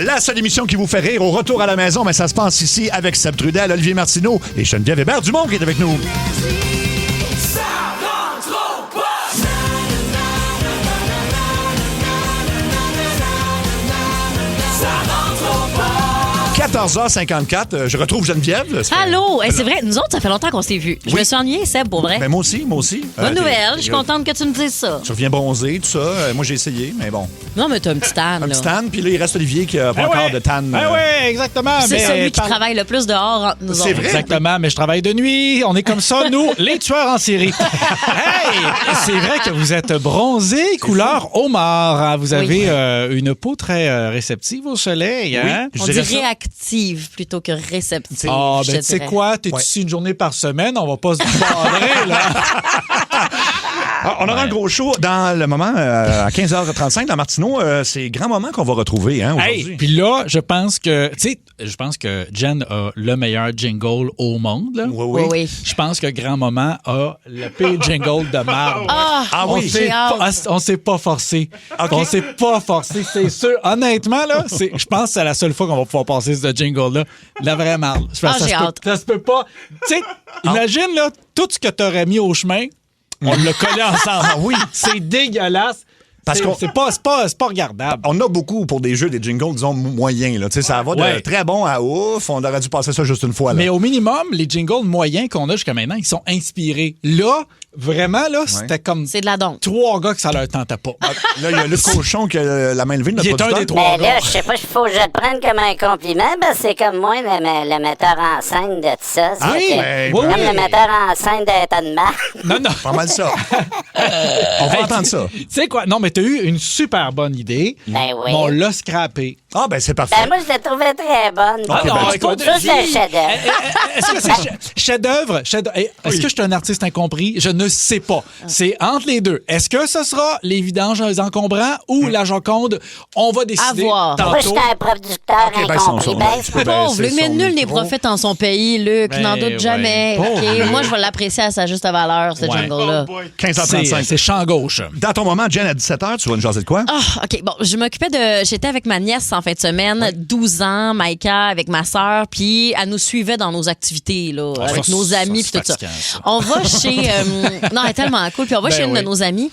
La seule émission qui vous fait rire au retour à la maison, mais ça se passe ici avec Seb Trudel, Olivier Martineau et Geneviève Hébert-Dumont qui est avec nous. Ça rentre au poste. 14h54, je retrouve Geneviève. Allô! C'est vrai, nous autres, ça fait longtemps qu'on s'est vus. Je me suis ennuyée, Seb, pour vrai. Ben, moi aussi. Bonne nouvelle, je suis contente que tu me dises ça. Tu reviens bronzé, tout ça. Moi, j'ai essayé, mais bon. Non, mais t'as un petit tan, Un là. petit tan, puis là, il reste Olivier qui n'a pas encore de tan. Oui, exactement. C'est celui qui travaille le plus dehors entre nous C'est autres. vrai? Exactement, mais je travaille de nuit. On est comme ça, nous, les tueurs en série. Hey! C'est vrai que vous êtes bronzé, couleur homard. Hein? Vous avez une peau très réceptive au soleil. Hein? On dit réactive plutôt que réceptive. Ah, je ben tu sais dirais. quoi? T'es ici une journée par semaine, on va pas se badrer, là. On aura un gros show dans le moment à 15h35 dans Martineau. C'est grand moment qu'on va retrouver aujourd'hui. Hey, puis là, je pense que Jen a le meilleur jingle au monde. Là. Oui. Je pense que Grand Moment a le pire jingle de marde. Ah oui, j'ai hâte. On s'est pas forcé. OK. On s'est pas forcé, c'est sûr. Honnêtement, là, je pense que c'est la seule fois qu'on va pouvoir passer ce jingle-là. La vraie marde. Je pense que j'ai hâte. ça se peut pas. Tu sais, imagine, là, tout ce que t'aurais mis au chemin, on l'a collé ensemble. Oui. C'est dégueulasse. Parce qu'on- c'est pas regardable. On a beaucoup pour des jeux, des jingles, disons, moyens. Là. Tu sais, ça va de Ouais. très bon à ouf. On aurait dû passer ça juste une fois. Là. Mais au minimum, les jingles moyens qu'on a jusqu'à maintenant, ils sont inspirés. Là, vraiment, là, c'était comme C'est de la donne. 3 gars que ça leur tentait pas. Là, il y a Luc Cochon qui a la main levée de notre Il est un producteur. des trois. Ben là, je sais pas, faut que je le prenne comme un compliment, parce que c'est comme moi, le metteur en scène de tout ça. C'est Ah oui, que- ben, oui, comme oui. le metteur en scène d'État de marque. Non, non. Pas mal ça. On va entendre ça. Tu sais quoi? Non, mais t'as eu une super bonne idée. Ben oui. Mais on l'a scrappé. Ah, ben c'est parfait. Ben moi, je l'ai trouvée très bonne. Ah non, écoute, ça, c'est un chef-d'œuvre. Est-ce que c'est chef-d'œuvre? Est-ce que je suis un artiste incompris? Je ne sais pas. C'est entre les deux. Est-ce que ce sera les vidanges les encombrants ou la Joconde? On va décider À voir. Moi, je tantôt. suis un producteur Ok, ben, incompris. son- Ben, son- c'est ben, Pauvre, c'est Luc, mais son nul n'est micro. prophète en son pays, Luc. Ben, N'en doute jamais. ouais. OK? Pauvre Moi, je vais l'apprécier à sa juste valeur, ce jingle-là. 15h35. C'est champ gauche. Dans ton moment, Jen, à 17h, tu vas nous jaser de quoi? Ah, OK. Bon, j'étais avec ma nièce en fin de semaine, 12 ans, Maïka, avec ma sœur, puis elle nous suivait dans nos activités, là, avec ça, nos ça, amis, c'est puis tout ça. fatigant, ça. On va chez... non, elle est tellement cool. Puis on va Ben chez une de oui. nos amies,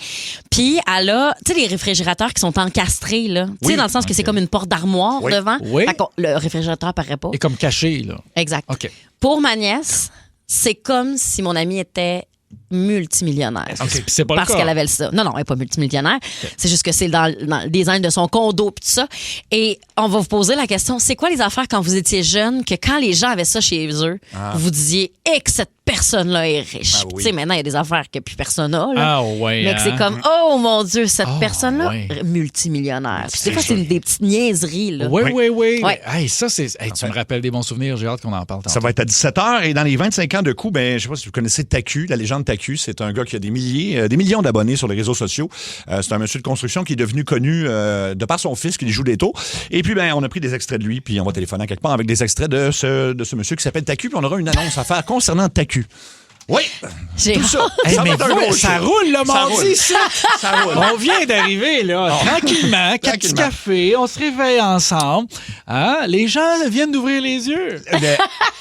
puis elle a, tu sais, les réfrigérateurs qui sont encastrés, là. Tu sais, Oui. dans le sens que c'est comme une porte d'armoire Oui. devant. Oui. Fait que le réfrigérateur paraît pas. Et comme caché, là. Exact. OK. Pour ma nièce, c'est comme si mon amie était multimillionnaire. Puis c'est pas Parce le cas. qu'elle avait ça. Non, elle n'est pas multimillionnaire. C'est juste que c'est dans le design de son condo pis tout ça. Et on va vous poser la question, c'est quoi les affaires quand vous étiez jeune que quand les gens avaient ça chez eux, vous disiez « Eh, que cette personne-là est riche. Ah oui. Tu sais, maintenant, il y a des affaires que plus personne n'a. là. Ah ouais, Mais que hein? c'est comme « Oh, mon Dieu, cette Ah, personne-là, ouais. multimillionnaire. » Puis des fois, c'est des petites niaiseries. Là. Oui. Ouais. Hey, ça, c'est. Hey, tu me rappelles des bons souvenirs. J'ai hâte qu'on en parle. Ça va être à 17h et dans les 25 ans de coup, ben, je sais pas si vous connaissez TACU, la légende TACU. C'est un gars qui a des millions d'abonnés sur les réseaux sociaux. C'est un monsieur de construction qui est devenu connu de par son fils qui lui joue des taux. Et puis, ben, on a pris des extraits de lui, puis on va téléphoner à quelque part avec des extraits de ce monsieur qui s'appelle TACU, puis on aura une annonce à faire concernant TACU. Oui, J'ai tout ça. Hey, Ça mais va être un gros ça show. roule le Ça mardi, roule. ça. Ça roule. On vient d'arriver, là, tranquillement, 4 petits Tranquillement. cafés, on se réveille ensemble. Hein? Les gens viennent d'ouvrir les yeux. Mais-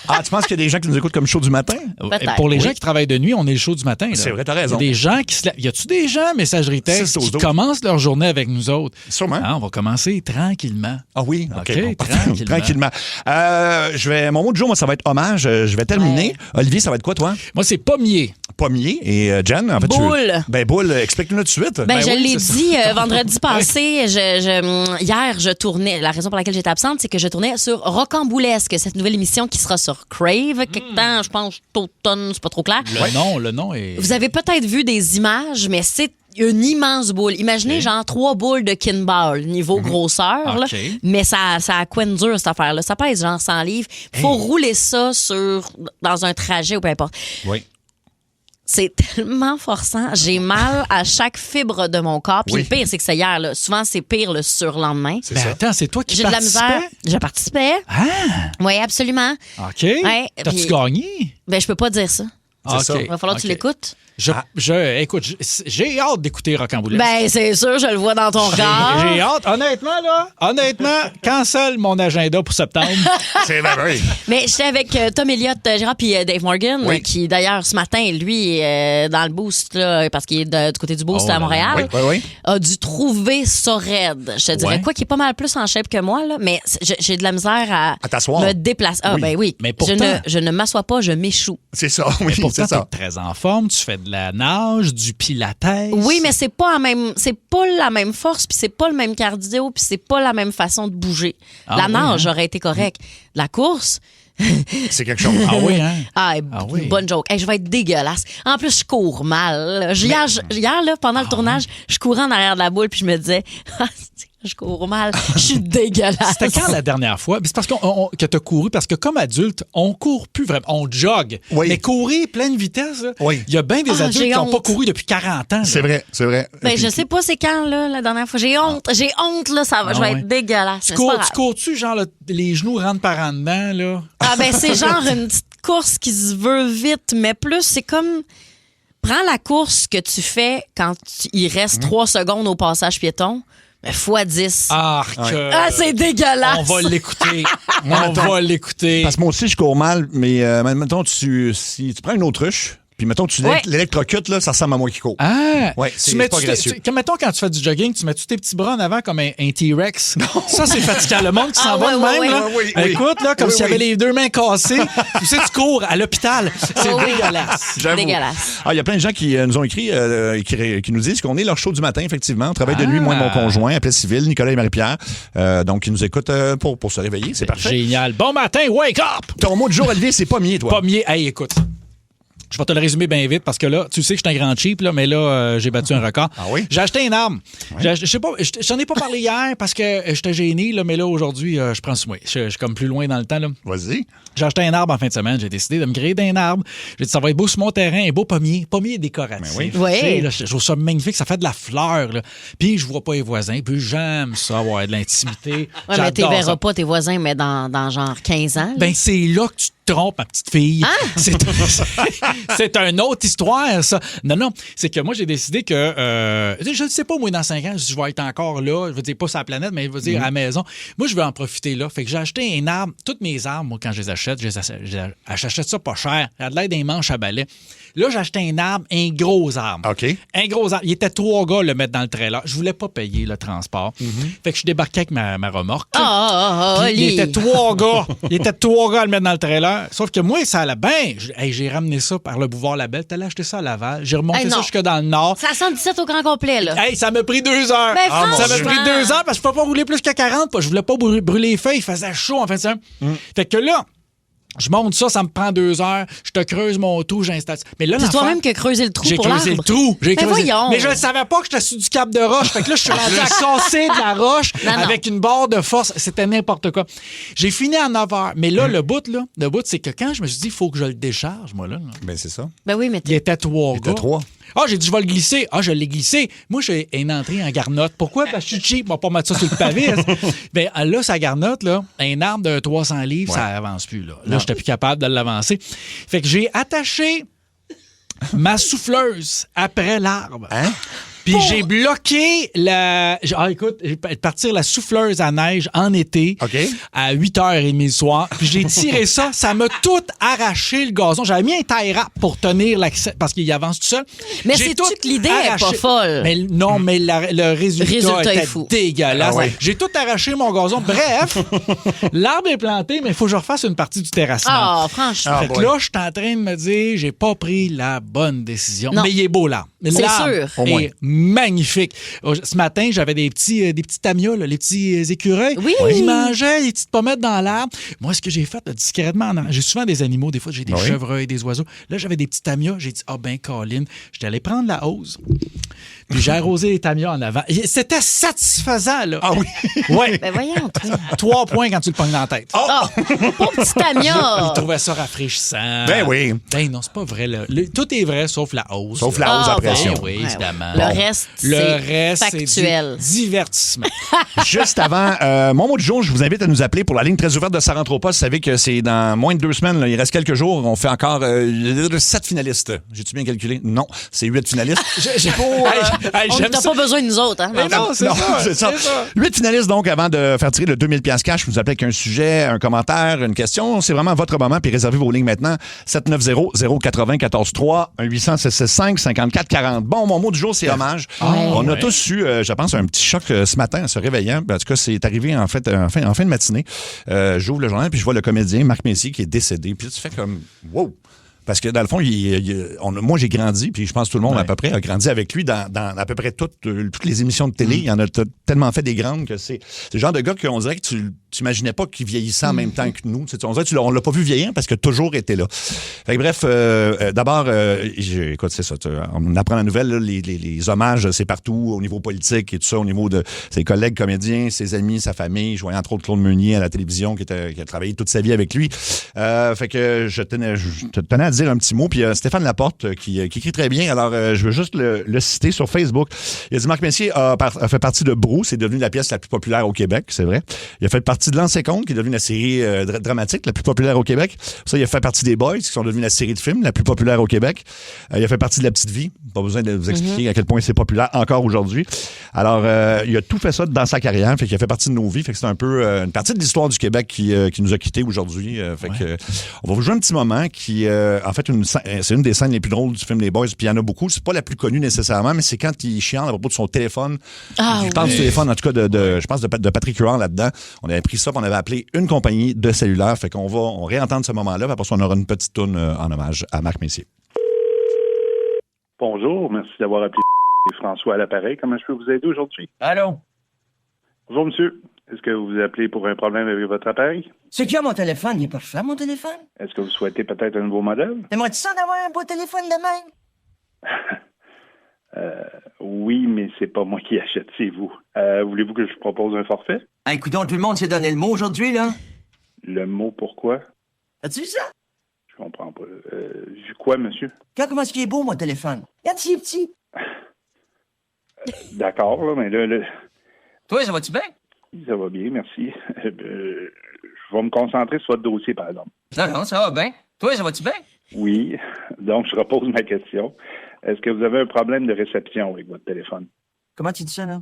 ah, tu penses qu'il y a des gens qui nous écoutent comme show du matin? Peut-être. Pour les Oui. gens qui travaillent de nuit, on est le show du matin. là. C'est vrai, t'as raison. Il y a des gens qui se lèvent. Y a-tu des gens, messagerie texte, 6 au qui 12. commencent leur journée avec nous autres? Sûrement. Hein, on va commencer tranquillement. Ah oui? OK. OK, bon, parfait. tranquillement. Tranquillement. Mon mot du jour, moi, ça va être hommage. Je vais terminer. Olivier, ça va être quoi, toi? Moi, c'est pommier. Pommier. Et Jen, en fait, Boule. Ben, Boule, explique-nous tout de suite. Ben, je oui, l'ai c'est dit vendredi passé. Hier, je tournais. La raison pour laquelle j'étais absente, c'est que je tournais sur Rocamboulesque, cette nouvelle émission qui sera sur Crave. Quelque temps, je pense, automne, c'est pas trop clair. Le nom est. Vous avez peut-être vu des images, mais c'est une immense boule. Imaginez, genre, 3 boules de Kinball, niveau grosseur, là. OK. Mais ça a quoi de dur, cette affaire-là. Ça pèse genre 100 livres. Faut rouler ça dans un trajet ou peu importe. Oui. C'est tellement forçant. J'ai mal à chaque fibre de mon corps. Puis Oui. le pire, c'est que c'est hier. Là. Souvent, c'est pire le surlendemain. Ben attends, c'est toi qui J'ai de la misère. participais? Je participais. Ah, Oui, absolument. OK. Ouais, T'as-tu puis- gagné? Ben, je peux pas dire ça. C'est ça. Il va falloir que tu OK. l'écoutes. Écoute, j'ai hâte d'écouter Rocambouillet. Ben, c'est sûr, je le vois dans ton regard. J'ai hâte. Honnêtement, cancel mon agenda pour septembre. C'est vrai. Mais j'étais avec Tom Elliott, Gérard puis Dave Morgan, Oui. qui d'ailleurs ce matin, lui, dans le boost, là, parce qu'il est du côté du boost Oh à là là. Montréal, Oui. a dû trouver ça raide. Je te dirais Ouais. quoi qu'il est pas mal plus en shape que moi, là, mais j'ai de la misère À t'asseoir. me déplacer. Ah, Oui. ben oui. Mais pourtant- je ne m'assois pas, je m'échoue. C'est ça, oui, Pourtant, c'est ça. t'es très en forme. Tu fais de la nage, du pilates. Oui, mais c'est pas la même force, puis c'est pas le même cardio, puis c'est pas la même façon de bouger. Ah la oui, nage hein? aurait été correct. La course, C'est quelque chose. Ah oui, hein? oui. Bonne joke. Hey, je vais être dégueulasse. En plus, je cours mal. là. Hier, là, pendant le tournage, je courais en arrière de la boule, puis je me disais, je cours mal, je suis dégueulasse. C'était quand la dernière fois? C'est parce que tu as couru, parce que comme adulte, on court plus vraiment. On jogue. Oui. Mais courir pleine vitesse, là, Oui. il y a bien des Ah, adultes j'ai qui n'ont pas honte. couru depuis 40 ans. C'est vrai. Ben, je sais pas c'est quand, là, la dernière fois. J'ai honte, là, ça va, je vais Ah ouais. être dégueulasse. Tu mais c'est pas grave. cours-tu, genre, les genoux rentrent par en dedans, là? Ah, ben, c'est genre une petite course qui se veut vite, mais plus, c'est comme. Prends la course que tu fais quand il reste 3 secondes au passage piéton, mais fois 10. Ah, C'est dégueulasse. on va l'écouter. On va l'écouter. Parce que moi aussi, je cours mal, mais mettons, si tu prends une autruche, puis mettons, tu Ouais. l'électrocutes, là, ça ressemble à moi qui cours. Ah! Ouais, c'est mets-tu pas gracieux. mettons, quand tu fais du jogging, tu mets-tu tes petits bras en avant comme un T-Rex? Ça, c'est fatigant. Le monde qui s'en Ah, va ouais, de ouais, même, ouais. là. Oui, oui. Écoute, là, comme Oui, s'il y oui. avait les deux mains cassées. Tu sais, tu cours à l'hôpital. C'est Oui. dégueulasse. J'avoue. Dégueulasse. Ah, il y a plein de gens qui nous ont écrit, qui nous disent qu'on est leur show du matin, effectivement. On travaille de nuit, moi et mon conjoint, appelé civil, Nicolas et Marie-Pierre. Donc, ils nous écoutent pour se réveiller. C'est parfait. Génial. Bon matin, wake up! Ton mot du jour, Olivier, c'est pommier, toi. Pommier. Hey, écoute. Je vais te le résumer bien vite parce que là, tu sais que je suis un grand cheap, là, mais là, j'ai battu un record. Ah oui? J'ai acheté une arme. Je sais pas, j'en ai pas parlé hier parce que j'étais gêné, là, mais là, aujourd'hui, je prends sur moi. Je suis comme plus loin dans le temps, là. Vas-y. J'ai acheté un arbre en fin de semaine. J'ai décidé de me créer d'un arbre. J'ai dit, ça va être beau sur mon terrain, un beau pommier. Pommier décoratif. Ben oui. Oui. Tu sais, là, je trouve ça magnifique. Ça fait de la fleur. Là. Puis, je vois pas les voisins. Puis, j'aime ça, avoir de l'intimité. Ouais, mais tu J'adore verras ça. pas tes voisins, mais dans genre 15 ans. là. Ben, c'est là que tu te trompes, ma petite fille. C'est une autre histoire, ça. Non, c'est que moi, j'ai décidé que... je ne sais pas, moi, dans 5 ans, je vais être encore là. Je veux dire, pas sur la planète, mais je veux dire, à la maison. Moi, je veux en profiter là. Fait que j'ai acheté un arbre. Toutes mes arbres, moi, quand je les achète, j'achète ça pas cher. Ça a de l'air des manches à balai. Là, j'ai acheté un arbre, un gros arbre. OK. Un gros arbre. Il était 3 gars à le mettre dans le trailer. Je voulais pas payer le transport. Fait que je débarquais avec ma remorque. Puis, il Oli. était 3 gars. Il était 3 gars à le mettre dans le trailer. Sauf que moi, ça allait bien. J'ai ramené ça par le Boulevard Labelle. T'allais acheter ça à Laval. J'ai remonté Hey, ça non. jusque dans le Nord. Ça sent 17 au grand complet, là. Hey, ça m'a pris 2 heures. Ben, ça m'a franchement. pris 2 heures parce que je peux pas rouler plus que 40. Je voulais pas brûler les feuilles. Il faisait chaud en fin de semaine. Fait que là, je monte ça me prend 2 heures. Je te creuse mon trou, j'installe ça. Mais là, C'est l'affaire- toi-même qui as creusé le trou j'ai pour creusé le l'arbre. trou. J'ai Ben creusé. voyons. Mais je ne savais pas que j'étais sur du cap de roche. Fait que là, je suis rendu à casser de la roche Non, non. avec une barre de force. C'était n'importe quoi. J'ai fini à 9 h. Mais là, le bout, c'est que quand je me suis dit, il faut que je le décharge, moi, là. Ben, c'est ça. Ben oui, mais Il était 3 était gars. 3. Ah, j'ai dit, je vais le glisser. Ah, je l'ai glissé. Moi, j'ai une entrée en garnotte. Pourquoi? Parce que je suis cheap. On va pas mettre ça sur le pavé. Ben, là, sa garnotte, là, un arbre de 300 livres, ça avance plus, là. Là, j'étais plus capable de l'avancer. Fait que j'ai attaché ma souffleuse après l'arbre. Hein? Puis j'ai bloqué écoute, j'ai partir la souffleuse à neige en été OK. à 8h30 le soir. Puis j'ai tiré ça. Ça m'a tout arraché le gazon. J'avais mis un tie wrap pour tenir l'accès parce qu'il avance tout seul. Mais J'ai sais-tu tout que l'idée est arraché. pas folle? Mais non, mais le résultat est était fou. dégueulasse. Ah ouais. J'ai tout arraché mon gazon. Bref, l'arbre est planté, mais il faut que je refasse une partie du terrassement. Ah, franchement. Ah, Fait que boy. là, je suis en train de me dire, j'ai pas pris la bonne décision. Non. Mais il est beau, l'arbre. C'est L'arbre sûr. Au moins. est magnifique. Ce matin, j'avais des petits tamias, là, les petits écureuils. Oui. Ils mangeaient les petites pommettes dans l'arbre. Moi, ce que j'ai fait, là, discrètement, j'ai souvent des animaux. Des fois, j'ai des Oui. chevreuils, des oiseaux. Là, j'avais des petits tamias. J'ai dit, ah ben, Colin, j'étais allé prendre la hose. Puis j'ai arrosé les tamias en avant. Et c'était satisfaisant, là. Ah oui? Ouais. Ben voyons, toi. 3 points quand tu le pognes dans la tête. Oh, pauvre petit Tamia. Il trouvait ça rafraîchissant. Ben oui. Ben non, c'est pas vrai. Là. Tout est vrai, sauf la hausse. Sauf la hausse à pression. Ben oui, évidemment. Le reste, c'est factuel. C'est divertissement. Juste avant, mon mot du jour, je vous invite à nous appeler pour la ligne très ouverte de Ça rentre au poste. Vous savez que c'est dans moins de 2 semaines. Là, il reste quelques jours. On fait encore 7 finalistes. J'ai-tu bien calculé? Non, c'est 8 finalistes. On n'a pas besoin de nous autres. Hein, Mais non, c'est ça. 8 finalistes, donc, avant de faire tirer le 2000$ cash, vous appelez avec un sujet, un commentaire, une question. C'est vraiment votre moment. Puis réservez vos lignes maintenant. 790-080-14-3, 1-800-665-5440. Bon, mon mot du jour, c'est hommage. On a tous eu, je pense, un petit choc ce matin en se réveillant. En tout cas, c'est arrivé en fin de matinée. J'ouvre le journal puis je vois le comédien Marc Messier qui est décédé. Puis tu fais comme wow. Parce que dans le fond, moi, j'ai grandi, puis je pense que tout le monde à peu près a grandi avec lui dans à peu près toutes les émissions de télé. Il y en a tellement fait des grandes que c'est le genre de gars qu'on dirait que tu n'imaginais pas qu'il vieillissait en même temps que nous. On dirait qu'on l'a pas vu vieillir parce qu'il a toujours été là. Fait que bref, d'abord, écoute, c'est ça. On apprend la nouvelle, là, les hommages, c'est partout, au niveau politique et tout ça, au niveau de ses collègues comédiens, ses amis, sa famille. Je voyais entre autres Claude Meunier à la télévision qui a travaillé toute sa vie avec lui. Fait que je tenais à dire un petit mot. Puis Stéphane Laporte qui écrit très bien. Alors, je veux juste le citer sur Facebook. Il a dit Marc Messier a fait partie de Brou. C'est devenu la pièce la plus populaire au Québec, c'est vrai. Il a fait partie de L'Ancien Compte, qui est devenue la série dramatique la plus populaire au Québec. Ça, il a fait partie des Boys, qui sont devenus la série de films la plus populaire au Québec. Il a fait partie de La Petite Vie. Pas besoin de vous expliquer à quel point c'est populaire encore aujourd'hui. Alors, il a tout fait ça dans sa carrière. Fait qu'il a fait partie de nos vies. Fait que c'est un peu une partie de l'histoire du Québec qui nous a quittés aujourd'hui. Fait que on va vous jouer un petit moment qui, en fait, c'est une des scènes les plus drôles du film Les Boys. Puis il y en a beaucoup. C'est pas la plus connue nécessairement, mais c'est quand il chiale à propos de son téléphone. Je pense du téléphone, en tout cas, je pense de Patrick Huard là-dedans. On avait pris ça, puis on avait appelé une compagnie de cellulaire. Fait qu'on on réentendre ce moment-là. Puis après ça, on aura une petite toune en hommage à Marc Messier. Bonjour, merci d'avoir appelé François à l'appareil. Comment je peux vous aider aujourd'hui? Allô? Bonjour, monsieur. Est-ce que vous appelez pour un problème avec votre appareil? C'est qui a mon téléphone? Il est parfait, mon téléphone? Est-ce que vous souhaitez peut-être un nouveau modèle? T'aimerais-tu ça d'avoir un beau téléphone de même? Oui, mais c'est pas moi qui achète, c'est vous. Voulez-vous que je vous propose un forfait? Écoutons, tout le monde s'est donné le mot aujourd'hui, là. Le mot pourquoi? As-tu vu ça? Je comprends pas. Vu quoi, monsieur? Regarde comment est-ce qu'il est beau, mon téléphone. Regarde s'il est petit. D'accord, là, mais là... Toi, ça va-tu bien? Ça va bien, merci. Je vais me concentrer sur votre dossier, par exemple. Non, ça va bien. Toi, ça va-tu bien? Oui, donc je repose ma question. Est-ce que vous avez un problème de réception avec votre téléphone? Comment tu dis ça, là?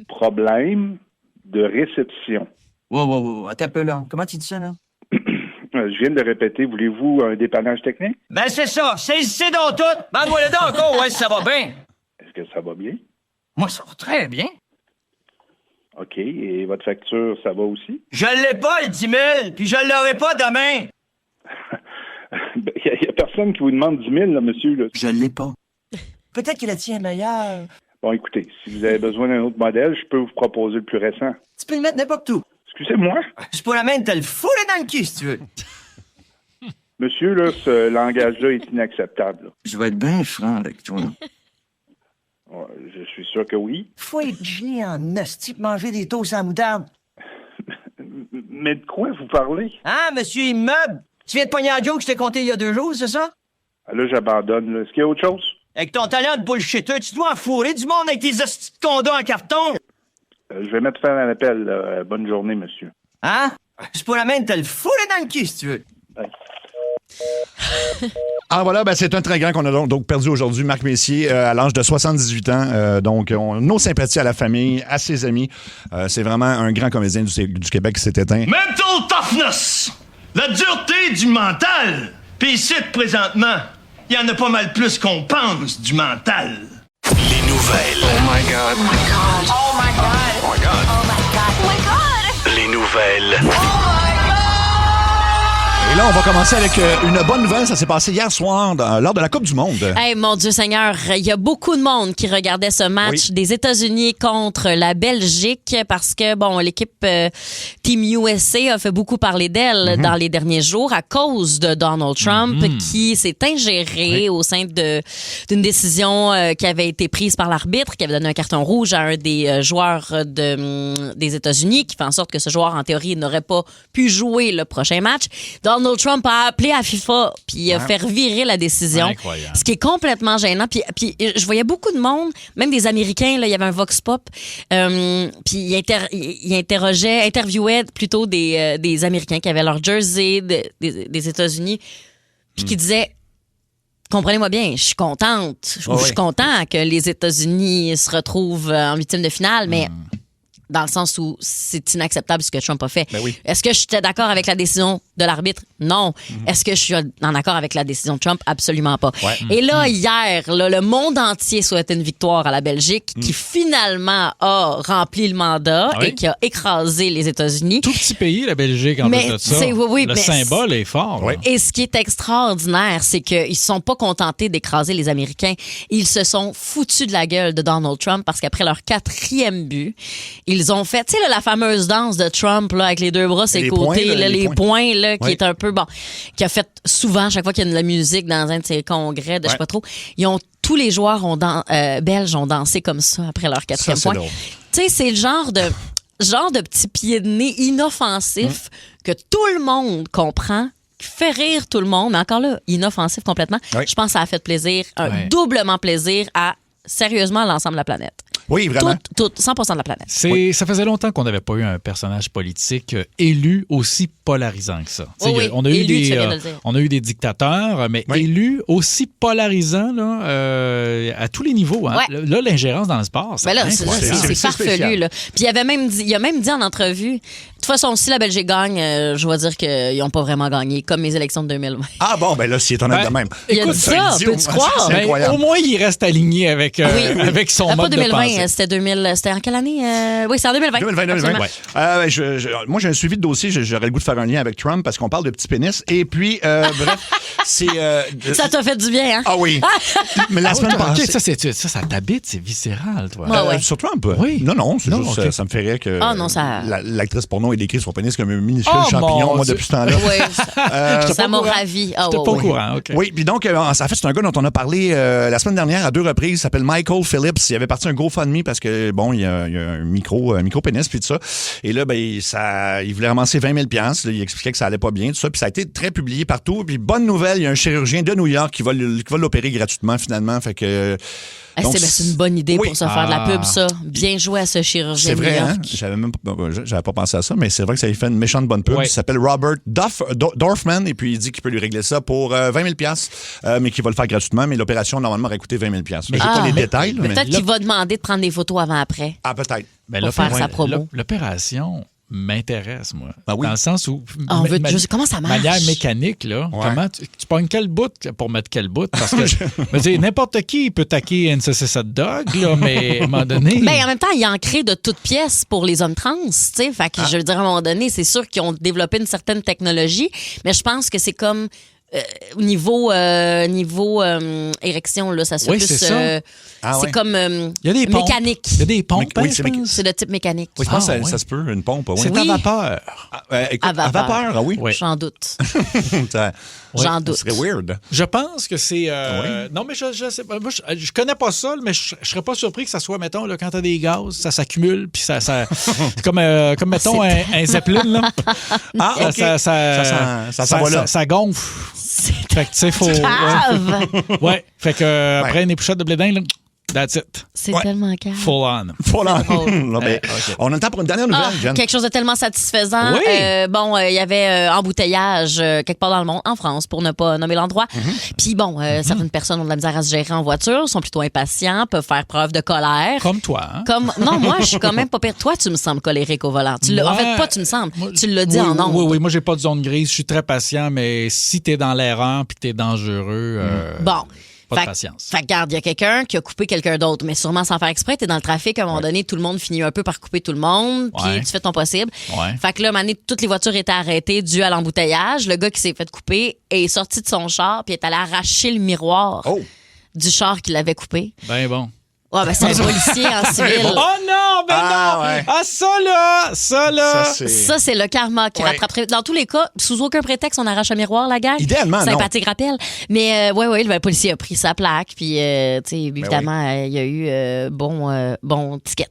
Problème de réception. Wow, attends un peu, là. Comment tu dis ça, là? Je viens de répéter. Voulez-vous un dépannage technique? Ben, c'est ça. Saisissez donc tout. Bande-moi le dos encore. Ouais, ça va bien. Est-ce que ça va bien? Moi, ça va très bien. OK. Et votre facture, ça va aussi? Je l'ai pas, le 10 000, puis je l'aurai pas demain. Il n'y a personne qui vous demande 10 000, là, monsieur. Là. Je l'ai pas. Peut-être que le tien est meilleur. Bon, écoutez, si vous avez besoin d'un autre modèle, je peux vous proposer le plus récent. Tu peux le mettre n'importe où. Excusez-moi. C'est pour la main de te le fouler dans le cul, si tu veux. Monsieur, là, ce langage-là est inacceptable. Là. Je vais être bien franc avec toi. Ouais, je suis sûr que oui. Faut être gelé en hostie pour manger des toasts à moutarde. Mais de quoi vous parlez? Ah, monsieur Immeuble! Tu viens de pogner un joke que je t'ai compté il y a 2 jours, c'est ça? Là, j'abandonne. Là. Est-ce qu'il y a autre chose? Avec ton talent de bullshitter, tu dois enfourrer du monde avec tes hosties de condos en carton! Je vais mettre fin à l'appel. Bonne journée, monsieur. Hein? C'est pour la main de te le fouler dans le cul, si tu veux. Ouais. Ah voilà, ben c'est un très grand qu'on a donc perdu aujourd'hui, Marc Messier, à l'âge de 78 ans. Donc, nos sympathies à la famille, à ses amis. C'est vraiment un grand comédien du Québec qui s'est éteint. Mental toughness! La dureté du mental! Puis ici, présentement, il y en a pas mal plus qu'on pense du mental. Les nouvelles. Oh my God. Oh my God. Oh my God. Oh my God. Oh my God. Oh my God. Les nouvelles. Oh my God! Et là, on va commencer avec une bonne nouvelle. Ça s'est passé hier soir lors de la Coupe du Monde. Hey, mon Dieu Seigneur, il y a beaucoup de monde qui regardait ce match des États-Unis contre la Belgique parce que, bon, l'équipe Team USA a fait beaucoup parler d'elle dans les derniers jours à cause de Donald Trump qui s'est ingéré au sein d'une décision qui avait été prise par l'arbitre, qui avait donné un carton rouge à un des joueurs des États-Unis, qui fait en sorte que ce joueur, en théorie, n'aurait pas pu jouer le prochain match. Donald Trump a appelé à FIFA puis a fait revirer la décision. Incroyable. Ce qui est complètement gênant. Puis je voyais beaucoup de monde, même des Américains, là, il y avait un Vox Pop, puis il interviewait plutôt des Américains qui avaient leur jersey des États-Unis, puis qui disaient comprenez-moi bien, je suis contente. Je suis content que les États-Unis se retrouvent en huitième de finale, mais dans le sens où c'est inacceptable ce que Trump a fait. Ben oui. Est-ce que j'étais d'accord avec la décision de l'arbitre? Non. Est-ce que je suis en accord avec la décision de Trump? Absolument pas. Ouais. Et là, hier, là, le monde entier souhaitait une victoire à la Belgique qui finalement a rempli le mandat et qui a écrasé les États-Unis. Tout petit pays, la Belgique, en Mais plus de ça. c'est- oui, le mais symbole est fort. Oui. là. Et ce qui est extraordinaire, c'est qu'ils ne sont pas contentés d'écraser les Américains. Ils se sont foutus de la gueule de Donald Trump parce qu'après leur 4e but, ils ont fait, tu sais, là, la fameuse danse de Trump là, avec les deux bras sur les Les côtés, poings, là, là, les les poings, là, qui Oui. est un peu, bon, qui a fait souvent, chaque fois qu'il y a de la musique dans un de ses congrès, de je sais pas trop, tous les joueurs belges ont dansé comme ça après leur 4e c'est point. drôle. Tu sais, c'est le genre de petit pied de nez inoffensif que tout le monde comprend, qui fait rire tout le monde, mais encore là, inoffensif complètement. Oui. Je pense que ça a fait plaisir, doublement plaisir à, sérieusement, l'ensemble de la planète. Oui, vraiment. Tout, 100% de la planète. Ça faisait longtemps qu'on n'avait pas eu un personnage politique élu aussi polarisant que ça. Tu sais, Oui, on a eu élu, tu viens de le dire. on a eu des dictateurs, mais Oui. élu aussi polarisant là, à tous les niveaux. Hein. Ouais. Là, l'ingérence dans le sport, c'est Ben là, c'est incroyable. C'est farfelu. spécial. Là. Puis il a même dit en entrevue, de toute façon, si la Belgique gagne, je vais dire qu'ils n'ont pas vraiment gagné, comme mes élections de 2020. Ah bon, ben là, s'il est honnête Ben, de même. il a dit ça, idiot. peux-tu croire? C'est Ben, incroyable. au moins, il reste aligné avec, avec son Pas mode 2020, de pensée. c'était 2000. C'était en quelle année? Oui, c'est en 2020. 2020. Absolument. Moi, j'ai un suivi de dossier. J'aurais le goût de faire un lien avec Trump parce qu'on parle de petit pénis. Et puis, bref, c'est... Ça t'a fait du bien, hein? Ah oui. Mais la semaine OK, passée... ça t'habite, c'est viscéral, toi. Ouais, ouais. Sur Trump? Oui. Non, c'est Non, juste, ok. ça me ferait que Ah, non, ça- l'actrice porno ait décrit son pénis comme un minuscule Oh, champignon, mon moi, Dieu. depuis ce temps-là. Oui, ça m'a ravi. Ah, J'étais ouais, pas au ouais. courant, OK. Oui, puis donc, en fait, c'est un gars dont on a parlé la semaine dernière à 2 reprises. Il s'appelle Michael Phillips. Il avait parti un GoFundMe parce que, bon, il y a un micro-pénis, puis tout ça. Et là, ben, il voulait ramasser 20 000 $. Là, il expliquait que ça allait pas bien, tout ça. Puis ça a été très publié partout. Puis bonne nouvelle, il y a un chirurgien de New York qui va l'opérer gratuitement, finalement. Fait que... Eh, donc, c'est une bonne idée oui. pour se faire de la pub, ça. Bien joué à ce chirurgien C'est de vrai, New hein? York. J'avais pas pensé à ça, mais c'est vrai que ça lui fait une méchante bonne pub. Ouais. Il s'appelle Robert Dorfman, et puis il dit qu'il peut lui régler ça pour 20 000 $, mais qu'il va le faire gratuitement. Mais l'opération, normalement, aurait coûté 20 000 $. Je n'ai pas les détails. Là, mais... Peut-être qu'il va demander de prendre des photos avant-après. Ah, peut-être. Ben, Pour faire sa promo. L'opération m'intéresse, moi. Ah oui? Dans le sens où... Ah, on veut juste comment ça marche. Manière mécanique, là. Ouais. Comment tu pognes quel bout pour mettre quel bout? Parce que, je veux dire, n'importe qui peut taquer une saucisse hot dog, là, mais à un moment donné... Ben, en même temps, il en crée de toutes pièces pour les hommes trans, tu sais. Fait que je veux dire, à un moment donné, c'est sûr qu'ils ont développé une certaine technologie, mais je pense que c'est comme au niveau érection, là, ça se fait Oui, plus. c'est ça. Ah, c'est ouais. comme il y a des pompes. mécanique. Il y a des pompes, Oui, hein, c'est je pense. C'est de type mécanique. Oui, je pense Ah, que ça ouais. se peut, une pompe. Oui. C'est à vapeur. Écoute, À vapeur. ah oui? Oui. J'en doute. Ça J'en doute. serait weird. Je pense que c'est... Oui. Non, mais je sais pas. Moi, je connais pas ça, mais je serais pas surpris que ça soit, mettons, là, quand t'as des gaz, ça s'accumule, puis ça c'est comme, mettons, un zeppelin, là. Ah, OK. Ça s'en va là. ça gonfle. Fait que, tu sais, faut... Grave! Ouais. Fait que, après une épluchette de blé d'Inde, là, that's it. C'est Ouais. tellement calme. Full on. Voilà. drôle. Non, ben, on a le temps pour une dernière nouvelle, Ah, Jen. quelque chose de tellement satisfaisant. Oui. Il y avait embouteillage quelque part dans le monde, en France, pour ne pas nommer l'endroit. Puis bon, certaines personnes ont de la misère à se gérer en voiture, sont plutôt impatients, peuvent faire preuve de colère. Comme toi, hein? Non, moi, je suis quand même pas pire. Toi, tu me sembles colérique au volant. En fait, pas tu me sembles. Tu l'as dit en ondes. Oui, moi, j'ai pas de zone grise. Je suis très patient, mais si t'es dans l'erreur puis que t'es dangereux... Bon. Pas de patience. Fait que, regarde, il y a quelqu'un qui a coupé quelqu'un d'autre, mais sûrement sans faire exprès. T'es dans le trafic, à un moment donné, tout le monde finit un peu par couper tout le monde, puis tu fais ton possible. Ouais. Fait que là, à un moment donné, toutes les voitures étaient arrêtées dû à l'embouteillage. Le gars qui s'est fait couper est sorti de son char, puis est allé arracher le miroir du char qui l'avait coupé. Ben bon. Ouais, ben c'est un policier en civil. Oh non, ben non! Ouais. Ah, ça là! Ça, c'est le karma qui rattraperait. Dans tous les cas, sous aucun prétexte, on arrache un miroir, la gang. Idéalement, non. Sympathique rappel. Mais le policier a pris sa plaque, puis, tu sais, évidemment, il y a eu bon ticket.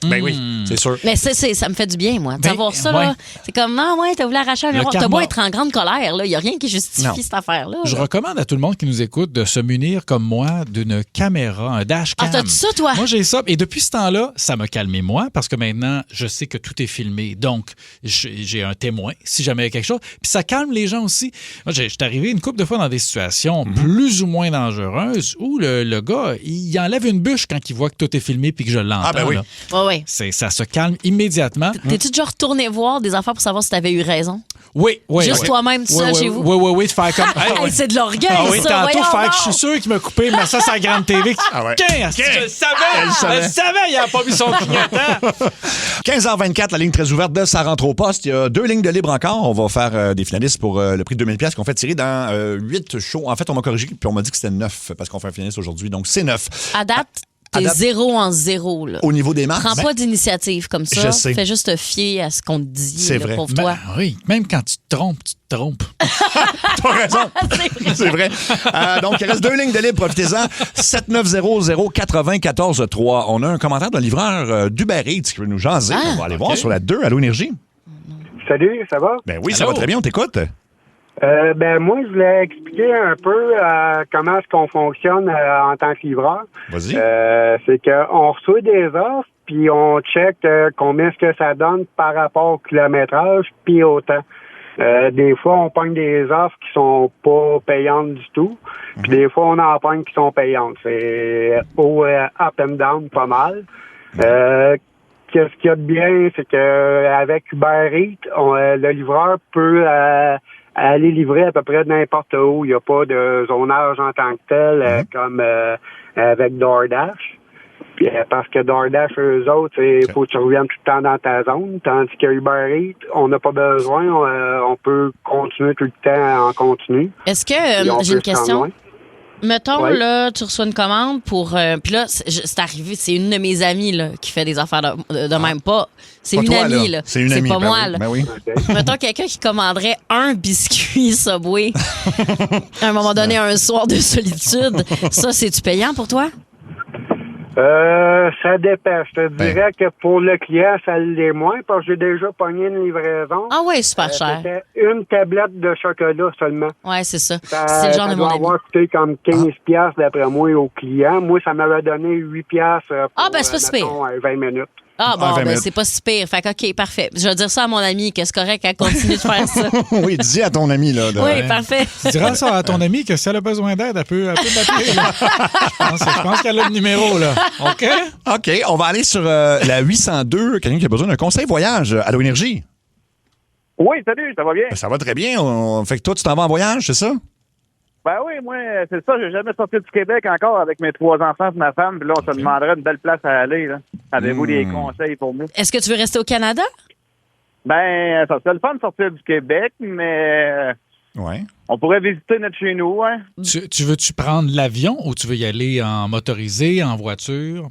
Ben oui, c'est sûr. Mais ça me fait du bien, moi. De savoir ça, ouais. là. C'est comme, non, t'as voulu arracher un miroir. T'as karma. beau être en grande colère, là. Il n'y a rien qui justifie cette affaire-là. Je recommande à tout le monde qui nous écoute de se munir, comme moi, d'une caméra, un dashcam. Ah, t'as-tu ça, toi? Moi, j'ai ça. Et depuis ce temps-là, ça m'a calmé, moi, parce que maintenant, je sais que tout est filmé. Donc, j'ai un témoin, si jamais il y a quelque chose. Puis ça calme les gens aussi. Moi, je suis arrivé une couple de fois dans des situations plus ou moins dangereuses où le gars, il enlève une bûche quand il voit que tout est filmé puis que je l'entends. Ah, ben oui. Là. Oui. Ça se calme immédiatement. T'es-tu déjà retourné voir des affaires pour savoir si t'avais eu raison? Oui. Juste toi-même, seul chez vous? Oui, de faire comme... Hey, c'est de l'orgueil, Ah oui, ça. tantôt, Voyons faire que donc. je suis sûr qu'il m'a coupé, mais ça, c'est la grande TV. Ah ouais. Tiens, je le savais, il n'a pas mis son clignotant. 15h24, la ligne très ouverte de Ça rentre au poste. Il y a 2 lignes de libre encore. On va faire des finalistes pour le prix de 2000$ qu'on fait tirer dans 8 shows. En fait, on m'a corrigé puis on m'a dit que c'était 9 parce qu'on fait un finaliste aujourd'hui. Donc, c'est 9. À date, t'es 0 en 0, là. Au niveau des marques. Prends pas d'initiative comme ça. Je sais. Fais juste te fier à ce qu'on te dit, C'est là, vrai. pauvre toi. Oui, même quand tu te trompes, tu te trompes. T'as raison. C'est vrai. Donc, il reste 2 lignes de libre. Profitez-en. 7900-943. On a un commentaire d'un livreur d'Uber Eats qui veut nous jaser. On va aller voir sur la 2. Allô, Énergie? Salut, ça va? Ben oui, ça va très bien. On t'écoute. Moi, je voulais expliquer un peu comment est-ce qu'on fonctionne en tant que livreur. Vas-y. C'est qu'on reçoit des offres, puis on check combien est-ce que ça donne par rapport au kilométrage, puis au temps. Des fois, on pogne des offres qui sont pas payantes du tout, puis des fois, on en pogne qui sont payantes. C'est up and down pas mal. Qu'est-ce qu'il y a de bien, c'est que avec Uber Eats, le livreur peut aller livrer à peu près n'importe où. Il n'y a pas de zonage en tant que tel comme avec DoorDash. Puis, parce que DoorDash, eux autres, il faut que tu reviennes tout le temps dans ta zone. Tandis que Uber Eats, on n'a pas besoin. On peut continuer tout le temps en continu. Est-ce que Puis on j'ai peut une se rendre question? loin. Mettons, Ouais. là, tu reçois une commande pour... Puis là, c'est arrivé, c'est une de mes amies là, qui fait des affaires de même. Pas, c'est Pas une toi, amie, là. là. C'est une amie. pas Ben moi, oui, là. ben oui. Mettons quelqu'un qui commanderait un biscuit Subway à un moment donné, un soir de solitude. Ça, c'est-tu payant pour toi? Ça dépend. Je te dirais que pour le client, ça l'est moins parce que j'ai déjà pogné une livraison. Ah ouais, super cher. C'était une tablette de chocolat seulement. Ouais, c'est ça. Ça, C'est le genre ça de mon doit ami. avoir coûté comme 15$ d'après moi au client. Moi, ça m'avait donné 8$ pour, Ah, ben, c'est pas si pire. mettons, 20 minutes. Ah bon, 20 ben minutes. c'est pas si pire. Fait que, OK, parfait. Je vais dire ça à mon ami, que c'est correct qu'elle continue de faire ça. Oui, dis à ton ami, là. Oui, parfait. Tu diras ça à ton ami que si elle a besoin d'aide, elle peut m'appeler. là. Je pense qu'elle a le numéro, là. OK? OK, on va aller sur la 802. Quelqu'un qui a besoin d'un conseil voyage. Allô, Énergie? Oui, salut, ça va bien? Ça va très bien. Fait que toi, tu t'en vas en voyage, c'est ça? Ben oui, moi, c'est ça, j'ai jamais sorti du Québec encore avec mes 3 enfants et ma femme, puis là, on se demanderait une belle place à aller, là. Avez-vous des conseils pour nous? Est-ce que tu veux rester au Canada? Ben, ça serait le fun de sortir du Québec, mais Ouais. on pourrait visiter notre chez nous, hein? Tu veux-tu prendre l'avion ou tu veux y aller en motorisé, en voiture?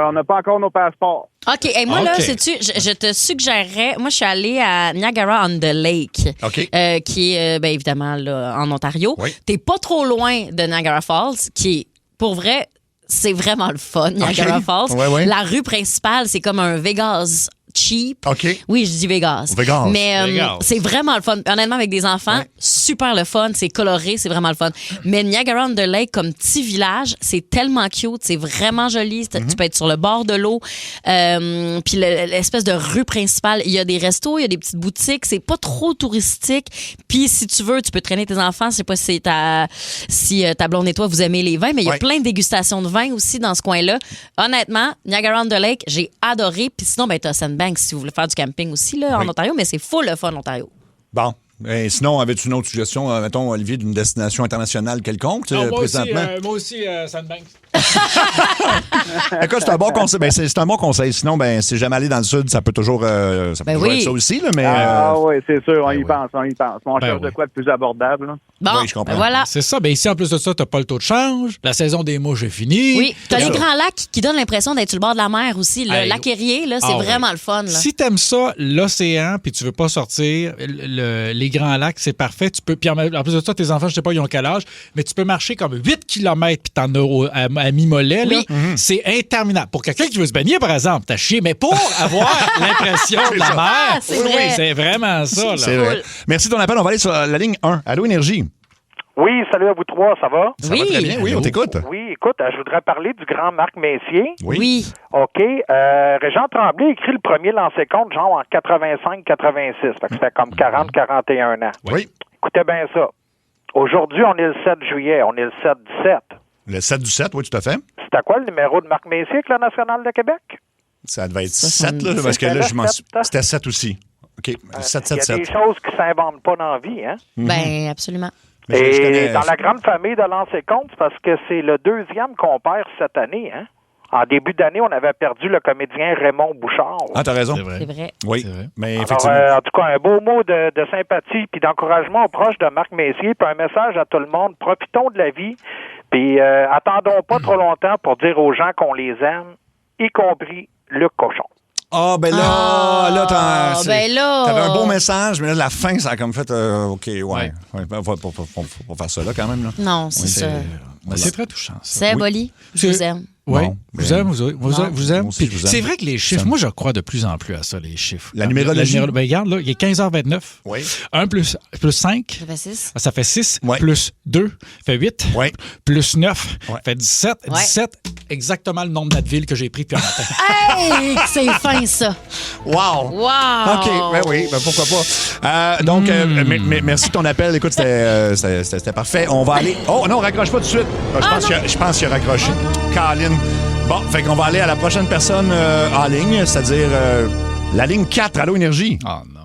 On n'a pas encore nos passeports. OK. Et moi, là, OK. sais-tu, je te suggérerais... Moi, je suis allée à Niagara-on-the-Lake, OK. qui est, bien évidemment, là, en Ontario. Oui. T'es pas trop loin de Niagara Falls, qui est, pour vrai, c'est vraiment le fun, Niagara OK. Falls. Ouais, ouais. La rue principale, c'est comme un Vegas cheap. OK. Oui, je dis Vegas. Vegas. Mais Vegas. c'est vraiment le fun. Honnêtement, avec des enfants, super le fun. C'est coloré, c'est vraiment le fun. Mais Niagara-on-the-Lake, comme petit village, c'est tellement cute. C'est vraiment joli. Tu peux être sur le bord de l'eau. Puis l'espèce de rue principale, il y a des restos, il y a des petites boutiques. C'est pas trop touristique. Puis si tu veux, tu peux traîner tes enfants. Je sais pas si ta blonde et toi, vous aimez les vins, mais il y a Ouais. plein de dégustations de vins aussi dans ce coin-là. Honnêtement, Niagara-on-the-Lake, j'ai adoré. Puis sinon, ben, t'as Sandbanks si vous voulez faire du camping aussi là, en Ontario, mais c'est full le fun, Ontario. Bon. Et sinon, avais-tu une autre suggestion, mettons, Olivier, d'une destination internationale quelconque, présentement? Moi aussi, Sandbanks. Écoute, c'est un bon conseil. Ben, c'est un bon conseil. Sinon, ben, si jamais aller dans le sud, ça peut toujours, être ça aussi. Là, mais, oui, c'est sûr, on y ouais. pense. On cherche de quoi de plus abordable. Là. Bon, oui, je comprends. voilà. C'est ça. Ben ici, en plus de ça, t'as pas le taux de change. La saison des mouches est finie. Oui, t'as les grands lacs qui donnent l'impression d'être sur le bord de la mer aussi. Le lac Erie, là, c'est vraiment le fun. Là. Si t'aimes ça, l'océan, puis tu veux pas sortir, les grands lacs, c'est parfait. Tu peux, puis en plus de ça, tes enfants, je sais pas, ils ont quel âge, mais tu peux marcher comme 8 km puis t'en as à mi-mollet. Là. C'est interminable. Pour quelqu'un qui veut se baigner, par exemple, t'as chié, mais pour avoir l'impression de la mer, c'est vraiment ça. Là. C'est vrai. Merci de ton appel. On va aller sur la ligne 1. Allô, Énergie. Oui, salut à vous trois, ça va? Ça va très bien, oui, on t'écoute. Oui, écoute, je voudrais parler du grand Marc Messier. Oui. OK. Régent Tremblay écrit le premier lancé-compte, genre en 85-86. Fait que c'était comme 40-41 ans. Oui. Écoutez bien ça. Aujourd'hui, on est le 7 juillet, on est le 7-17. Le 7 du 7, oui, tout à fait. C'était quoi le numéro de Marc Messier avec la Nationale de Québec? Ça devait être 7, là, parce que là, je m'en suis... C'était 7 aussi. OK, 7, 7, 7. Il y a des choses qui s'inventent pas dans la vie, hein? Ben, absolument. Mais je connais... dans la grande famille de lancé-compte, c'est parce que c'est le deuxième qu'on perd cette année, hein? En début d'année, on avait perdu le comédien Raymond Bouchard. Ah, t'as raison. C'est vrai. Oui, C'est vrai. mais Alors, effectivement... en tout cas, un beau mot de sympathie puis d'encouragement aux proches de Marc Messier, puis un message à tout le monde. Profitons de la vie, puis attendons pas trop longtemps pour dire aux gens qu'on les aime, y compris Luc Cochon. Ah, ben là, t'avais un beau message, mais là, la fin, ça a comme fait, OK, ouais. Faut faire ça là, quand même, là. Non, c'est ça. C'est très touchant, ça. C'est Oli, je vous aime. Oui, Bon, vous aime. Moi aussi, je vous aime. C'est vrai que les chiffres, moi, je crois de plus en plus à ça, les chiffres. La numérologie. Ben, regarde, là, il est 15h29. Oui. 1 plus 5. Ça fait 6. Ça fait 6. Ouais. Plus 2 fait 8. Ouais. Plus 9 Ouais. fait 17. Ouais. 17, exactement le nombre d'Advil que j'ai pris depuis un matin. Hey, c'est fin, ça. Wow! Wow! OK, ben oui, ben pourquoi pas. Donc, merci de ton appel. Écoute, c'était parfait. On va aller... Oh non, raccroche pas tout de suite. Je pense qu'il a raccroché. Caroline. Bon, fait qu'on va aller à la prochaine personne en ligne, c'est-à-dire la ligne 4. Allô, Énergie? Ah non.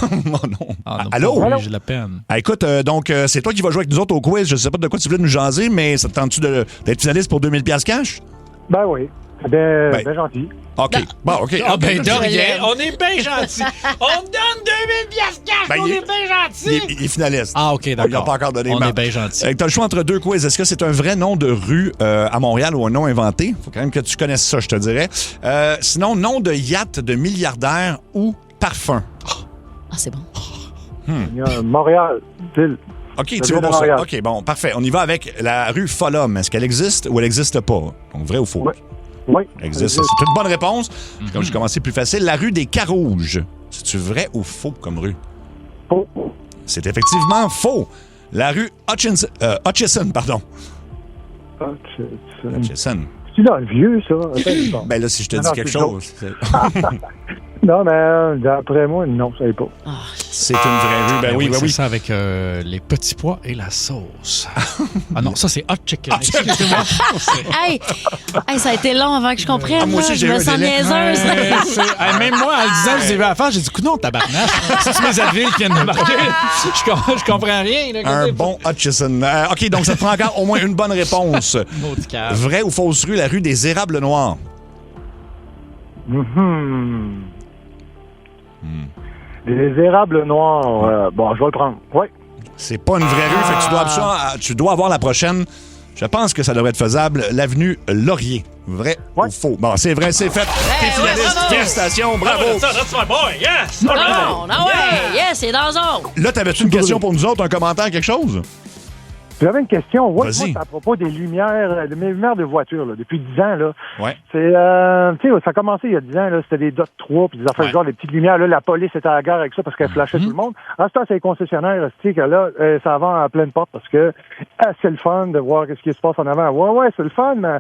Oh non. Ah, non, Allô? pas, j'ai la peine. Ah, écoute, donc, c'est toi qui vas jouer avec nous autres au quiz. Je sais pas de quoi tu voulais nous jaser, mais ça te tente-tu d'être finaliste pour 2000$ cash? Ben oui. Ben gentil. OK. Bon, OK. Ah ben de rien, on est bien gentils. On donne 2000$ cash, Ben, on est bien gentils. Il est finaliste. Ah, OK, d'accord. Il n'a pas encore donné. On est bien gentils. Tu as le choix entre deux quiz. Est-ce que c'est un vrai nom de rue à Montréal ou un nom inventé? Faut quand même que tu connaisses ça, je te dirais. Sinon, nom de yacht de milliardaire ou parfum. Ah, c'est bon. Il y a Montréal, ville. OK, tu vas pour ça. OK, bon, parfait. On y va avec la rue Follum. Est-ce qu'elle existe ou elle n'existe pas? Donc, vrai ou faux? Oui. Elle existe. C'est une bonne réponse. Comme je commençais plus facile, la rue des Carouges. C'est-tu vrai ou faux comme rue? Faux. C'est effectivement faux. La rue Hutchison, pardon. Hutchison. C'est dans le vieux, ça. Ben là, si je te dis quelque chose... Non, mais d'après moi, non, ça n'est pas. C'est une vraie rue. Ben oui, ben c'est oui. ça avec les petits pois et la sauce. Ah non, ça c'est hot chicken. Excusez-moi. Hey, ça a été long avant que je comprenne. moi aussi, là. j'ai Je eu me un sens délai. niaiseuse. Même moi, en le disant, je disais à faire, j'ai dit, non, tabarnak. C'est mes Advil qui viennent de marquer. Je comprends rien. Là, Un bon Hutchison. OK, donc ça te prend encore au moins une bonne réponse. Maudit cave. Vraie ou fausse rue, la rue des Érables Noirs? Les érables noirs, bon, je vais le prendre. Oui. C'est pas une vraie rue, fait que tu dois avoir la prochaine. Je pense que ça devrait être faisable. L'avenue Laurier. Vrai ou faux? Bon, c'est vrai, c'est fait. T'es finaliste. Félicitations, bravo. That's my boy, yes! Non, ouais. Yes, c'est dans zone. Là, t'avais-tu une question pour nous autres, un commentaire, quelque chose? J'avais une question. Moi, Vas-y. c'est à propos des lumières de voiture, là, depuis 10 ans. Là. Ouais. C'est, tu sais, ça a commencé il y a 10 ans, là, c'était des DOT 3, puis des affaires genre, des petites lumières. Là, la police était à la gare avec ça parce qu'elle flashait tout le monde. En ce temps, c'est les concessionnaires, tu sais, que là, ça va à pleine porte parce que c'est le fun de voir ce qui se passe en avant. Ouais, c'est le fun, mais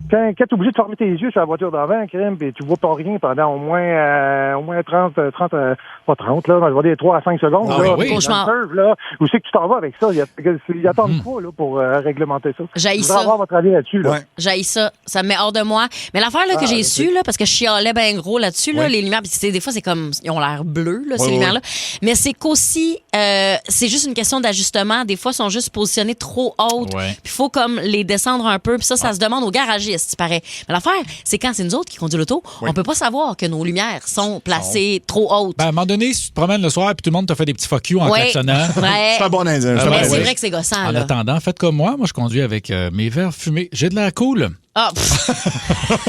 quand t'es obligé de fermer tes yeux sur la voiture d'avant, crème, puis tu vois pas rien pendant au moins 30, pas 30, là, je vais dire 3 à 5 secondes. Ah, là, oui. Cauchemar. Là, où c'est que tu t'en vas avec ça? Ils attendent quoi, là, pour réglementer ça? J'haïs Je voudrais ça. avoir votre avis là-dessus, là. Ouais. J'haïs ça. Ça me met hors de moi. Mais l'affaire là, que j'ai su, là, parce que je chialais bien gros là-dessus, là, les lumières, des fois, c'est comme, ils ont l'air bleus, là, ces lumières-là. Mais c'est qu'aussi, c'est juste une question d'ajustement. Des fois, ils sont juste positionnés trop hautes. Ouais. Puis il faut comme les descendre un peu. Puis ça se demande aux garagistes, il paraît. Mais l'affaire, c'est quand c'est nous autres qui conduisent l'auto, on peut pas savoir que nos lumières sont placées trop hautes. Ben, à un moment donné, si tu te promènes le soir et tout le monde te fait des petits fuck you en klaxonnant. Ouais. C'est un bon indice. Mais c'est vrai que c'est gossant, En là. attendant, faites comme moi. Moi, je conduis avec mes verres fumés. J'ai de l'air cool. Ah,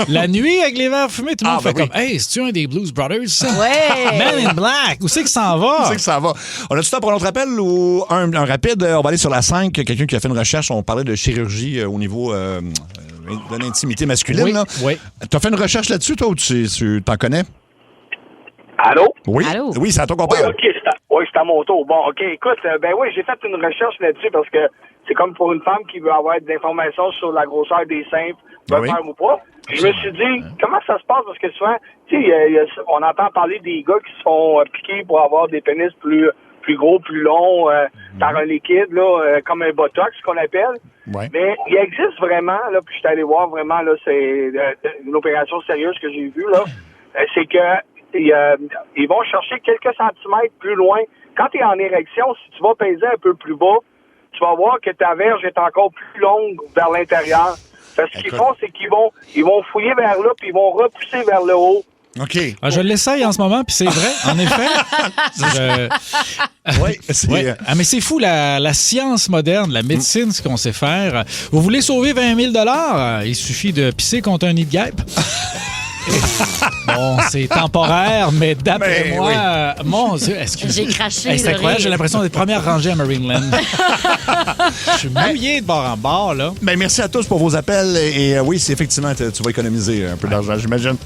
La nuit, avec les verres fumés, tout le monde fait oui. comme « Hey, c'est-tu un des Blues Brothers, ça? Ouais. Man in Black, où c'est que ça en va? Où c'est que ça va? On a-tu temps pour un autre appel ou un rapide? On va aller sur la 5. Quelqu'un qui a fait une recherche. On parlait de chirurgie au niveau de l'intimité masculine. Oui, là. oui. T'as fait une recherche là-dessus, toi, ou tu t'en connais? Allô? Oui. Allô? Oui, c'est à toi qu'on Oui, parle. OK, c'est à mon tour. Bon, OK, écoute, j'ai fait une recherche là-dessus parce que c'est comme pour une femme qui veut avoir des informations sur la grosseur des seins, faire ou pas. Puis je me suis dit, comment ça se passe? Parce que souvent, tu sais, on entend parler des gars qui se font piquer pour avoir des pénis plus gros, plus longs, par un liquide, là, comme un botox, qu'on appelle. Ouais. Mais il existe vraiment, là, puis je suis allé voir vraiment, là, c'est une opération sérieuse que j'ai vue, là. C'est que ils vont chercher quelques centimètres plus loin. Quand tu es en érection, si tu vas peser un peu plus bas, tu vas voir que ta verge est encore plus longue vers l'intérieur. Parce ce qu'ils font, c'est qu'ils vont fouiller vers là, puis ils vont repousser vers le haut. OK. Ah, je l'essaye en ce moment, puis c'est vrai, en effet. Oui, Ouais. Ah, mais c'est fou, la science moderne, la médecine, ce qu'on sait faire. Vous voulez sauver 20 000 $? Il suffit de pisser contre un nid de guêpe. Bon, c'est temporaire, mais d'après Mais moi, mon Dieu, excusez. J'ai craché. Hey, c'est de incroyable, rire. j'ai l'impression d'être première rangée à Marineland. Je suis mouillé de bord en bord, là. Ben, merci à tous pour vos appels. Et oui, c'est effectivement, tu vas économiser un peu d'argent, j'imagine.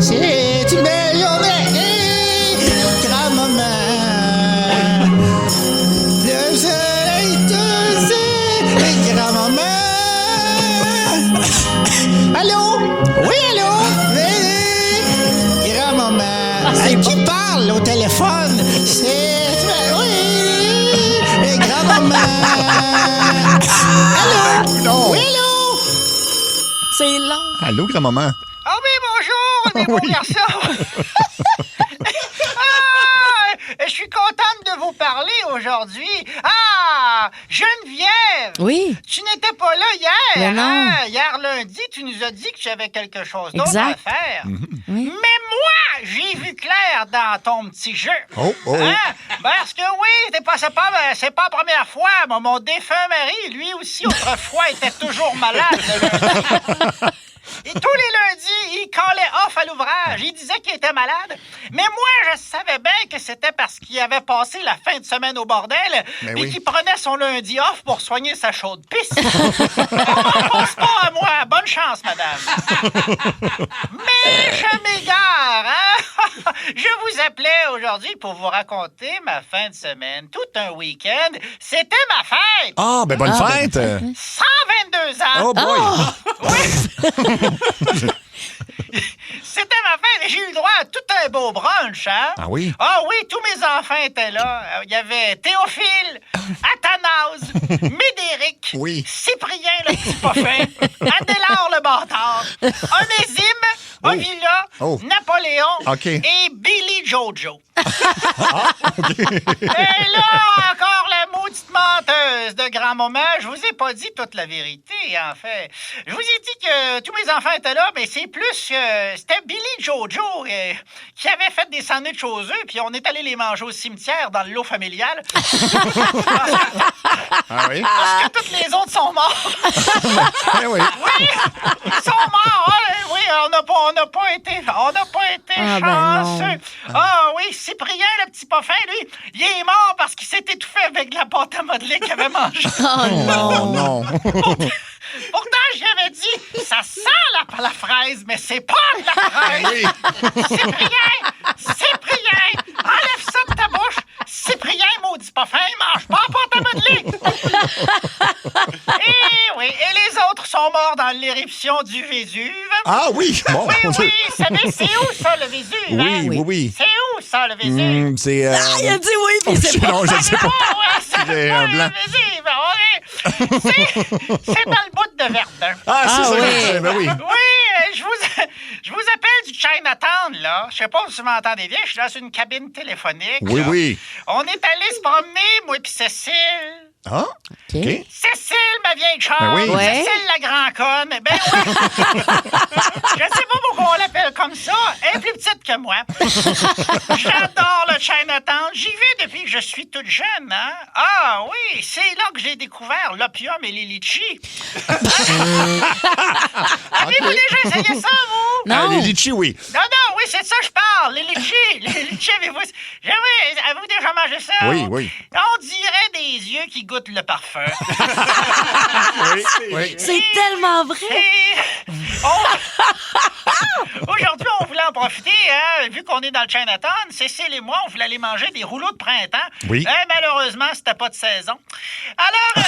C'est une belle journée, grand-maman. Le soleil tousse, grand-maman. Allô? Oui, allô? Oui, grand-maman. Qui parle au téléphone? C'est... Oui, grand-maman. Allô? Non. Oui, allô? C'est long. Allô, grand-maman? Ah oui, bonjour, mes beaux garçons. Je suis contente de vous parler aujourd'hui. Ah, Geneviève. Oui. Tu n'étais pas là hier. Mais non. Hein? Hier lundi, tu nous as dit que tu avais quelque chose d'autre à Exact. faire. Oui. Mais moi, j'ai vu clair dans ton petit jeu. Oh. Hein? Parce que oui, c'est pas la première fois. Mon défunt mari, lui aussi, autrefois, était toujours malade. Et tous les lundis, il collait off à l'ouvrage. Il disait qu'il était malade. Mais moi, je savais bien que c'était parce qu'il avait passé la fin de semaine au bordel et qu'il prenait son lundi off pour soigner sa chaude pisse. On m'en pense pas à moi. Bonne chance, madame. Mais je m'égare, hein? Je vous appelais aujourd'hui pour vous raconter ma fin de semaine. Tout un week-end. C'était ma fête. Ah, ben bonne fête! 122 ans. Oh boy! C'était ma fête et j'ai eu le droit à tout un beau brunch, hein? Ah oui? Ah oui, tous mes enfants étaient là. Il y avait Théophile, Athanase, Médéric, Oui. Cyprien le petit poffin, Adélard le bâtard, Onésime, Ovila, Napoléon OK. et Billy Jojo. Et là, encore la maudite menteuse de grand-maman. Je vous ai pas dit toute la vérité, en fait. Je vous ai dit que tous mes enfants étaient là, mais c'est plus que c'était Billy Jojo qui avait fait des sandwichs aux œufs, puis on est allé les manger au cimetière dans le lot familial. Ah oui? Parce que tous les autres sont morts. Eh oui. Oui, ils sont morts. Oui, on n'a pas été Ah, ben chanceux. non. Ah oui, Cyprien, le petit poffin, lui, il est mort parce qu'il s'est étouffé avec de la pâte à modeler qu'il avait mangée. Oh non. Non. Pourtant, j'avais dit, ça sent la fraise, mais c'est pas de la fraise. Cyprien, enlève ça de ta bouche. Cyprien, maudit poffin, mange pas la pâte à modeler. sont morts dans l'éruption du Vésuve. Ah oui! Bon, Oui, oui, savez, c'est où ça, le Vésuve? hein? Oui. C'est où ça, le Vésuve? C'est... Ah, il a dit oui, puis c'est pas. Non, je ne sais pas. J'ai un blanc. Le Vésuve, c'est dans le bout de Verdun. Ah, c'est ça, oui. je sais, ben oui. Oui, je vous appelle du Chinatown, là. Je sais pas si vous m'entendez bien, je suis dans une cabine téléphonique. Oui, là. oui. On est allé se promener, moi puis Cécile. Ah, OK. Cécile, ma vieille chum. Ben oui. Ouais. Cécile, la grand conne. Ben oui. Je sais pas pourquoi on l'appelle comme ça. Elle est plus petite que moi. J'adore le Chinatown. J'y vais depuis que je suis toute jeune, hein. Ah oui, c'est là que j'ai découvert l'opium et les litchis. Avez-vous déjà essayé ça, vous? Non. Les litchis, oui. Non, oui, c'est de ça que je parle. Les litchis. Les litchis, avez-vous déjà mangé ça? Oui, oui. On dirait des yeux qui goûtent le parfum. Oui. C'est tellement vrai. Et aujourd'hui, on voulait en profiter, hein, vu qu'on est dans le Chinatown. Cécile et moi, on voulait aller manger des rouleaux de printemps. Oui. Malheureusement, c'était pas de saison. Alors,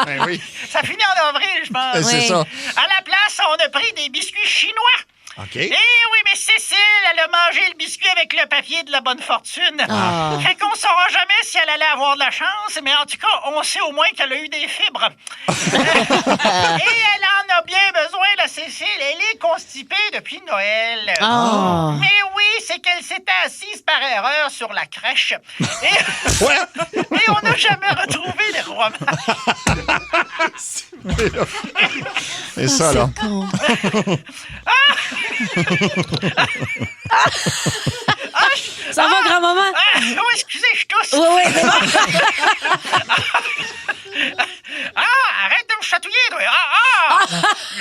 Ben oui. ça finit en avril, je pense. C'est Oui. ça. À la place, on a pris des biscuits chinois. OK. Eh oui, mais Cécile, elle a mangé le biscuit avec le papier de la bonne fortune. Ah. Fait qu'on saura jamais si elle allait avoir de la chance, mais en tout cas, on sait au moins qu'elle a eu des fibres. Et elle en a bien besoin, la Cécile. Elle est constipée depuis Noël. Ah. Mais oui, c'est qu'elle s'était assise par erreur sur la crèche. Et on n'a jamais retrouvé les rois mages. C'est ça, là. Ça va, grand-maman? Oui, excusez, je tousse. Oui. Arrête de me chatouiller, toi.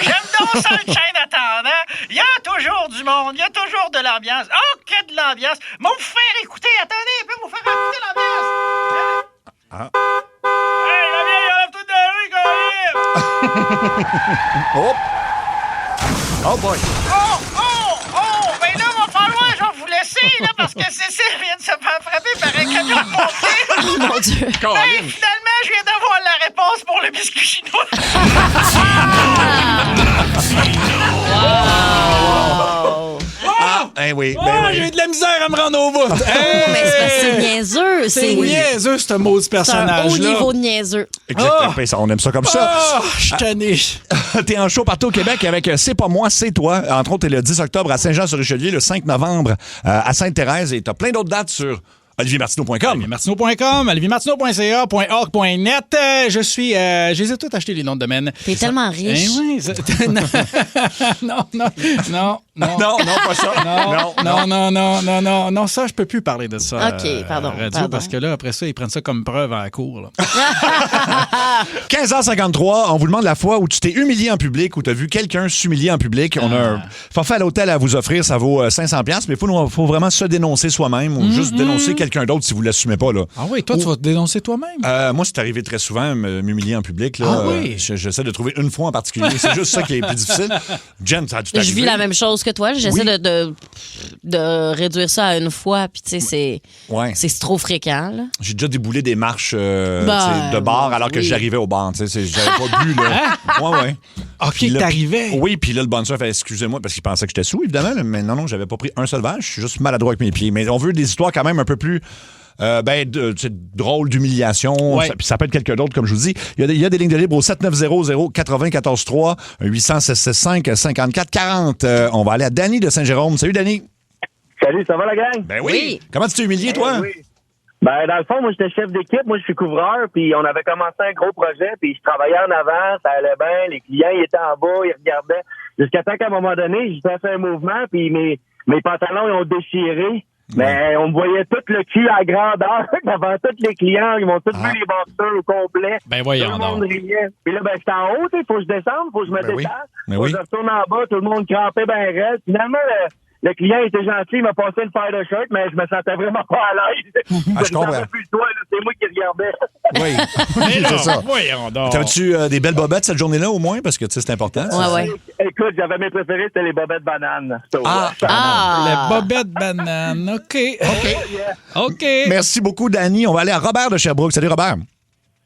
J'aime donc ça, le Chinatown, hein? Il y a toujours du monde, il y a toujours de l'ambiance. Oh, que de l'ambiance. Mais vous faire écouter, attendez, je vais vous faire écouter l'ambiance. Hey, la vieille, enlève tout de la rue, Oh! Oh boy! Ben là, va falloir, je vais vous laisser, là, parce que Cécile vient de se faire frapper par un camion de pompiers. Oh, mon Dieu. Finalement, je viens d'avoir la réponse pour le biscuit chinois. Oui. J'ai de la misère à me rendre au bout. Mais c'est parce que c'est niaiseux. C'est niaiseux, ce mot de C'est un haut personnage-là. niveau de niaiseux. Exactement. Ben, ça, on aime ça comme ça. Je suis tanné. T'es en show partout au Québec avec C'est pas moi, c'est toi. Entre autres, t'es le 10 octobre à Saint-Jean-sur-Richelieu, le 5 novembre à Sainte-Thérèse et t'as plein d'autres dates sur oliviermartineau.com. oliviermartineau.com, oliviermartineau.ca.org.net. Je les ai tous achetés, les noms de domaine. T'es tellement riche. Oui, non, pas ça. Non, ça, je peux plus parler de ça. OK, pardon. Radio, parce que là, après ça, ils prennent ça comme preuve à la cour. Là. 15h53, on vous demande la fois où tu t'es humilié en public, où tu as vu quelqu'un s'humilier en public. On a un forfait à l'hôtel à vous offrir, ça vaut 500$, mais il faut vraiment se dénoncer soi-même ou juste dénoncer quelqu'un d'autre si vous ne l'assumez pas. Là. Ah oui, toi, tu vas te dénoncer toi-même? Moi, c'est arrivé très souvent, m'humilier en public. Là. Ah oui? J'essaie de trouver une fois en particulier. C'est juste ça qui est plus difficile. Jen, ça a dû Je t'arriver. vis la même chose que toi. J'essaie de réduire ça à une fois. Puis, tu sais, c'est trop fréquent. Là. J'ai déjà déboulé des marches de bar alors que j'arrivais au bar. J'avais pas bu. Là. Ouais. OK, t'arrivais? Oui, puis là, le bonsoir fait excusez-moi parce qu'il pensait que j'étais sous, évidemment. Là, mais non, j'avais pas pris un seul verre. Je suis juste maladroit avec mes pieds. Mais on veut des histoires quand même un peu plus... drôle d'humiliation. Ouais. Ça peut être quelqu'un d'autre, comme je vous dis. Il y a des lignes de libre au 7900-943 800-765-5440. On va aller à Danny de Saint-Jérôme. Salut, Danny. Salut, ça va, la gang? Ben oui. Comment tu t'es humilié, toi? Oui. Ben, dans le fond, moi, j'étais chef d'équipe. Moi, je suis couvreur. Puis, on avait commencé un gros projet. Puis, je travaillais en avant. Ça allait bien. Les clients, ils étaient en bas. Ils regardaient. Jusqu'à temps qu'à un moment donné, j'ai fait un mouvement. Puis, mes pantalons, ils ont déchiré. Mais on me voyait tout le cul à grandeur devant tous les clients. Ils m'ont tous vu les boxeurs au complet. Ben voyons tout le monde riait. Puis là, j'étais en haut, il faut que je descende, faut que je me détache. Faut que je retourne en bas, tout le monde crampait ben raide. Finalement, le client était gentil, il m'a passé une paire de shirts, mais je me sentais vraiment pas à l'aise. Je comprends. Plus toi, c'est moi qui regardais. Oui, c'est ça. Voyons donc. T'avais-tu des belles bobettes cette journée-là, au moins? Parce que, tu sais, c'est important. Ouais. Écoute, j'avais mes préférés, c'était les bobettes bananes. Les bobettes bananes. OK. Merci beaucoup, Danny. On va aller à Robert de Sherbrooke. Salut, Robert.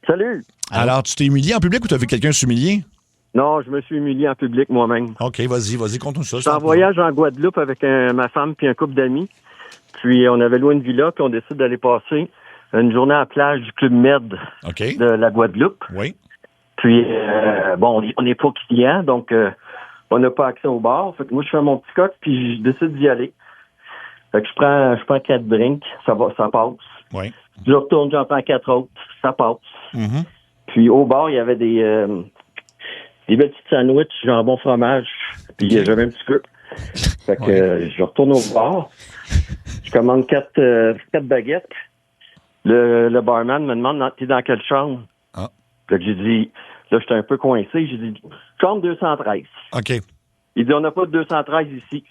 Salut. Alors, tu t'es humilié en public ou tu as vu quelqu'un s'humilier? Non, je me suis humilié en public moi-même. OK, vas-y, conte-nous ça. J'étais en voyage en Guadeloupe avec ma femme puis un couple d'amis. Puis on avait loué une villa, puis on décide d'aller passer une journée à la plage du Club Med de la Guadeloupe. Oui. Puis, on n'est pas client, donc on n'a pas accès au bar. Fait que moi, je fais mon petit coq, puis je décide d'y aller. Fait que je prends 4 drinks, ça passe. Oui. Je retourne, j'en prends 4 autres, ça passe. Mm-hmm. Puis au bar, il y avait des belles petites sandwichs, jambon fromage, puis j'avais un petit peu. Fait que je retourne au bar, je commande 4 baguettes. Le barman me demande, t'es dans quelle chambre? Ah. Fait que j'ai dit, là, j'étais un peu coincé, j'ai dit, chambre 213. OK. Il dit, on n'a pas de 213 ici.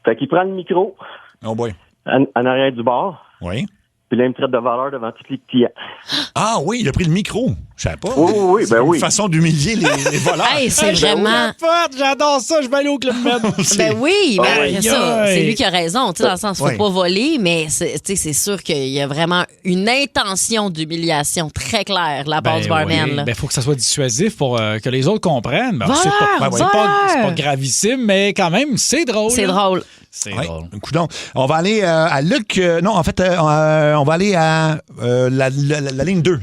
Fait qu'il prend le micro. Oh boy. En arrière du bar. Oui. Puis là, il me traite de valeur devant tous les clients. Ah oui, il a pris le micro. Je savais pas. Oui, c'est une façon d'humilier les voleurs. Hey, c'est vraiment... J'adore ça, je vais aller au Club Med. Ben oui, Aïe, ça, aïe. c'est lui qui a raison, tu sais, dans le sens, faut Ouais. pas voler, mais c'est sûr qu'il y a vraiment une intention d'humiliation très claire de la part du barman. là. Ben, faut que ça soit dissuasif pour que les autres comprennent. Ben, Voleur, c'est pas voleur. gravissime, mais quand même, c'est drôle. C'est là. drôle. C'est Ouais. drôle. Coudonc. On va aller à Luc. On va aller à la ligne 2.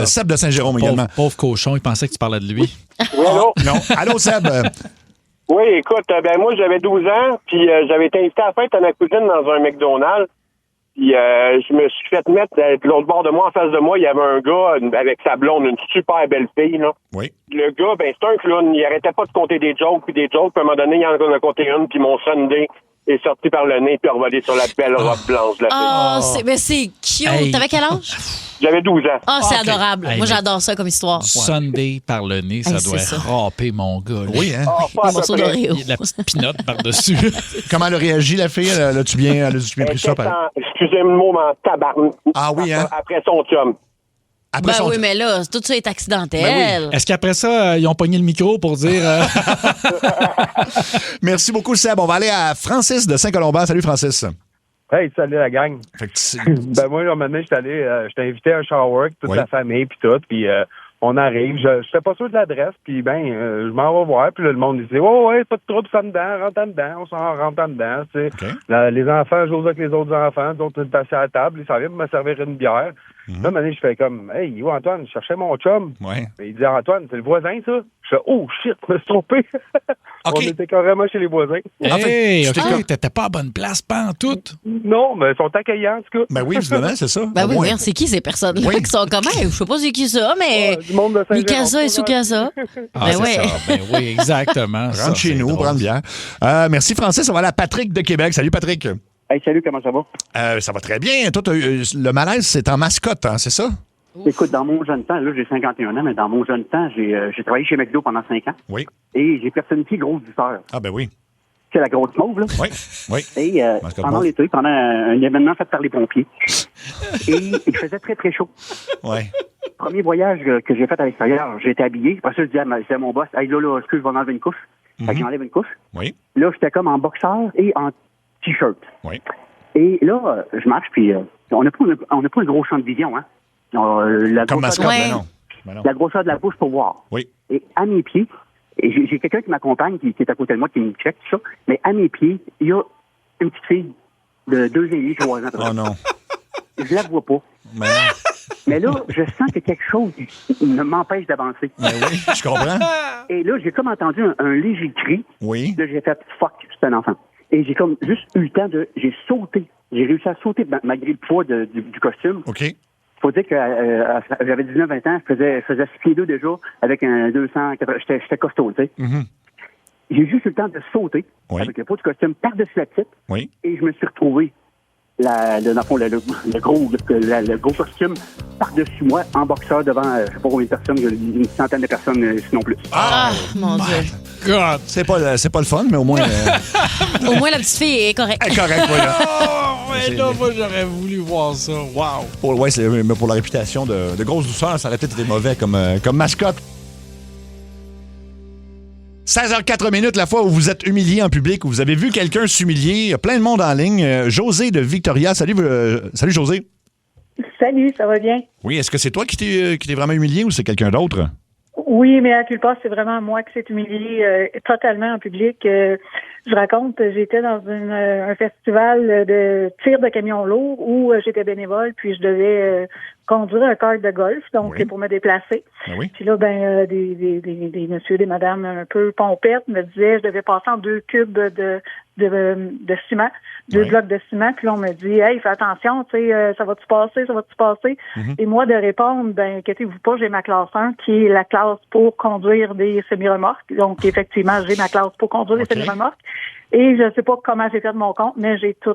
Seb de Saint-Jérôme également. Pauvre cochon, il pensait que tu parlais de lui. Oui, allô? Non. Allô, Seb. Oui, écoute, moi, j'avais 12 ans, puis j'avais été invité à la fête à ma cousine dans un McDonald's. Puis je me suis fait mettre de l'autre bord de moi, en face de moi, il y avait un gars avec sa blonde, une super belle fille, là. Oui. Le gars, c'est un clown. Il arrêtait pas de compter des jokes, puis des jokes. Puis à un moment donné, il en a compté une, puis mon Sunday est sorti par le nez, puis revolé sur la belle robe blanche de la fille. C'est cute. Hey. T'avais quel âge? J'avais 12 ans. Ah, c'est Ok. adorable. Hey, Moi, mais- j'adore ça comme histoire. Sunday par le nez, ça Hey, doit c'est ça. râper mon gars. là. Oui, hein? Un morceau d'Oreo. Il y a de la petite pinotte par-dessus. Comment elle a réagi, la fille? L'as-tu bien pris ça? Excusez-moi, mais en tabarnak. Ah oui, hein? Après son chum. Après Ben son... oui, mais là, tout ça est accidentel. Ben Est-ce qu'après ça, ils ont pogné le micro pour dire... Merci beaucoup, Seb. On va aller à Francis de Saint-Colomban. Salut, Francis. Hey, salut la gang. Fait que Ben moi, là, maintenant, j'étais invité à un shower avec toute Oui. la famille puis tout, puis on arrive. Je n'étais pas sûr de l'adresse, puis je m'en vais voir, puis là, le monde dit ouais, pas de trouble, ça dedans, rentre en dedans, on s'en rentre en dedans, tu sais. OK. Là, les enfants jouent avec les autres enfants, d'autres étaient assis à la table, ils s'en viennent me servir une bière. Là, maintenant, je fais comme hey, yo, Antoine, je cherchais mon chum. Ouais. Il dit Antoine, c'est le voisin, ça? Je fais oh shit, je me suis trompé. OK. On était carrément chez les voisins. Hey, tu OK, t'étais pas à bonne place, pas en tout. Non, mais ils sont accueillants, en tout cas. Ben oui, évidemment, c'est ça. Ben Au oui, moins. voyons, c'est qui ces personnes-là Oui. qui sont comme, hey, je sais pas c'est qui ça, mais Du monde de Saint-Jérôme, Mikasa et Sukasa. Ah, Ben c'est ouais. ça. Ben oui, exactement. ça, Rentre chez c'est nous, drôle. prendre bien. Merci, Francis. On va aller à Patrick de Québec. Salut, Patrick. Hey, salut, comment ça va? Ça va très bien. Toi, le malaise, c'est en mascotte, hein, c'est ça? Écoute, dans mon jeune temps, là, j'ai 51 ans, mais dans mon jeune temps, j'ai travaillé chez McDo pendant 5 ans. Oui. Et j'ai personnifié Grosse Douceur. Ah, ben oui. C'est la grosse mauve, là. Oui, oui. Et Mascotte pendant mauve. l'été, pendant un événement fait par les pompiers. Et il faisait très, très chaud. Ouais. Premier voyage que j'ai fait à l'extérieur, j'ai été habillé. Après ça, je disais à mon boss, hey, là, excuse, je vais m'enlever une couche. Fait que j'enlève une couche. Oui. Là, j'étais comme en boxeur et en T-shirt. Oui. Et là, je marche, puis on n'a pas un gros champ de vision, hein. La Comme grosseur- mascotte, Ouais. ben non. Ben non. la grosseur de la bouche pour voir. Oui. Et à mes pieds, et j'ai quelqu'un qui m'accompagne, qui est à côté de moi, qui me check, tout ça, mais à mes pieds, il y a une petite fille de 2 ans et demi, 3 ans. Oh non. Je la vois pas. Ben non. Mais là, je sens que quelque chose m'empêche d'avancer. Ben oui, je comprends. Et là, j'ai comme entendu un léger cri. Oui. Là, j'ai fait « fuck », c'est un enfant. Et j'ai comme juste eu le temps de... J'ai sauté. J'ai réussi à sauter malgré le poids du costume. OK. Faut dire que j'avais 19-20 ans, je faisais 6 pieds 2 déjà, avec un 280... J'étais costaud, tu sais. Mhm. J'ai juste eu le temps de sauter Oui. avec le poids du costume par-dessus la petite Oui. et je me suis retrouvé dans le fond, le gros costume par-dessus moi en boxeur devant, je sais pas combien de personnes, une centaine de personnes, sinon plus. Ah, mon Dieu. God. C'est pas le fun, mais au moins. Au moins, la petite fille est correcte. Elle est correcte, voilà. Oh, mais là, moi, j'aurais voulu voir ça. Wow. Mais pour la réputation de grosse douceur, ça aurait peut-être été mauvais comme mascotte. 16h04, la fois où vous êtes humilié en public, où vous avez vu quelqu'un s'humilier. Il y a plein de monde en ligne. José de Victoria. Salut, José. Salut, ça va bien? Oui, est-ce que c'est toi qui t'es vraiment humilié ou c'est quelqu'un d'autre? Oui, mais à culpa, c'est vraiment moi qui s'est humilié totalement en public. Je raconte, j'étais dans un festival de tir de camions lourds où j'étais bénévole, puis je devais conduire un kart de golf, donc pour me déplacer. Oui. Puis là, des messieurs, des madames un peu pompettes me disaient je devais passer en 2 cubes de ciment, 2 blocs de ciment, puis là, on me dit hey, fais attention, tu sais, ça va-tu passer? Mm-hmm. Et moi, de répondre, inquiétez-vous pas, j'ai ma classe 1, qui est la classe pour conduire des semi-remorques. Donc, effectivement, j'ai ma classe pour conduire des semi-remorques. Et je sais pas comment j'ai fait de mon compte, mais j'ai tout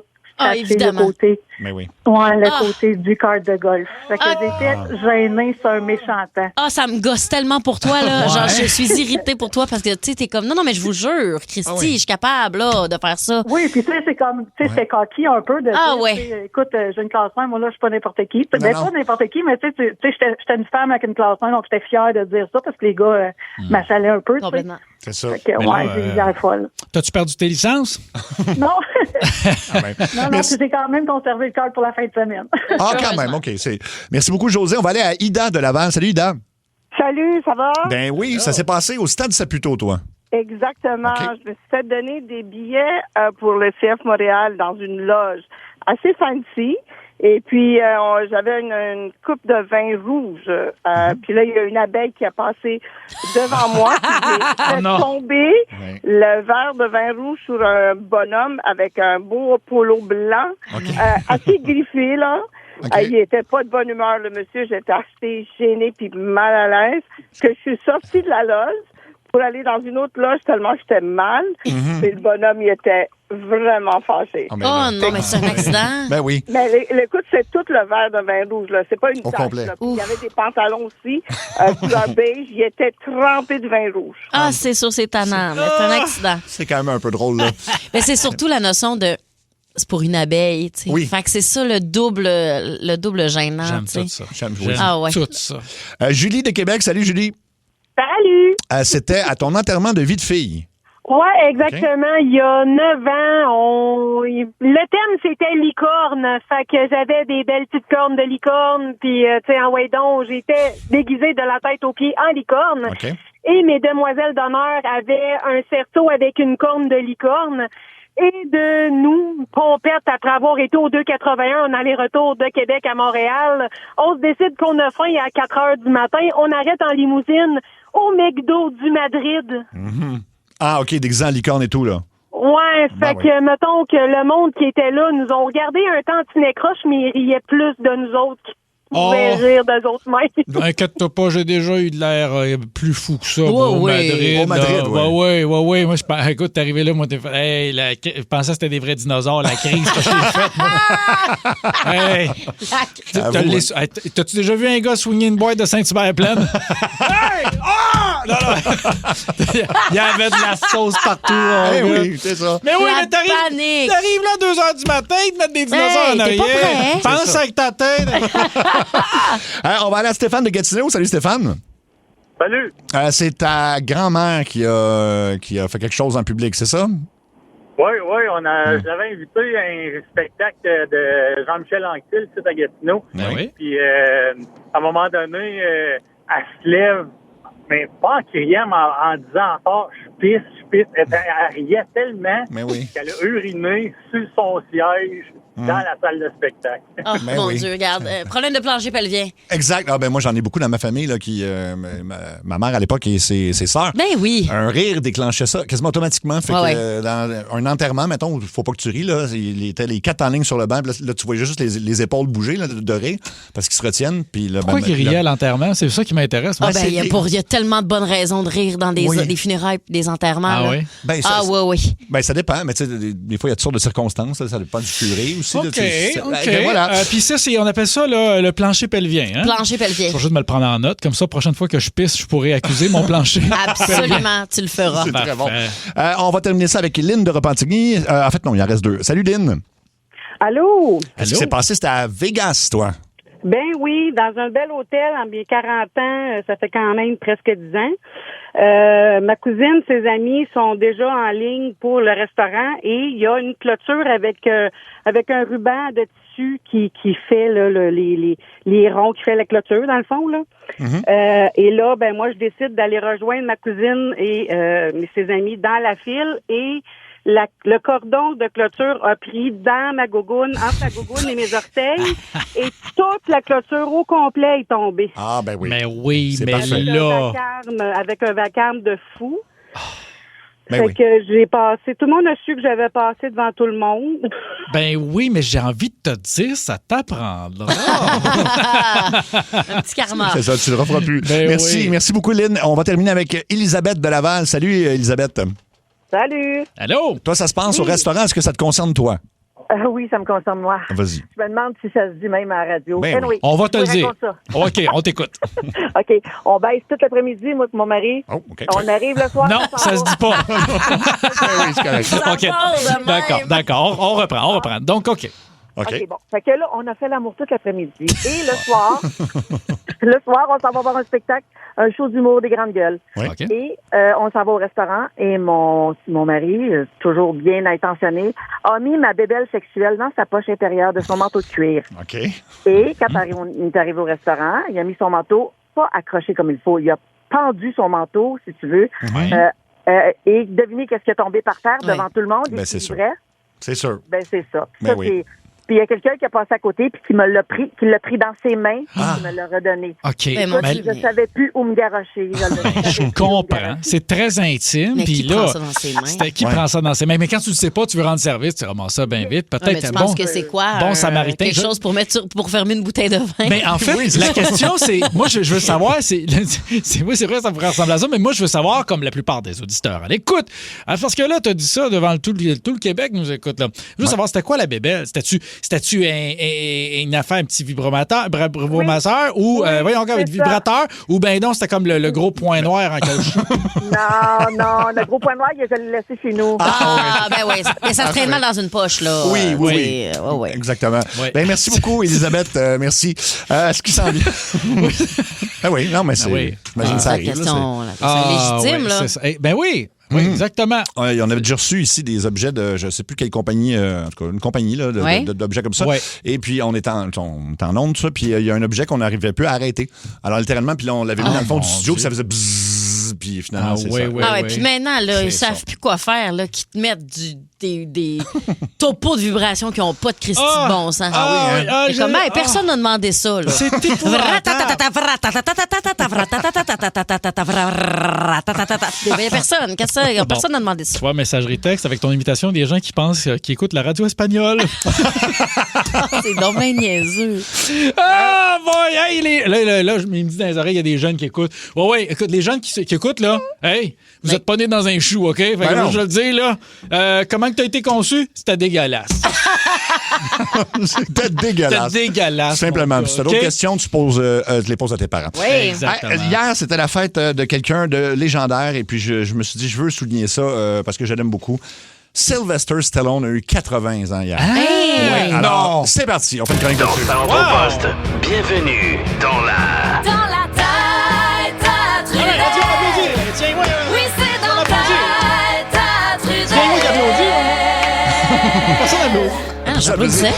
évidemment. le côté. Mais oui. Ouais, le côté du kart de golf. Fait que j'étais gênée sur un méchant temps. Ah, ça me gosse tellement pour toi, là. Genre, je suis irritée pour toi parce que, tu sais, t'es comme, non, mais je vous jure, Christy, je suis capable, là, de faire ça. Oui, puis tu sais, c'est comme, tu sais, c'est coquille un peu de dire, écoute, j'ai une classe 1, moi, là, je suis pas n'importe qui. Pas n'importe qui, mais tu sais, j'étais une femme avec une classe 1, donc j'étais fière de dire ça parce que les gars m'achalaient un peu. Complètement. C'est ça. Fait que, j'ai eu l'air folle. T'as-tu perdu tes licences? Non. Non, puis j'ai quand même conservé le cœur pour la fin de semaine. Ah, quand même, OK. Merci beaucoup, José. On va aller à Ida de Laval. Salut, Ida. Salut, ça va? Ben oui, ça s'est passé au Stade Saputo, toi. Exactement. Okay. Je me suis fait donner des billets pour le CF Montréal dans une loge assez fancy. Et puis, j'avais une coupe de vin rouge. Puis là, il y a une abeille qui a passé devant moi. J'ai fait tomber le verre de vin rouge sur un bonhomme avec un beau polo blanc, assez griffé, là. Okay. Il était pas de bonne humeur, le monsieur. J'étais assez gênée puis mal à l'aise. Que je suis sortie de la loge pour aller dans une autre loge tellement j'étais mal. Et le bonhomme, il était vraiment fâché. Oh non, mais c'est un accident. Ben oui. Mais écoute, c'est tout le verre de vin rouge, là. C'est pas une tache, complet. là. Il y avait des pantalons aussi, couleur beige. Il était trempé de vin rouge. Ah, c'est sûr, c'est tannant. Mais c'est un accident. C'est quand même un peu drôle, là. Mais c'est surtout la notion de... C'est pour une abeille, tu sais. Oui. Fait que c'est ça le double gênant. J'aime t'sais. tout ça. J'aime tout ça. Julie de Québec. Salut, Julie. Salut! C'était à ton enterrement de vie de fille. Oui, exactement. Okay. Il y a 9 ans, le thème, c'était licorne. Fait que j'avais des belles petites cornes de licorne. Puis, tu sais, en donc, j'étais déguisée de la tête aux pieds en licorne. Okay. Et mes demoiselles d'honneur avaient un cerceau avec une corne de licorne. Et de nous, pompettes, après avoir été au 281 en aller-retour de Québec à Montréal, on se décide qu'on a faim à 4 heures du matin. On arrête en limousine au McDo du Madrid. Mm-hmm. Ah, OK, déguisé en licorne et tout, là. Ouais, fait que, mettons que le monde qui était là nous ont regardé un tantinet croche, mais ils riaient plus de nous autres qui pouvaient rire d'eux autres mêmes. Inquiète-toi pas, j'ai déjà eu de l'air plus fou que ça au Madrid. Au Madrid, ouais. Moi, écoute, t'es arrivé là, moi, t'es fait, hey, je pensais que c'était des vrais dinosaures, la crise que je t'ai faite, moi. Hey! T'as-tu déjà vu un gars swinguer une boîte de Saint-Hubert pleine? Hey! Ah! Non. Il y avait de la sauce partout. Oui, c'est ça. Mais oui, mais t'arrives là à 2 heures du matin, ils te mettent des dinosaures en arrière. Pense avec ta tête. On va aller à Stéphane de Gatineau. Salut, Stéphane. Salut. C'est ta grand-mère qui a fait quelque chose en public, c'est ça? Oui, j'avais invité un spectacle de Jean-Michel Anctil, c'est à Gatineau. Oui. Puis, à un moment donné, elle se lève, mais pas en criant, mais en disant encore, je pisse. Elle riait tellement qu'elle a uriné sur son siège dans la salle de spectacle. Oh, mon Dieu, regarde. Problème de plancher pelvien. Exact. Ah, ben moi, j'en ai beaucoup dans ma famille, là, qui, ma mère à l'époque et ses sœurs. Ben oui. Un rire déclenchait ça quasiment automatiquement. Fait que dans un enterrement, mettons, il faut pas que tu ris, là. Il était les 4 en ligne sur le banc. Là, tu voyais juste les épaules bouger, là, de rire, parce qu'ils se retiennent. Puis là, pourquoi ils riaient à l'enterrement? C'est ça qui m'intéresse. Il y a tellement de bonnes raisons de rire dans des funérailles et des enterrements. Ah là. oui? Oui. Ben, ça dépend, mais tu sais, des fois, il y a toutes sortes de circonstances. Là, ça dépend du curé aussi. OK. Ben, voilà. Puis ça, on appelle ça le plancher pelvien. Hein? Plancher pelvien. Je vais juste me le prendre en note. Comme ça, la prochaine fois que je pisse, je pourrais accuser mon plancher. Absolument, tu le feras. C'est très bon. On va terminer ça avec Lynn de Repentigny. En fait, non, il en reste 2. Salut, Lynn. Allô? Qu'est-ce qui s'est passé? C'était à Vegas, toi. Ben oui, dans un bel hôtel, en mes 40 ans, ça fait quand même presque 10 ans. Ma cousine, ses amis sont déjà en ligne pour le restaurant et il y a une clôture avec un ruban de tissu qui fait là, les ronds, qui fait la clôture dans le fond là. Et là, ben moi, je décide d'aller rejoindre ma cousine et ses amis dans la file et le cordon de clôture a pris dans ma gougoune, entre ma gougoune et mes orteils, et toute la clôture au complet est tombée. Ah, ben oui. Mais oui, C'est mais parfait. là... Avec un vacarme de fou. Ben Fait oui. que j'ai passé, tout le monde a su que j'avais passé devant tout le monde. Ben oui, mais j'ai envie de te dire, ça t'apprendra. Un petit karma. C'est ça, tu le referas plus. Ben Merci, oui. merci beaucoup, Lynn. On va terminer avec Elisabeth de Laval. Salut, Elisabeth. Salut! Allô? Toi, ça se passe au restaurant. Est-ce que ça te concerne, toi? Oui, ça me concerne moi. Vas-y. Je me demande si ça se dit même à la radio. Ben Anyway, oui. On va te je le vous dire. raconte ça. OK, on t'écoute. OK. On baisse tout l'après-midi, moi et mon mari. Oh, OK. On arrive le soir. Non, on s'en ça se va. dit pas. oui, c'est correct. OK. D'accord. On reprend. Donc, OK. OK, bon. Fait que là, on a fait l'amour toute l'après-midi. Et le soir, on s'en va voir un spectacle, un show d'humour des grandes gueules. Oui. OK. Et on s'en va au restaurant et mon mari, toujours bien intentionné, a mis ma bébelle sexuelle dans sa poche intérieure de son manteau de cuir. OK. Et quand on est arrivé au restaurant, il a mis son manteau pas accroché comme il faut. Il a pendu son manteau, si tu veux. Ouais. Et devinez qu'est-ce qui est tombé par terre devant tout le monde. Ben, Et c'est qui sûr. vrai? C'est sûr. Ben, c'est ça. Ben Ça, oui. c'est... Puis il y a quelqu'un qui a passé à côté puis qui l'a pris dans ses mains et qui me l'a redonné. OK. Écoute, je savais plus où me garocher. Je comprends. C'est très intime. Mais Puis qui là, prend ça dans ses mains? Qui prend ça dans ses mains? Mais quand tu ne sais pas, tu veux rendre service, tu ramasses ça bien vite. Ouais, mais Peut-être tu un penses bon, que c'est quoi? bon samaritain. Quelque chose pour fermer une bouteille de vin? Mais en fait, la question, c'est. Moi, je veux savoir, c'est oui, c'est vrai, ça pourrait ressembler à ça, mais moi, je veux savoir, comme la plupart des auditeurs à l'écoute, parce que là, tu as dit ça devant tout le Québec nous écoute. Là. Je veux savoir, c'était quoi la bébelle? C'était-tu une affaire, un petit vibromateur ou, voyons encore, un vibrateur, ou ben non, c'était comme le gros point noir en caoutchouc? Non, le gros point noir, je l'ai laissé chez nous. Ah, ben oui. Mais ça se traîne mal dans une poche, là. Oui. Exactement. Ben, merci beaucoup, Elisabeth. Merci. Ce qui s'en vient. Ah oui, non, mais c'est. J'imagine que ça arrive. La question légitime, là. C'est ça. Ben oui. Oui, exactement. On avait déjà reçu ici des objets de, je ne sais plus quelle compagnie, en tout cas, une compagnie là, d'objets comme ça. Ouais. Et puis, on était en onde, tout ça, puis il y a un objet qu'on n'arrivait plus à arrêter. Alors, littéralement, puis là, on l'avait mis dans le fond du studio, puis ça faisait bzzz, puis finalement, c'est ça. Puis maintenant, là, ils savent plus quoi faire, là, qu'ils te mettent des topos de vibration qui n'ont pas de Christy de bon sens. Et comme, personne n'a demandé ça, là. C'est il n'y a personne. Personne n'a demandé ça. Tu vois, messagerie texte avec ton invitation des gens qui pensent, qui écoutent la radio espagnole. C'est donc bien niaiseux. Ah, boy, hey, là, je me dis dans les oreilles, il y a des jeunes qui écoutent. Ouais, écoute, les jeunes qui écoutent, là, hey, vous êtes pas nés dans un chou, OK? Fait que là, je vais le dire, là, comment que t'as été conçu? C'était dégueulasse. C'était dégueulasse. C'était dégueulasse. Simplement. Puis si t'as d'autres OK? questions, tu les poses à tes parents. Oui, exactement. Hier, c'était la fête de quelqu'un de légendaire et puis je me suis dit, je veux souligner ça parce que je l'aime beaucoup. Sylvester Stallone a eu 80 ans hier. Hey! Alors, c'est parti. On fait une chronique Dans là-dessus. Centre Poste, bienvenue dans la... Dans la tête à Trudel. Oui, c'est dans la tête à Trudel. J'applaudissais.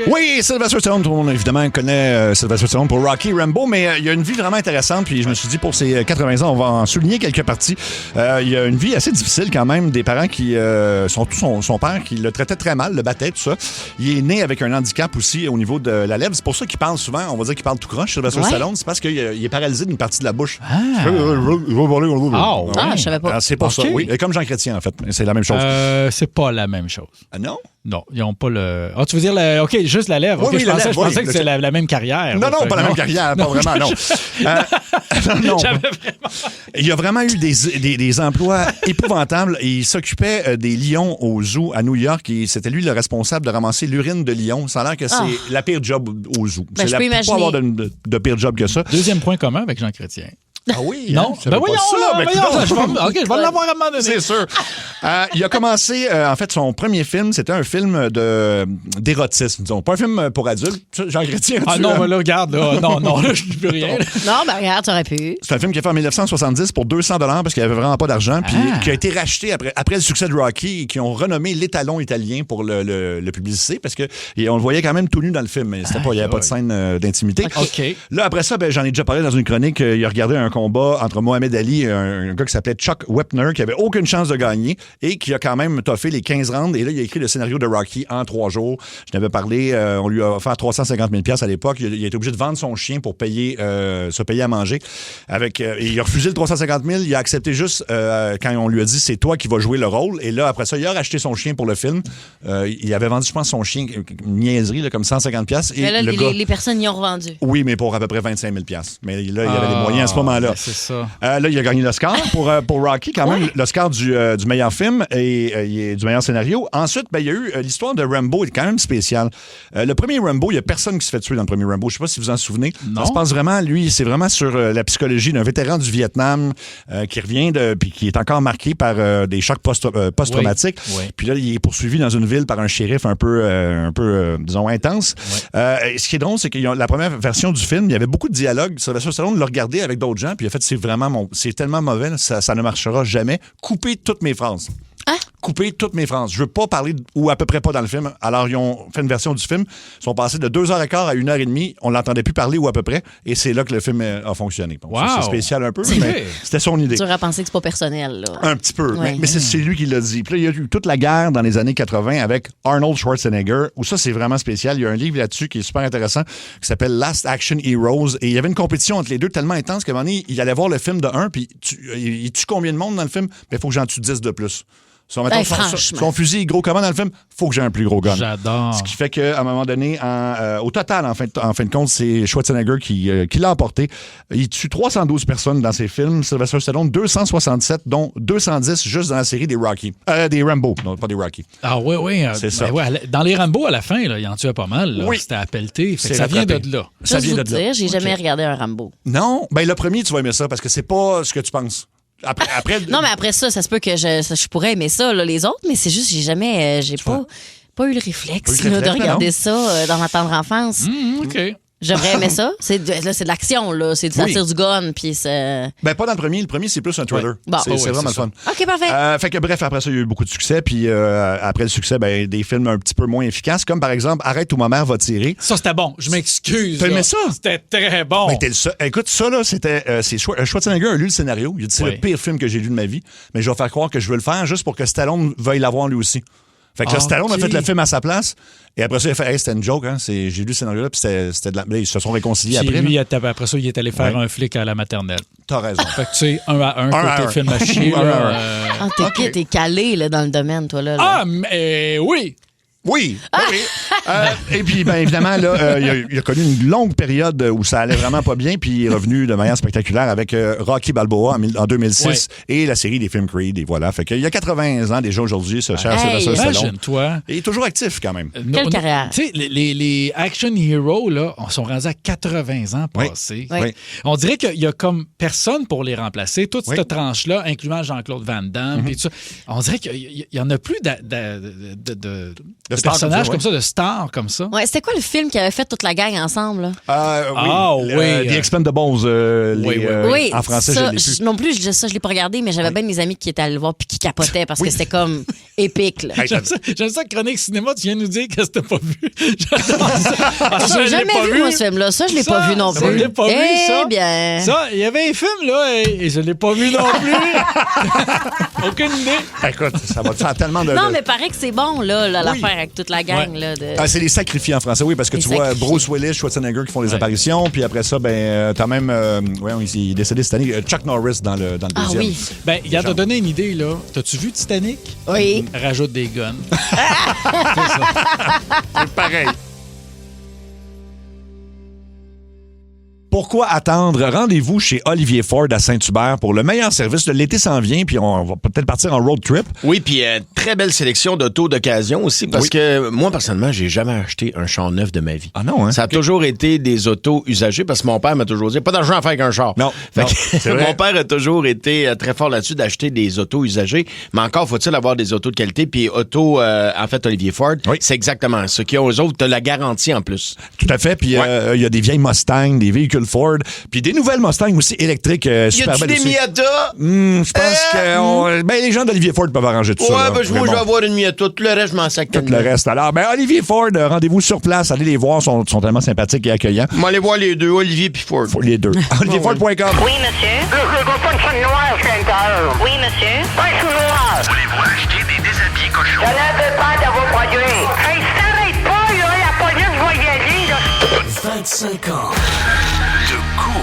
Oui, Sylvester Stallone, tout le monde évidemment connaît Sylvester Stallone pour Rocky Rambo, mais il y a une vie vraiment intéressante, puis je me suis dit pour ses 80 ans, on va en souligner quelques parties. Il y a une vie assez difficile quand même, des parents qui son père qui le traitait très mal, le battait, tout ça. Il est né avec un handicap aussi au niveau de la lèvre, c'est pour ça qu'il parle souvent, on va dire qu'il parle tout croche, Sylvester Stallone, c'est parce qu'il est paralysé d'une partie de la bouche. Je savais pas. C'est pour ça, oui. Comme Jean Chrétien en fait, c'est la même chose. C'est pas la même chose. Ah non? Non, ils n'ont pas le... Ah, tu veux dire, OK, juste la lèvre. Oui, OK, oui, je la pensais, lèvre, je pensais que c'est la même carrière. Non, pas la même carrière, pas vraiment, non. Non. Il y a vraiment eu des emplois épouvantables. Il s'occupait des lions au zoo à New York et c'était lui le responsable de ramasser l'urine de lion. Ça a l'air que c'est la pire job au zoo. Ben, c'est je peux pas imaginer. avoir de pire job que ça. Deuxième point commun avec Jean Chrétien. Ah oui? Non? Ben voyons, ça. je vais l'avoir à un moment donné. C'est sûr. Il a commencé, en fait, son premier film, c'était un film d'érotisme, disons. Pas un film pour adultes. Jean Chrétien. Ah non, mais là, regarde, là, non, là, je dis plus rien. Non, ben regarde, t'aurais pu. C'est un film qui a fait en 1970 pour 200 parce qu'il n'y avait vraiment pas d'argent, puis qui a été racheté après le succès de Rocky et qui ont renommé l'étalon italien pour le publicité parce qu'on le voyait quand même tout nu dans le film, mais il n'y avait pas de scène d'intimité. OK. Là, après ça, j'en ai déjà parlé dans une chronique. Il a regardé un combat entre Mohamed Ali et un gars qui s'appelait Chuck Wepner qui avait aucune chance de gagner et qui a quand même toffé les 15 rounds. Et là, il a écrit le scénario de Rocky en 3 jours. Je n'avais parlé, on lui a offert 350 000 $ à l'époque. Il a été obligé de vendre son chien pour se payer à manger. Il a refusé le 350 000. Il a accepté juste quand on lui a dit c'est toi qui vas jouer le rôle. Et là, après ça, il a racheté son chien pour le film. Il avait vendu, je pense, son chien, une niaiserie, là, comme 150 $. Et mais là, le gars... les personnes y ont revendu. Oui, mais pour à peu près 25 000 $. Mais là, il y avait les moyens à ce moment-là. C'est ça. Là, il a gagné l'Oscar pour Rocky, quand même. L'Oscar du meilleur film et du meilleur scénario. Ensuite, il y a eu l'histoire de Rambo, est quand même spéciale. Le premier Rambo, il n'y a personne qui se fait tuer dans le premier Rambo. Je ne sais pas si vous en souvenez. Non. Ça se passe vraiment, lui, c'est vraiment sur la psychologie d'un vétéran du Vietnam qui revient puis qui est encore marqué par des chocs post-traumatiques. Oui. Puis là, il est poursuivi dans une ville par un shérif un peu disons, intense. Oui. Ce qui est drôle, c'est que la première version du film, il y avait beaucoup de dialogues. Sylvester Stallone l'a regardé avec d'autres gens, puis il a fait, c'est tellement mauvais, ça ne marchera jamais. Coupez toutes mes phrases. Couper toutes mes phrases. Je veux pas parler ou à peu près pas dans le film. Alors, ils ont fait une version du film. Ils sont passés de 2h15 à 1h30. On l'entendait plus parler ou à peu près. Et c'est là que le film a fonctionné. Bon, ça, c'est spécial un peu, mais c'était son idée. Tu aurais pensé que c'est pas personnel, là. Un petit peu. Ouais. Mais c'est lui qui l'a dit. Puis là, il y a eu toute la guerre dans les années 80 avec Arnold Schwarzenegger, où ça, c'est vraiment spécial. Il y a un livre là-dessus qui est super intéressant, qui s'appelle Last Action Heroes. Et il y avait une compétition entre les deux tellement intense qu'à un moment donné, il allait voir le film de un, puis il tue combien de monde dans le film? Mais il faut que j'en tue 10 de plus. Son fusil est gros comment dans le film? Faut que j'ai un plus gros gun. J'adore. Ce qui fait qu'à un moment donné, au total, en fin de compte, c'est Schwarzenegger qui l'a emporté. Il tue 312 personnes dans ses films. Sylvester Stallone, 267, dont 210 juste dans la série des Rocky. Des Rambo, non, pas des Rocky. Ah oui. C'est ça. Ouais, dans les Rambo, à la fin, là, il en tuait pas mal. Là. Oui. C'était à pelleter. Ça vient de là. Ça vient de là. J'ai jamais regardé un Rambo. Non? Le premier, tu vas aimer ça parce que c'est pas ce que tu penses. Après... Non, mais après ça se peut que je pourrais aimer ça, là, les autres, mais c'est juste, j'ai jamais, pas eu le réflexe de regarder ça dans ma tendre enfance. OK. J'aimerais aimer ça. C'est de l'action, là. C'est ça tire du gun, puis c'est... pas dans le premier. Le premier, c'est plus un thriller. Ouais. Bon. C'est vraiment le fun. OK, parfait. Fait que bref, après ça, il y a eu beaucoup de succès. Puis après le succès, des films un petit peu moins efficaces, comme par exemple Arrête ou ma mère va tirer. Ça, c'était bon. Je m'excuse. T'as aimé ça? C'était très bon. Écoute, ça, là, c'était... Schwarzenegger a lu le scénario. Il a dit, c'est le pire film que j'ai lu de ma vie, mais je vais faire croire que je veux le faire juste pour que Stallone veuille l'avoir lui aussi. Fait que Stallone a fait le film à sa place. Et après ça, il a fait, c'était une joke, hein. J'ai lu le scénario-là, puis c'était de la. Ils se sont réconciliés après. Lui, après ça, il est allé faire un flic à la maternelle. T'as raison. Fait que tu sais, 1 à 1, côté film à chier. T'es calé là, dans le domaine, toi, là. Ah, mais oui! Oui. Et puis, évidemment, là, il a connu une longue période où ça allait vraiment pas bien, puis il est revenu de manière spectaculaire avec Rocky Balboa en 2006 et la série des films Creed. Et voilà. Fait qu'il y a 80 ans déjà aujourd'hui, ce cher Sylvester Stallone. Imagine-toi. Il est toujours actif quand même. Quelle carrière. Tu sais, les action heroes, là, sont rendus à 80 ans passés. Oui. On dirait qu'il y a comme personne pour les remplacer. Toute cette tranche-là, incluant Jean-Claude Van Damme, puis tout ça. On dirait qu'il y en a plus de personnages comme ça, de stars comme ça. Ouais, c'était quoi le film qui avait fait toute la gang ensemble? Là? The Expendables. Oui, en français, ça, je l'ai plus. Non plus, je l'ai pas regardé, mais j'avais bien des amis qui étaient allés le voir puis qui capotaient parce que c'était comme épique. Là. J'aime ça, Chronique Cinéma, tu viens nous dire que c'était pas vu. J'adore ça. J'ai jamais vu, moi, ce film-là. Ça, je l'ai pas vu non plus. Je l'ai pas vu, ça. Bien. Ça, il y avait un film, là, et je l'ai pas vu non plus. Aucune idée. Écoute, ça va tellement de... Non, mais paraît que c'est bon, là, l'affaire avec toute la gang. Là, c'est les sacrifiés en français, oui, parce que tu vois Bruce Willis, Schwarzenegger qui font des apparitions, puis après ça, t'as même, il est décédé cette année, Chuck Norris dans le deuxième. Ah oui. Il a donné une idée, là. T'as-tu vu Titanic? Oui. Rajoute des guns. C'est pareil. Pourquoi attendre? Rendez-vous chez Olivier Ford à Saint-Hubert pour le meilleur service. L'été s'en vient, puis on va peut-être partir en road trip. Oui, puis très belle sélection d'autos d'occasion aussi, parce que moi, personnellement, j'ai jamais acheté un char neuf de ma vie. Ah non, hein? Ça a toujours été des autos usagées, parce que mon père m'a toujours dit, pas d'argent à faire avec un char. Non, c'est vrai. Mon père a toujours été très fort là-dessus d'acheter des autos usagées, mais encore faut-il avoir des autos de qualité, puis en fait, Olivier Ford, c'est exactement ça. Qui ont eux autres, t'as la garantie en plus. Tout à fait, puis il y a des vieilles Mustang, des véhicules Ford, puis des nouvelles Mustang aussi électriques super belles des aussi. Miata? Je pense que les gens d'Olivier Ford peuvent arranger tout ça. Ouais, là, moi, je vais avoir une Miata. Tout le reste, je m'en sac. Tout le reste. Alors, Olivier Ford, rendez-vous sur place. Allez les voir, sont tellement sympathiques et accueillants. On va aller voir les deux, Olivier puis Ford. Les deux. OlivierFord.com. Oui, monsieur. Je veux pas une chaîne noire, je suis intérieur. Oui, monsieur. Pas une chaîne noire. Voulez-vous acheter des déshabillés cochons? Je n'avais pas de vos produits. Hey, s'arrête pas, là. La police va y aller, là. 25 ans de coups.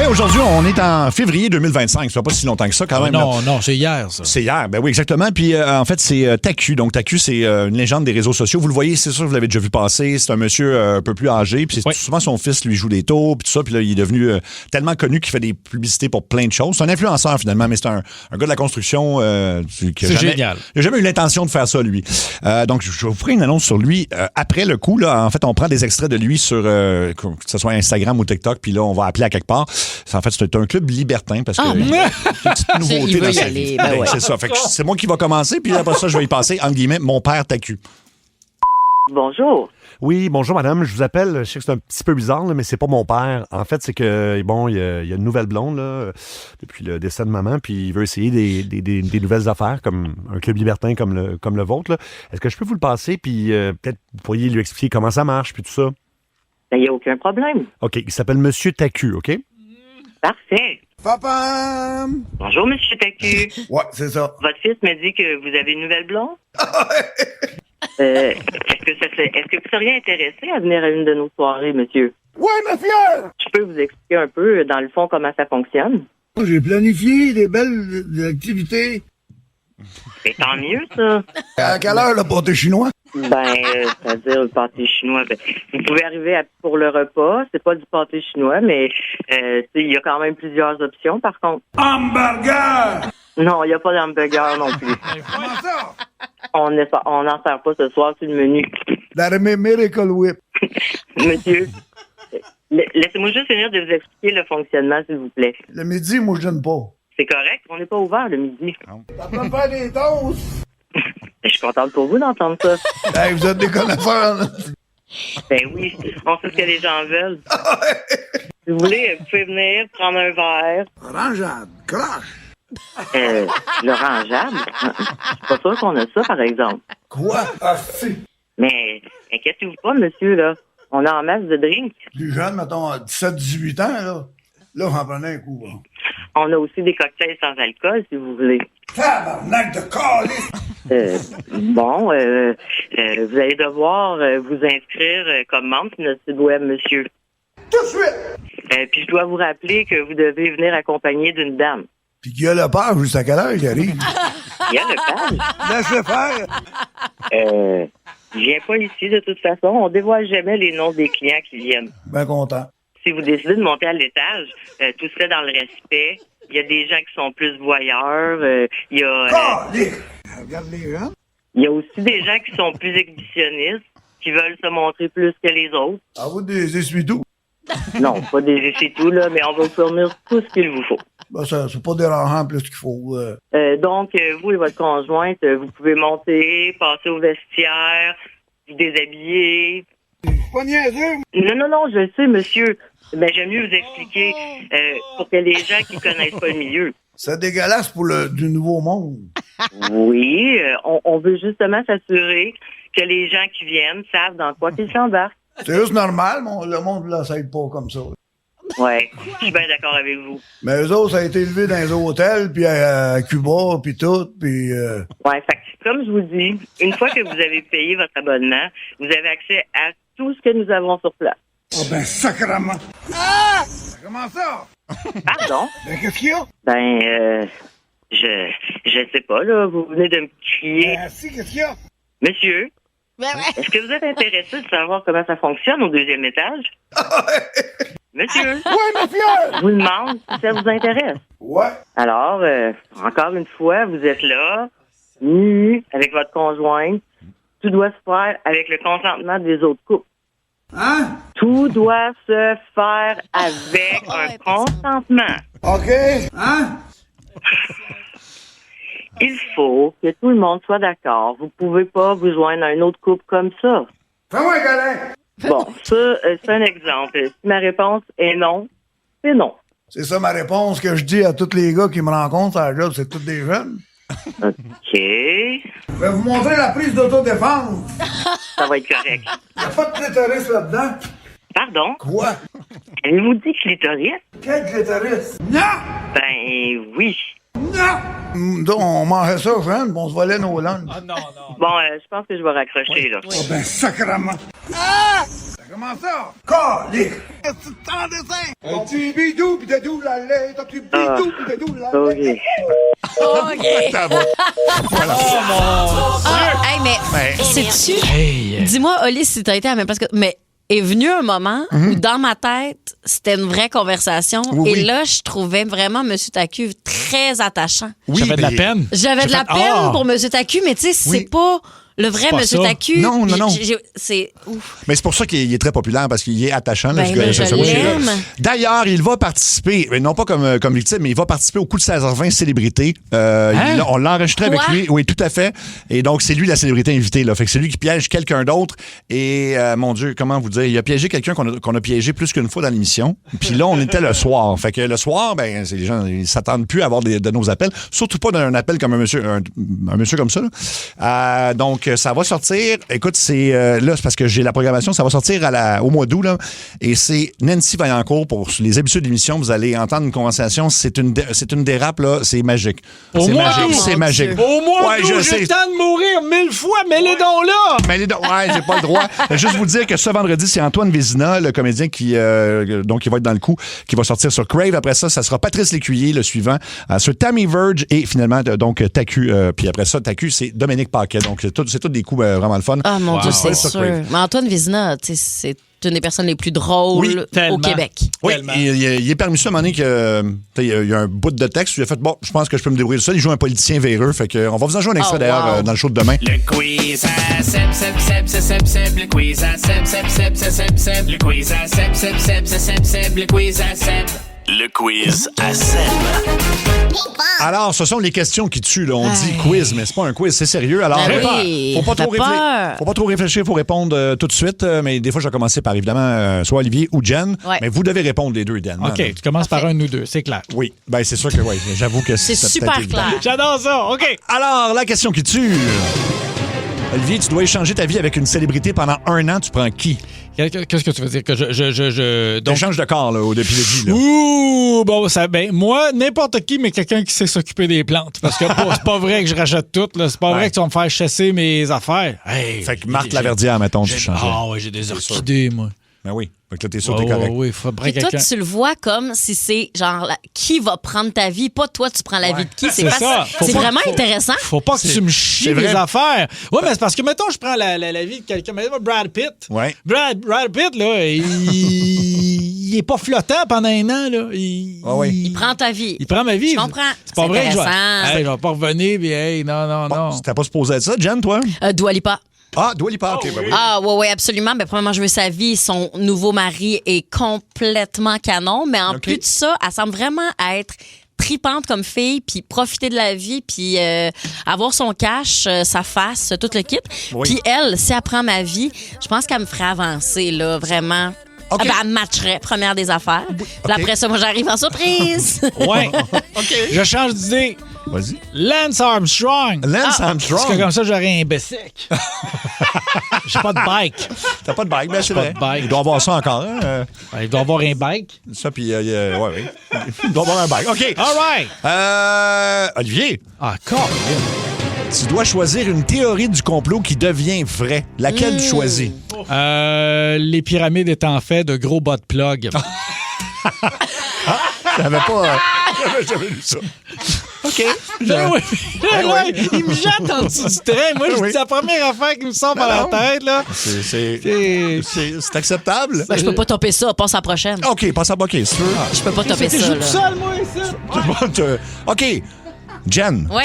Aujourd'hui, on est en février 2025. Ça fait pas si longtemps que ça, quand même. Non, c'est hier, ça. C'est hier, oui, exactement. Puis, en fait, c'est TACU. Donc, TACU, c'est une légende des réseaux sociaux. Vous le voyez, c'est sûr, vous l'avez déjà vu passer. C'est un monsieur un peu plus âgé. Puis, souvent, son fils lui joue des tours, puis tout ça. Puis là, il est devenu tellement connu qu'il fait des publicités pour plein de choses. C'est un influenceur, finalement, mais c'est un gars de la construction. C'est génial. Il n'a jamais eu l'intention de faire ça, lui. Donc, je vous ferai une annonce sur lui. Après le coup, là, en fait, on prend des extraits de lui sur, que ce soit Instagram ou TikTok, puis là, on va appeler à quelque part. En fait, c'est un club libertin parce que il y a une petite nouveauté dans sa vie. C'est ça. Fait que c'est moi qui va commencer, puis après ça, je vais y passer, entre guillemets, mon père TACU. Bonjour. Oui, bonjour madame. Je vous appelle. Je sais que c'est un petit peu bizarre, là, mais c'est pas mon père. En fait, c'est que, bon, il y a une nouvelle blonde là, depuis le décès de maman, puis il veut essayer des nouvelles affaires, comme un club libertin comme le vôtre. Là. Est-ce que je peux vous le passer, puis peut-être vous pourriez lui expliquer comment ça marche, puis tout ça? Il n'y a aucun problème. OK. Il s'appelle Monsieur TACU, OK? Parfait. Papa! Bonjour, Monsieur TACU. Ouais, c'est ça. Votre fils me dit que vous avez une nouvelle blonde? Est-ce que vous seriez intéressé à venir à une de nos soirées, monsieur? Ouais, ma fière! Je peux vous expliquer un peu, dans le fond, comment ça fonctionne? J'ai planifié des belles activités. C'est tant mieux, ça. À quelle heure, le pâté chinois? C'est-à-dire le pâté chinois. Vous pouvez arriver pour le repas. C'est pas du pâté chinois, mais il y a quand même plusieurs options, par contre. Hamburger! Non, il n'y a pas d'hamburger non plus. Comment ça? On n'en sert pas ce soir sur le menu. L'armée Miracle Whip. Monsieur, laissez-moi juste finir de vous expliquer le fonctionnement, s'il vous plaît. Le midi, moi, je donne pas. C'est correct, on n'est pas ouvert le midi. Ça peut faire des toasts! Je suis contente pour vous d'entendre ça. Hey, vous êtes des connaisseurs, là. Ben oui, on sait ce que les gens veulent. Si vous voulez, vous pouvez venir prendre un verre. Orangeade, croche! L'orangeade? Je suis pas sûr qu'on a ça, par exemple. Quoi? Ah, si! Mais inquiétez-vous pas, monsieur, là. On a en masse de drinks. Plus jeune, mettons, à 17-18 ans, là. Là, on en prenait un coup, là. On a aussi des cocktails sans alcool, si vous voulez. Tabarnak de calice! Vous allez devoir vous inscrire comme membre sur notre site web, monsieur. Tout de suite! Puis je dois vous rappeler que vous devez venir accompagné d'une dame. Puis qu'il y a le père, jusqu'à quelle heure il arrive? Il y a le page. Laisse-le faire! Il vient pas ici, de toute façon. On dévoile jamais les noms des clients qui viennent. Ben content. Si vous décidez de monter à l'étage, tout se fait dans le respect. Il y a des gens qui sont plus voyeurs. Il y a... Regarde les gens. Il y a aussi des gens qui sont plus exhibitionnistes, qui veulent se montrer plus que les autres. Ah, vous des essuie-tout? Non, pas des essuie-tout, là, mais on va vous fournir tout ce qu'il vous faut. Ben, ça, c'est pas dérangeant plus qu'il faut. Donc, vous et votre conjointe, vous pouvez monter, passer au vestiaire, vous déshabiller. Pas niaiseux! Non, je le sais, monsieur. Mais j'aime mieux vous expliquer pour que les gens qui connaissent pas le milieu. C'est dégueulasse pour du nouveau monde. Oui, on veut justement s'assurer que les gens qui viennent savent dans quoi ils s'embarquent. C'est juste normal, le monde ne l'essaye pas comme ça. Ouais, je suis bien d'accord avec vous. Mais eux autres, ça a été élevé dans les hôtels, puis à Cuba, puis tout, puis... Ouais, fait que, comme je vous dis, une fois que vous avez payé votre abonnement, vous avez accès à tout ce que nous avons sur place. Oh ben, sacrément! Ah! Comment ça? Pardon? Ben, qu'est-ce qu'il y a? Je sais pas, là, vous venez de me crier. Si, qu'est-ce qu'il y a? Monsieur, est-ce que vous êtes intéressé de savoir comment ça fonctionne au deuxième étage? Monsieur. Oui, monsieur. Je vous demande si ça vous intéresse. Ouais. Alors, encore une fois, vous êtes là, nu, avec votre conjointe. Tout doit se faire avec le consentement des autres couples. Hein? Tout doit se faire avec un consentement. OK. Hein? Il faut que tout le monde soit d'accord. Vous pouvez pas vous joindre à un autre couple comme ça. Fais-moi un câlin. Bon, ça, c'est un exemple. Si ma réponse est non, c'est non. C'est ça ma réponse que je dis à tous les gars qui me rencontrent à la job, c'est tous des jeunes. OK. Je vais vous montrer la prise d'autodéfense. Ça va être correct. Il n'y a pas de clitoris là-dedans. Pardon? Quoi? Avez-vous dit clitoris? Quel clitoris? Non! Ben oui. Non! Donc, on mangeait ça, jeune, on se volait nos langues. Ah non. Bon, je pense que je vais raccrocher, là. Oh ben, sacrement! Ah! Comment ça? Calique! Qu'est-ce que tu t'en dessin? Un petit bidou, pis de doux la lait, un petit bidou, pis de doux la lait. OK. Ça va. Voilà. Hey, mais sais-tu? Hey. Dis-moi, Oli, si t'as été à la même place que... Mais est venu un moment où, dans ma tête, c'était une vraie conversation. Oui, et oui. là, je trouvais vraiment M. Tacu très attachant. Oui, J'avais de la mais- peine. J'avais de la peine pour M. Tacu, mais tu sais, c'est pas le vrai C'est pas M. ça. Tacu. Non. C'est ouf. Mais c'est pour ça qu'il est très populaire, parce qu'il est attachant. Là, Ben, ce gars- je ce monsieur-là. l'aime. D'ailleurs, il va participer, mais non pas comme victime, mais il va participer au coup de 16h20 célébrité. On l'a enregistré avec Quoi? lui. Oui, tout à fait. Et donc, c'est lui la célébrité invitée. Là. Fait que c'est lui qui piège quelqu'un d'autre. Et, mon Dieu, comment vous dire, il a piégé quelqu'un qu'on a piégé plus qu'une fois dans l'émission. Puis là, on était le soir. Fait que le soir, ben, les gens, ils s'attendent plus à avoir de nos appels. Surtout pas d'un appel comme un monsieur comme ça. Là. Donc, ça va sortir. Écoute, c'est là, c'est parce que j'ai la programmation, ça va sortir au mois d'août, là. Et c'est Nancy Vaillancourt pour les habitudes de l'émission. Vous allez entendre une conversation. C'est une dérape, là. C'est magique. C'est magique. C'est magique. Au moins, Ouais, je sais. j'ai le temps de mourir 1000 fois, mais les dons là! Mais ouais, j'ai pas le droit. Juste vous dire que ce vendredi, c'est Antoine Vézina, le comédien qui va être dans le coup, qui va sortir sur Crave. Après ça sera Patrice Lécuyer, le suivant, sur Tammy Verge et finalement, donc, Tacu. Puis après ça, Tacu, c'est Dominique Paquet. Donc, c'est tous des coups vraiment le fun. Ah, mon Dieu, c'est Sur sûr. Crave. Mais Antoine Vézina, tu sais, c'est une des personnes les plus drôles tellement. au Québec. Oui, il est permis ça à un moment donné que il y a un bout de texte. Il a fait, bon, je pense que je peux me débrouiller de ça. Il joue un politicien véreux. Fait que, on va vous en jouer un extrait Oh, d'ailleurs wow. dans le show de demain. Le quiz à Seb, le quiz à Seb, le quiz à Seb, le quiz à Seb. Le quiz à Seb. Alors, ce sont les questions qui tuent. Là. On dit quiz, mais c'est pas un quiz, c'est sérieux. Alors, Ben oui, faut pas t'as peur. faut pas trop réfléchir, faut répondre tout de suite. Mais des fois, je vais commencer par, évidemment, soit Olivier ou Jen. Ouais. Mais vous devez répondre les deux, idéalement. OK, là. tu commences par un ou deux, c'est clair. Oui, ben c'est sûr que oui. J'avoue que C'est peut-être super évident. clair. J'adore ça, OK. Alors, la question qui tue. Olivier, tu dois échanger ta vie avec une célébrité pendant 1 an. Tu prends qui? Qu'est-ce que tu veux dire? Que je Donc, change de corps là, depuis le début. Là. Ouh, bon, moi, n'importe qui, mais quelqu'un qui sait s'occuper des plantes. Parce que c'est pas vrai que je rachète tout. Là. C'est pas vrai que tu vas me faire chasser mes affaires. Hey, Fait que Marthe Laverdière, mettons, tu changes. Ah ouais, j'ai des orchidées, moi. Ben oui. Fait que là, t'es sûr que t'es correct. Oui, il faudrait Puis toi, quelqu'un. tu le vois comme si c'est genre qui va prendre ta vie, pas toi, tu prends la vie de qui. C'est ça. C'est vraiment intéressant. Faut pas que tu me chies vrai. les affaires. Ouais, mais c'est parce que, mettons, je prends la vie de quelqu'un. Mais Brad Pitt. Ouais. Brad Pitt, là, il est pas flottant pendant 1 an, là. Il prend ta vie. Il prend ma vie. Je comprends. C'est pas vrai que je vais. intéressant. Hey, je vais pas revenir, puis hey, non. T'as pas supposé être ça, Jen, toi? Dua Lipa. Ah, Dua Lipa, OK. Ben oui. Ah, ouais, absolument. Ben, premièrement, je veux sa vie. Son nouveau mari est complètement canon. Mais en plus de ça, elle semble vraiment être tripante comme fille, puis profiter de la vie, puis avoir son cash, sa face, tout le kit. Oui. Puis elle, si elle prend ma vie, je pense qu'elle me ferait avancer, là, vraiment. OK. Ah ben, elle me matcherait, première des affaires. Puis OK. après ça, moi, j'arrive en surprise. Ouais. Je change d'idée. Vas-y. Lance Armstrong. Lance Armstrong. Parce que comme ça, j'aurais un Bessic. J'ai pas de bike. T'as pas de bike, ben c'est Pas vrai. de bike. Il doit avoir ça encore. Hein? Il doit avoir un bike. Ça, puis... ouais. Il doit avoir un bike. OK. All right. Olivier. Ah, encore. Tu dois choisir une théorie du complot qui devient vraie. Laquelle tu choisis? Les pyramides étant faites de gros bas de plug. J'avais pas... J'avais jamais lu ça. OK. Ben oui. Il me jette en dessous du train. Moi, je dis la première affaire qui me sort par la tête, là. C'est acceptable? Ben, je peux pas topper ça. Passe à la prochaine. OK, passe à OK, c'est sûr. Je peux pas topper ça. Je joue tout là. seul, moi, ça. OK. Jen, Ouais.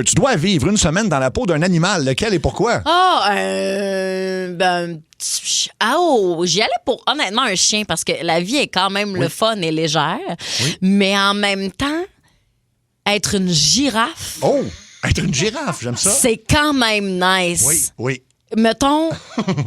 tu dois vivre une semaine dans la peau d'un animal. Lequel et pourquoi? J'y allais pour, honnêtement, un chien parce que la vie est quand même le fun et légère. Oui. Mais en même temps, être une girafe, Oh, être une girafe, j'aime ça. c'est quand même nice. Oui, oui, Mettons,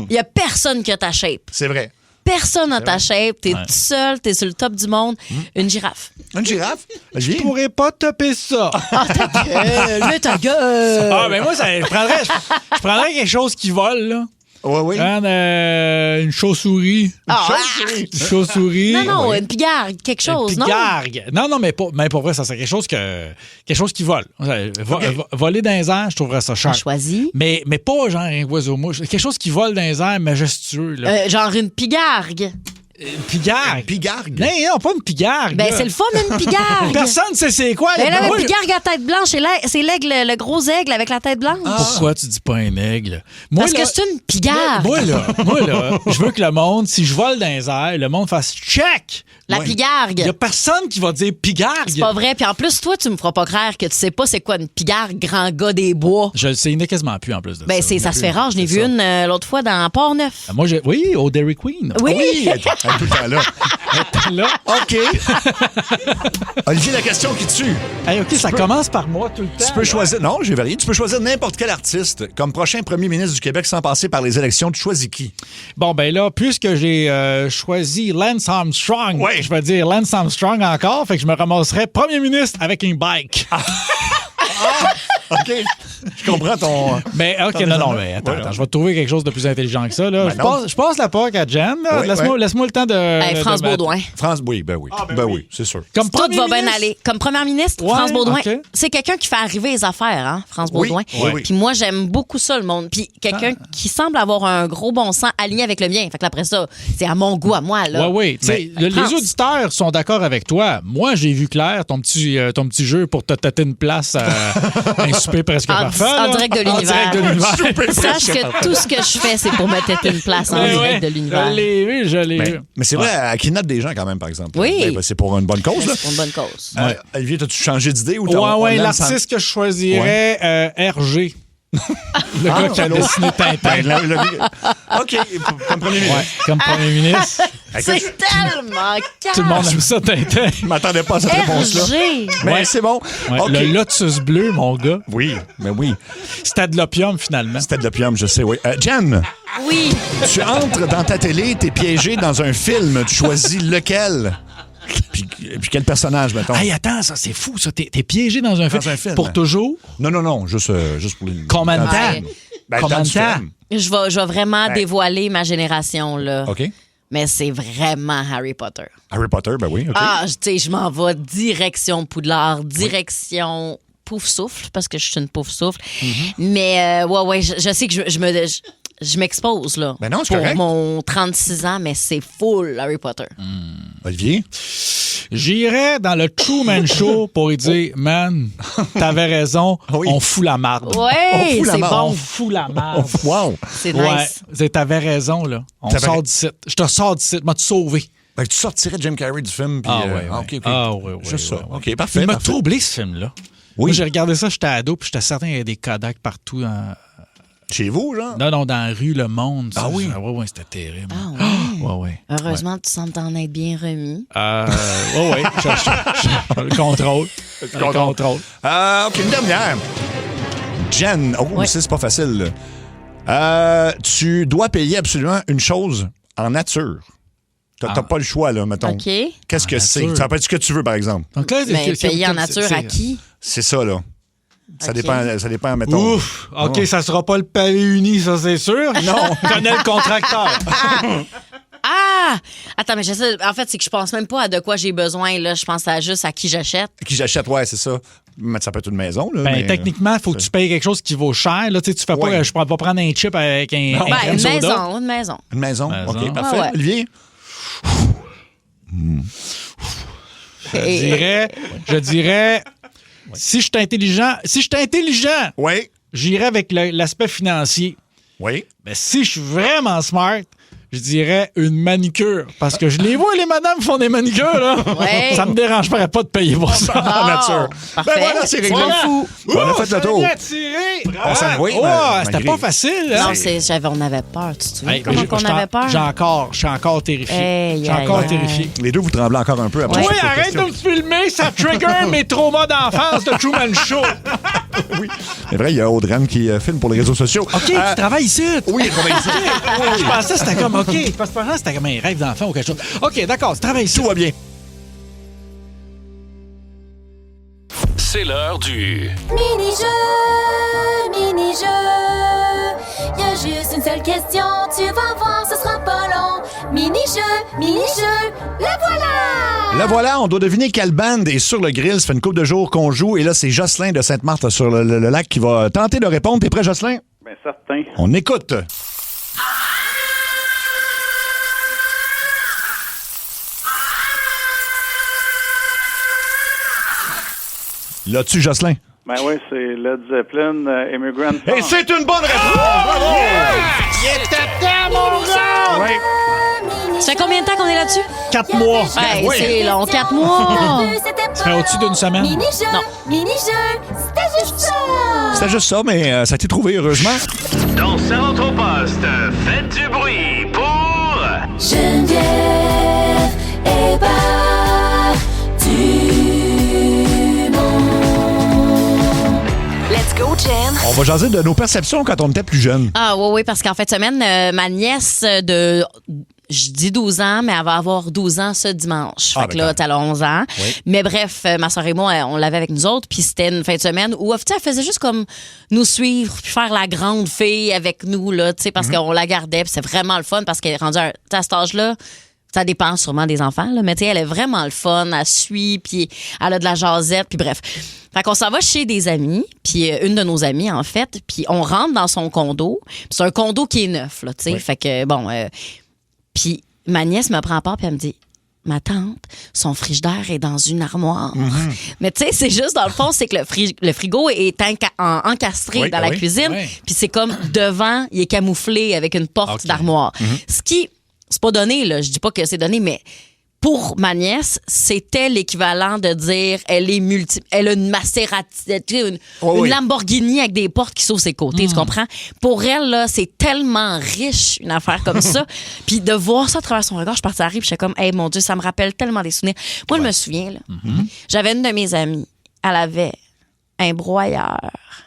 il y a personne qui a ta shape. c'est vrai. Personne n'a ta shape. T'es tout seul, t'es sur le top du monde. Une girafe. Une girafe? Je pourrais pas topper ça. Ah, ta gueule! Mais ta gueule! Ah, ben moi, je prendrais quelque chose qui vole, là. Oui. Une chauve-souris. Une chauve-souris. Non, une pigargue, quelque chose, Une pigargue. Non, mais pour vrai, ça serait quelque chose qui vole. Voler dans les airs, je trouverais ça cher. Choisi. Mais pas genre un oiseau-mouche. Quelque chose qui vole dans les airs, majestueux. Là. Genre une pigargue. Une pigargue. Pigargue? Non, pas une pigargue. Ben, là. c'est le fun, une pigargue. Personne ne sait c'est quoi. Ben là, Moi, la pigargue à tête blanche, c'est l'aigle, le gros aigle avec la tête blanche. Pourquoi tu dis pas un aigle? Moi, Parce là, que c'est une pigargue. Moi, là, je veux que le monde, si je vole dans les airs, le monde fasse check. La pigargue. Il y a personne qui va dire pigargue. C'est pas vrai. Puis en plus, toi, tu me feras pas croire que tu sais pas c'est quoi une pigargue, grand gars des bois. Je le sais, il n'est quasiment plus en plus de Ben, ça. ça se fait rare. Je n'ai vu une l'autre fois dans Port-Neuf. Moi, oui, au Dairy Queen. Oui. Elle est tout le temps là. Là. OK. Olivier, la question qui tue. Hey, OK, ça commence par moi tout le temps. Tu peux choisir... Non, j'ai varié. Tu peux choisir n'importe quel artiste comme prochain premier ministre du Québec sans passer par les élections. Tu choisis qui? Bon, ben là, puisque j'ai choisi Lance Armstrong, je vais dire Lance Armstrong encore, fait que je me ramasserais premier ministre avec une bike. OK. Je comprends ton... Mais OK, non, mais attends, je vais te trouver quelque chose de plus intelligent que ça. Là. Ben Je passe la POC à Jen. Là. Laisse-moi le temps de... France Baudouin. France, oui, ben oui. Oui, c'est sûr. Comme Tout va bien aller. Comme première ministre, France Baudouin. OK. C'est quelqu'un qui fait arriver les affaires, hein, France Baudouin. Oui. Puis moi, j'aime beaucoup ça, le monde. Puis quelqu'un qui semble avoir un gros bon sens aligné avec le mien. Fait que après ça, c'est à mon goût, à moi. Là. Oui. Les auditeurs sont d'accord avec toi. Moi, j'ai vu clair ton petit jeu pour te tâter une place à un souper presque parfait. En direct de l'univers. Super Sache que tout ce que je fais, c'est pour me têter une place en direct de l'univers. Je l'ai vu. Mais c'est vrai, elle kidnappe des gens quand même, par exemple. Oui. Ben, c'est pour une bonne cause. Là. C'est pour une bonne cause. Olivier, as-tu changé d'idée? Ou l'artiste que je choisirais, RG. Le gars qui a dessiné Tintin. OK, comme premier ministre. Comme premier ministre. C'est tellement calme. Tout le monde aime ça, Tintin. Je m'attendais pas à cette réponse-là. RG. Mais c'est bon. Ouais, OK. Le Lotus bleu, mon gars. Oui, mais oui. C'était de l'opium, finalement. C'était de l'opium, je sais, oui. Jen, Oui. tu entres dans ta télé, t'es piégé dans un film. Tu choisis lequel? Puis quel personnage, mettons? Hey, attends, ça, c'est fou, ça. T'es piégé dans un film. Pour toujours? Non, juste pour les... Combien de temps? Combien de temps? Je vais vraiment dévoiler ma génération, là. OK. Mais c'est vraiment Harry Potter. Harry Potter, ben oui, OK. Ah, tu sais, je m'en vais direction Poudlard, direction Pouf Souffle, parce que je suis une Pouf Souffle. Mais, je sais que je m'expose, là. Ben non, c'est pour correct. mon 36 ans, mais c'est full Harry Potter. Olivier? J'irais dans le Truman Show pour lui dire, man, t'avais raison, on fout la marde. Ouais, c'est On bon. fout la marde. Wow! C'est Ouais, nice. t'avais raison, là. On sort d'ici. Je te sors d'ici, m'as-tu sauvé. Ben, tu sortirais Jim Carrey du film. Puis, OK. Juste ça. OK, parfait. Il m'a parfait. troublé, ce film-là. Oui. Moi, j'ai regardé ça, j'étais ado, puis j'étais certain qu'il y avait des Kodak partout. Chez vous, genre? Non, dans la rue, le monde. Ah oui? Ouais, c'était terrible. Ah ouais. Ouais. Heureusement, tu sembles t'en être bien remis. Ouais. Je le contrôle. Le contrôle. OK, une dernière. Jen, c'est pas facile, là. Tu dois payer absolument une chose en nature. T'as pas le choix, là, mettons. OK. Qu'est-ce que c'est? Ça peut être ce que tu veux, par exemple. Donc là, Mais payer en nature à qui? C'est ça, là. Ça OK. dépend, mettons. Ouf! OK, ça sera pas le pavé uni, ça, c'est sûr. Non, on connaît le contracteur. Ah! Attends, mais j'essaie. En fait, c'est que je pense même pas à de quoi j'ai besoin, là. Je pense juste à qui j'achète. Qui j'achète, ouais, c'est ça. Mais ça peut être une maison, là. mais, techniquement, il faut que tu payes quelque chose qui vaut cher. Là, tu fais pas, je pourrais pas prendre un chip avec un crème Une soda. maison, une maison. Une maison? OK, parfait. Ouais. Olivier? Je dirais Si je suis intelligent, oui. J'irais avec l'aspect financier. Oui. Mais si je suis vraiment smart, je dirais une manicure. Parce que je les vois, les madames font des manicures, là. Ouais. Ça me dérangerait pas de payer pour ça. Nature. Parfait. Ben voilà, c'est réglé. Voilà. Fou. On a fait le tour. On s'en oui, c'était malgré. pas facile. Hein? Non, on avait peur, tu te souviens Hey, comment on avait peur? Je suis encore terrifié. Je suis encore terrifié. Les deux, vous tremblez encore un peu après. Oui, arrête de me filmer, ça trigger mes traumas d'enfance de Truman Show. Oui. C'est vrai, il y a Audrey qui filme pour les réseaux sociaux. OK, tu travailles ici. Oui, je travaille ici. Je pensais que c'était comme, OK, je pensais que c'était comme un rêve d'enfant ou quelque chose. OK, d'accord, tu travailles ici. Tout va bien. C'est l'heure du... Mini-jeu, y a juste une seule question, tu vas voir, ce sera pas long. Mini-jeu, le voilà! Le voilà, on doit deviner quelle bande est sur le grill. Ça fait une couple de jours qu'on joue. Et là, c'est Jocelyn de Sainte-Marthe sur le lac qui va tenter de répondre. T'es prêt, Jocelyn? Bien, certain. On écoute. L'as-tu, Jocelyn? Ben oui, c'est Led Zeppelin, Immigrant Song. Et c'est une bonne réponse! Bravo! Il était temps, mon gars! Oui. Ça fait combien de temps qu'on est là-dessus? 4 mois. Hey, oui. c'est long, 4 mois. Ça fait au-dessus d'une semaine. Mini-jeu, c'était juste ça! C'était juste ça, mais ça a été trouvé, heureusement. Dans Centre au poste, faites du bruit pour... Geneviève Hébert Dumont. Let's go, Jen. On va jaser de nos perceptions quand on était plus jeune. Ah oui, parce qu'en fin de semaine, ma nièce de... Je dis 12 ans, mais elle va avoir 12 ans ce dimanche. Fait que là, t'as 11 ans. Oui. Mais bref, ma soeur et moi, on l'avait avec nous autres. Puis c'était une fin de semaine où, tu sais, elle faisait juste comme nous suivre puis faire la grande fille avec nous, là, tu sais, parce qu'on la gardait. Puis c'est vraiment le fun parce qu'elle est rendue à cet âge-là. Ça dépend sûrement des enfants, là, mais tu sais, elle est vraiment le fun. Elle suit, puis elle a de la jasette, puis bref. Fait qu'on s'en va chez des amis, puis une de nos amies, en fait, puis on rentre dans son condo. Puis c'est un condo qui est neuf, là, tu sais. Oui. Fait que, bon... Puis ma nièce me prend part puis elle me dit ma tante, son frigidaire est dans une armoire. Mais tu sais, c'est juste dans le fond, c'est que le frigo est encastré dans la cuisine. Oui. Puis c'est comme devant, il est camouflé avec une porte d'armoire. Ce qui, c'est pas donné, là. Je dis pas que c'est donné, mais pour ma nièce, c'était l'équivalent de dire elle a une Maserati, une Lamborghini avec des portes qui s'ouvrent ses côtés, tu comprends? Pour elle, là, c'est tellement riche, une affaire comme ça. Puis de voir ça à travers son regard, je suis partie à rire, puis j'étais comme, hey, mon Dieu, ça me rappelle tellement des souvenirs. Moi, je me souviens, là, j'avais une de mes amies, elle avait un broyeur.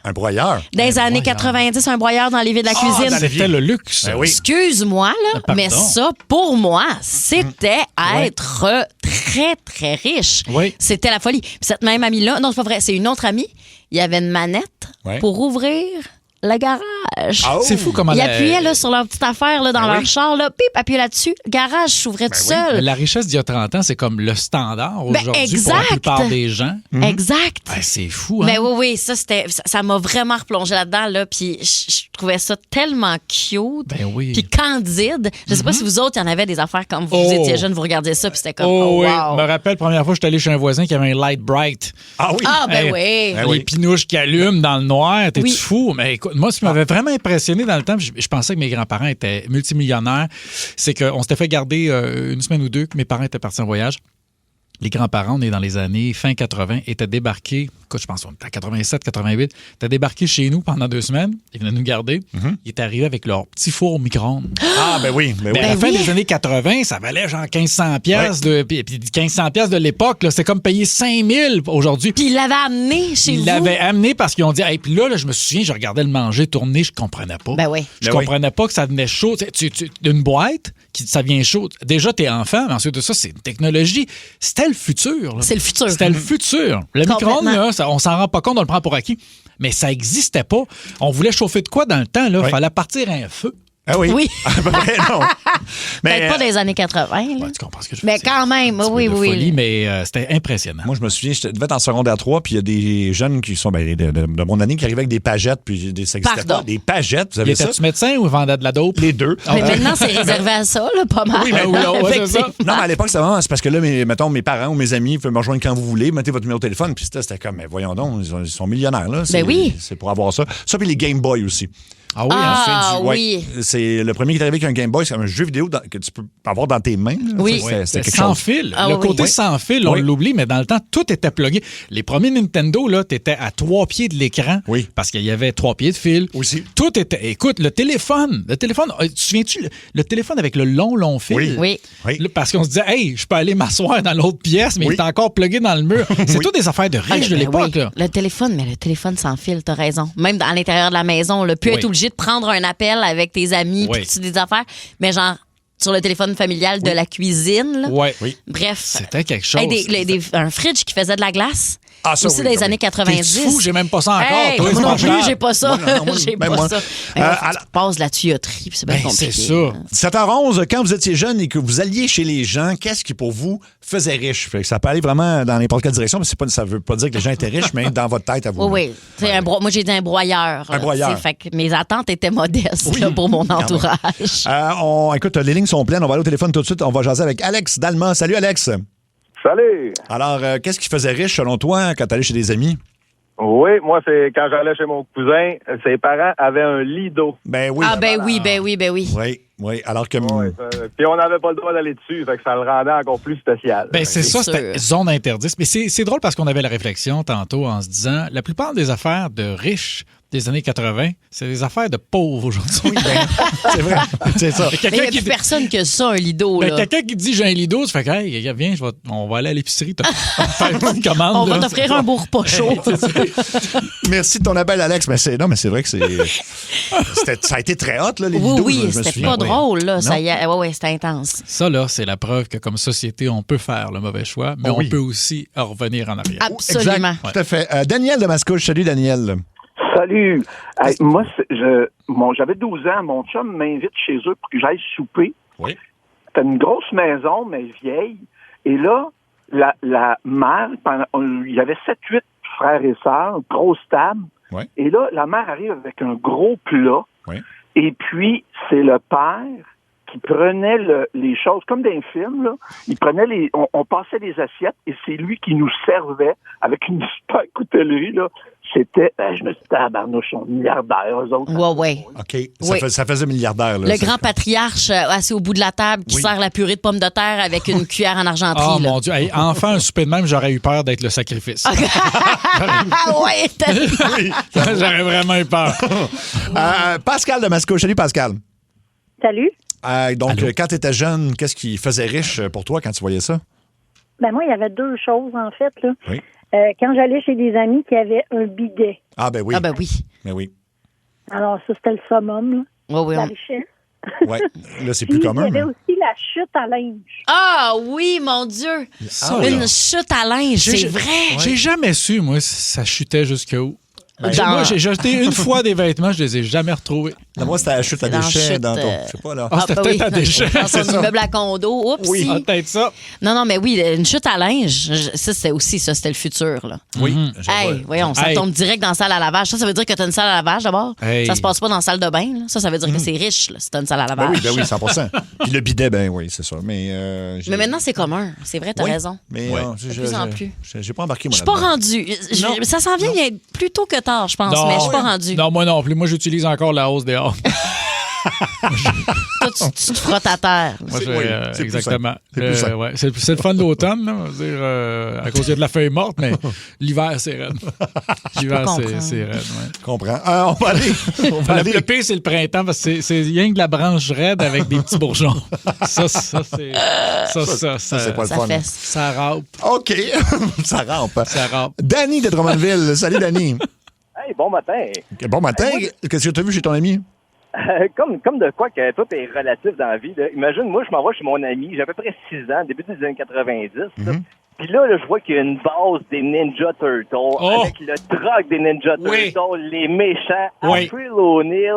Un broyeur? Dans les années 90, un broyeur dans l'évier de la cuisine. C'était le luxe. Ben oui. Excuse-moi, là, Pardon. mais ça, pour moi, c'était être très, très riche. Oui. C'était la folie. Puis cette même amie-là, non, c'est pas vrai, c'est une autre amie, il y avait une manette pour ouvrir le garage. Oh. C'est fou comment Ils appuyaient là, sur leur petite affaire là, dans leur char, là, pip, appuyez là-dessus. Le garage s'ouvrait tout seul. Mais la richesse d'il y a 30 ans, c'est comme le standard aujourd'hui pour la plupart des gens. Exact. Ben, c'est fou, hein? Mais oui, ça m'a vraiment replongé là-dedans, là, puis je trouvais ça tellement cute, puis candide. Je sais pas si vous autres, il y en avait des affaires quand vous étiez jeune, vous regardiez ça, puis c'était comme, oui. wow. Je me rappelle, la première fois, j'étais allé chez un voisin qui avait un light bright. Ah oui? Ah, ben oui. Les pinouches qui allument dans le noir, t'es-tu fou? Mais écoute, moi, ce qui m'avait vraiment impressionné dans le temps, je pensais que mes grands-parents étaient multimillionnaires, c'est qu'on s'était fait garder une semaine ou deux, que mes parents étaient partis en voyage. Les grands-parents, on est dans les années fin 80, étaient débarqués, je pense qu'on était à 87, 88, étaient débarqués chez nous pendant 2 semaines. Ils venaient nous garder. Ils étaient arrivés avec leur petit four au micro-ondes. Ah, ben oui. À la fin des années 80, ça valait genre 1500 pièces puis 1500 pièces de l'époque, là, c'est comme payer 5000 aujourd'hui. Puis ils l'avaient amené chez vous. Ils l'avaient amené parce qu'ils ont dit, puis là, je me souviens, je regardais le manger tourner, je comprenais pas. Ben oui. Je comprenais pas que ça venait chaud. Une boîte, ça vient chaud. Déjà, t'es enfant, mais ensuite de ça, c'est une technologie. C'était le futur. Là. C'est le futur. C'était le futur. Le micro-ondes, là, on s'en rend pas compte, on le prend pour acquis. Mais ça existait pas. On voulait chauffer de quoi dans le temps? Il fallait partir à un feu. Ah oui? Oui. À peu près, non. Peut-être pas des années 80. Là. Tu comprends ce que je veux dire. Mais quand même, oui. Folie, mais c'était impressionnant. Moi, je me souviens, je devais être en secondaire 3, puis il y a des jeunes qui sont de mon année qui arrivaient avec des pagettes, puis ça existait pas. Des pagettes, vous avez ça? Étais-tu médecin ou vendait de la dope? Les deux. Mais maintenant, c'est réservé à ça, là, pas mal. Oui, mais c'est ça. Non, mais à l'époque, c'était vraiment, c'est parce que là, mettons, mes parents ou mes amis peuvent me rejoindre quand vous voulez, mettez votre numéro de téléphone, puis c'était comme, mais voyons donc, ils sont millionnaires, là. Ben oui. C'est pour avoir ça. Ça, puis les Game Boy aussi. Ah oui, oui. C'est le premier qui est arrivé avec un Game Boy, c'est comme un jeu vidéo que tu peux avoir dans tes mains. Là. Oui. C'est quelque sans chose. fil. Le côté sans fil, on l'oublie, mais dans le temps, tout était plugué. Les premiers Nintendo, là, t'étais à 3 pieds de l'écran. Oui. Parce qu'il y avait 3 pieds de fil. Aussi. Tout était. Écoute, le téléphone, tu te souviens-tu, le téléphone avec le long fil? Oui. Là, parce qu'on se disait, hey, je peux aller m'asseoir dans l'autre pièce, mais il est encore plugué dans le mur. C'est toutes des affaires de riches de l'époque, là. Le téléphone sans fil, t'as raison. Même à l'intérieur de la maison, là, plus être obligé de prendre un appel avec tes amis, puis des affaires, mais genre sur le téléphone familial de la cuisine. Là. Bref. C'était quelque chose. Un fridge qui faisait de la glace. Ah, ça, aussi des années 90. T'es fou, j'ai même pas ça encore. Hey, toi, moi non plus, j'ai pas ça. J'ai pas ça. Tu passes la tuyauterie, puis c'est bien compliqué. C'est ça. 7h11, quand vous étiez jeune et que vous alliez chez les gens, qu'est-ce qui, pour vous, faisait riche? Fait que ça peut aller vraiment dans n'importe quelle direction, mais ça veut pas dire que les gens étaient riches, mais dans votre tête à vous. Oui. Moi, j'étais un broyeur. Un broyeur. Fait que mes attentes étaient modestes là, pour mon entourage. Écoute, les lignes sont pleines. On va aller au téléphone tout de suite. On va jaser avec Alex Dalma. Salut, Alex. Salut! Alors, qu'est-ce qui faisait riche, selon toi, quand tu allais chez des amis? Oui, moi, c'est quand j'allais chez mon cousin, ses parents avaient un lit d'eau. Ben oui. Oui, alors que... Puis on n'avait pas le droit d'aller dessus, fait que ça le rendait encore plus spécial. Ben c'est ça, c'était zone interdite. Mais c'est drôle parce qu'on avait la réflexion tantôt en se disant, la plupart des affaires de riches des années 80, c'est des affaires de pauvres aujourd'hui. Oui, c'est vrai. C'est ça. Mais il n'y a plus personne qui a ça, un lido. Ben, quelqu'un qui dit j'ai un lido, tu fais que, hey, viens, on va aller à l'épicerie, faire une commande. On va t'offrir un beau repas chaud. Merci de ton appel, Alex. Mais c'est vrai que ça a été très hot, là, les lidos. Oui, c'était pas drôle, là. C'était intense. Ça, là, c'est la preuve que comme société, on peut faire le mauvais choix, mais on peut aussi revenir en arrière. Absolument. Exact, tout à fait. Daniel de Mascouche. Salut, Daniel. Salut. Hey, moi, j'avais 12 ans. Mon chum m'invite chez eux pour que j'aille souper. Oui. C'était une grosse maison, mais vieille. Et là, la mère, il y avait 7-8 frères et sœurs, grosse table. Oui. Et là, la mère arrive avec un gros plat. Oui. Et puis, c'est le père qui prenait les choses, comme dans un film, là. Il prenait on passait les assiettes et c'est lui qui nous servait avec une super coutellerie, là. C'était, je me suis dit, tabarnouche, ils sont milliardaires, eux autres. Oui. OK. Ça faisait milliardaire, là. Le grand patriarche assis au bout de la table qui sert la purée de pommes de terre avec une cuillère en argenterie. Oh mon Dieu. Hey, enfin, un souper de même, j'aurais eu peur d'être le sacrifice. J'aurais vraiment eu peur. Pascal de Mascouche. Salut, Pascal. Salut. Donc, quand tu étais jeune, qu'est-ce qui faisait riche pour toi quand tu voyais ça? Ben moi, il y avait deux choses, en fait, là. Oui. Quand j'allais chez des amis qui avaient un bidet. Ah, ben oui. Ah, ben oui. Ben oui. Alors, ça, c'était le summum, là. Oui. La richesse. Oui, là, c'est plus commun. Il y avait aussi la chute à linge. Ah oui, mon Dieu! Une chute à linge, c'est vrai! J'ai jamais su, moi, si ça chutait jusqu'où. Moi, j'ai jeté une fois des vêtements, je les ai jamais retrouvés. Non, moi, c'était la chute à déchets dans ton... Je sais pas, là. C'était peut-être à déchets. Dans son immeuble à condo. Oups. Oui, peut-être ça. Non, mais oui, une chute à linge, c'était le futur, là. Oui. Hey, voyons, ça tombe direct dans la salle à lavage. Ça veut dire que tu as une salle à lavage, d'abord. Hey. Ça se passe pas dans la salle de bain, là. Ça veut dire que c'est riche, là, si tu as une salle à lavage. Ben oui, 100%. Puis le bidet, ben oui, c'est ça. Mais maintenant, c'est commun. C'est vrai, t'as raison. Mais de plus en plus. J'ai pas embarqué, moi. Je suis pas rendu. Ça s'en vient plus tôt que tard, je pense, mais je suis pas rendu. Non, moi non plus. Moi, j'utilise encore la hausse dehors. Toi, tu te frottes à terre. Moi, c'est exactement. C'est le fun de l'automne, là, on va dire, à cause de la feuille morte, mais l'hiver, c'est raide. L'hiver, c'est raide. Ouais. Je comprends. On va aller. Le pire, c'est le printemps, parce que c'est rien que de la branche raide avec des petits bourgeons. Ça, c'est pas le fun. Ça rampe. OK. Ça rampe. Ça rampe. Danny de Drummondville. Salut, Danny. Hey, bon matin. Bon matin. Qu'est-ce que tu as vu chez ton ami? Comme de quoi que tout est relatif dans la vie. Là. Imagine, moi, je m'en vais chez mon ami, j'ai à peu près 6 ans, début des années 90. Puis là, je vois qu'il y a une base des Ninja Turtles avec le truck des Ninja Turtles, les méchants, April O'Neil,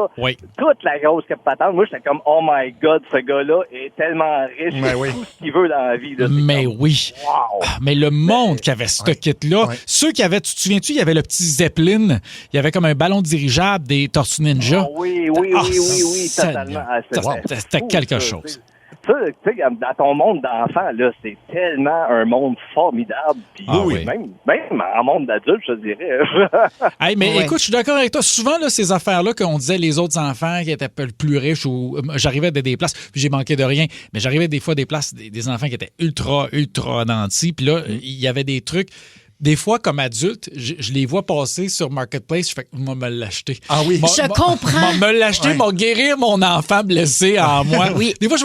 toute la grosse patente. Moi, j'étais comme, oh my God, ce gars-là est tellement riche, tout ce qu'il veut dans la vie. Là, mais comme, oui. wow. Mais le monde qui avait ce kit-là, ceux qui avaient, tu te souviens-tu, il y avait le petit Zeppelin, il y avait comme un ballon dirigeable des Tortues Ninja. Oui, totalement. C'était quelque chose. Ça, tu sais, dans ton monde d'enfant, là, c'est tellement un monde formidable. Puis même en monde d'adulte, je dirais. Hey, mais écoute, je suis d'accord avec toi. Souvent, là, ces affaires-là qu'on disait les autres enfants qui étaient plus riches ou j'arrivais des places, puis j'ai manqué de rien, mais j'arrivais des fois des places, des enfants qui étaient ultra nantis. Puis là, il y avait des trucs. Des fois, comme adulte, je les vois passer sur Marketplace, je fais que moi me l'acheter. Ah oui. Je comprends. Me l'acheter, m'a guérir mon enfant blessé en moi. Oui. Des fois,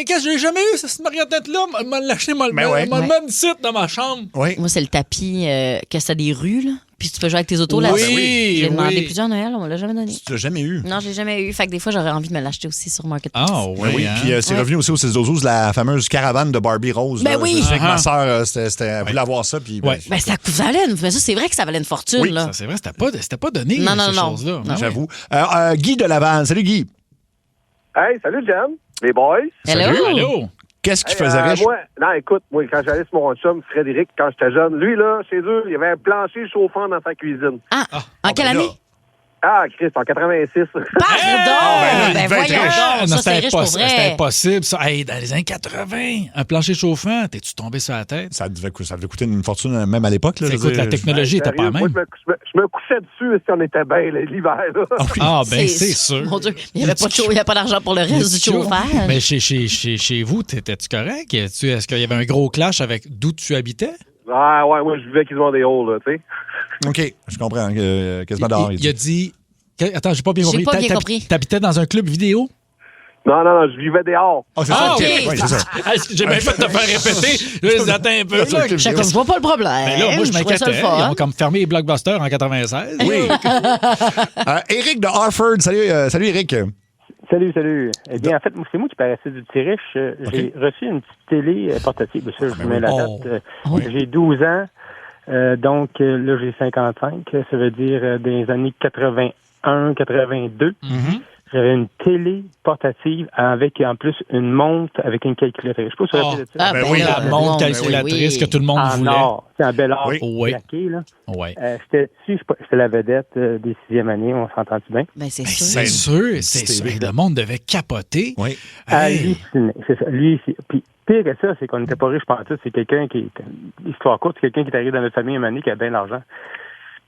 qu'est-ce que je l'ai jamais eu, cette marionnette-là? M'a l'acheter, m'a le même site dans ma chambre. Oui. Moi, c'est le tapis que c'est des rues, là. Puis tu peux jouer avec tes autos là-dessus. J'ai demandé plusieurs Noël, on me l'a jamais donné. Tu l'as jamais eu? Non, je l'ai jamais eu. Fait que des fois, j'aurais envie de me l'acheter aussi sur Marketplace. Ah oui. Hein? Puis c'est revenu aussi au 6-12-12, la fameuse caravane de Barbie Rose. Ben oui! Je sais que ma soeur, elle voulait avoir ça. Puis, Ben ça valait c'est vrai que ça valait une fortune. Oui, là. Ça, c'est vrai, c'était pas donné, ces choses-là. Non, j'avoue. Guy de Laval. Salut, Guy. Hey, salut, Jen. Les boys. Allô. Qu'est-ce qui faisait riche? Écoute, quand j'allais sur mon chum, Frédéric, quand j'étais jeune, lui, là, chez eux, il y avait un plancher chauffant dans sa cuisine. En quelle année? Ah, Christ, en 86. Ben voyons! Non, Ça, c'était impossible, ça. Hey, dans les années 80, un plancher chauffant, t'es-tu tombé sur la tête? Ça devait coûter une fortune, même à l'époque. Écoute, la technologie n'était pas la même. Moi, je me couchais dessus si on était bien l'hiver. Ben c'est sûr. Mon Dieu, il n'y avait pas d'argent pour le reste du chauffage. Mais chez vous, t'étais-tu correct? Est-ce qu'il y avait un gros clash avec d'où tu habitais? Ah ouais, moi, je vivais quasiment des halls, tu sais. OK, je comprends. Quasiment dehors. Il a dit... Attends, j'ai pas bien compris. J'ai pas bien compris. T'habitais dans un club vidéo? Non, je vivais dehors. Oh, c'est ça. OK. Oui, c'est ça. J'ai bien fait de te faire répéter. Attends un peu. Je vois pas le problème. Mais là, moi, je m'inquiétais. Ils ont comme fermé les blockbusters en 96. Oui. Éric de Harford. Salut, Éric. Salut. Eh bien, en fait, c'est moi qui paraissais du petit riche. J'ai reçu une petite télé portative. Ça, je vous mets la date. J'ai 12 ans. Donc, là, j'ai 55. Ça veut dire dans les années 81, 82. J'avais une télé portative avec, en plus, une montre avec une calculatrice. Je sais pas si vous vous rappelez de ça. Oui, la montre calculatrice que tout le monde voulait. C'est un bel or plaqué, là. Oui. J'étais la vedette des 6e années, on s'entend-tu bien? Ben, c'est sûr. C'est sûr. Le monde devait capoter. Oui. Halluciné. C'est ça. Lui, puis pire que ça, c'est qu'on n'était pas riche par tout. C'est quelqu'un qui, histoire courte, c'est quelqu'un qui est arrivé dans notre famille une année qui a bien d'argent.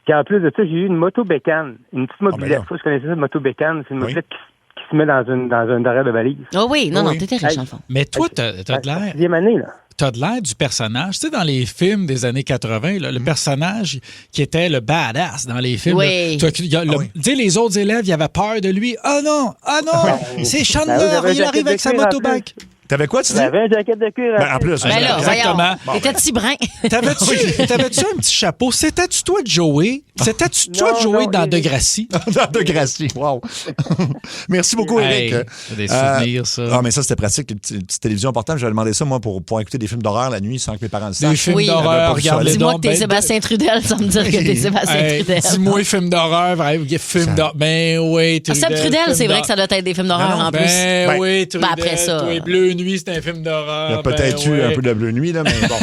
Puis en plus de ça, j'ai eu une moto bécane, une petite mobilette. Je connaissais ça, une moto bécane. C'est une mobilette qui se met dans un arrêt de valise. Oh oui, non, t'étais riche, enfant. Mais toi, t'as de l'air... 6e année, là. T'as de l'air du personnage. Tu sais, dans les films des années 80, là, le personnage qui était le badass dans les films. Oui. Tu sais, les autres élèves, ils avaient peur de lui. Ah non, c'est Chandler, il arrive avec sa motobike. T'avais quoi, tu dis? J'avais un jacket de cuir. En plus. Ben là, exactement. T'étais petit brin. T'avais-tu un petit chapeau? C'était-tu toi, Joey? C'était-tu toi, Joey, dans Degrassi? Dans Degrassi, wow. Merci beaucoup, Éric. C'est des souvenirs, ça. Ah, mais ça, c'était pratique, une petite télévision portable. J'avais demandé ça, moi, pour écouter des films d'horreur la nuit sans que mes parents le sachent. Des films d'horreur, regarde. Dis-moi que t'es Sébastien Trudel sans me dire que t'es Sébastien Trudel. Dis-moi film d'horreur, film d'horreur. Ben oui, Trudel. Seb Trudel, c'est vrai que ça doit être des films d'horreur en plus. Ben oui, Trudel. Après ça. Bleu Nuit, c'est un film d'horreur. Il y a peut-être eu un peu de Bleu Nuit, là, mais bon.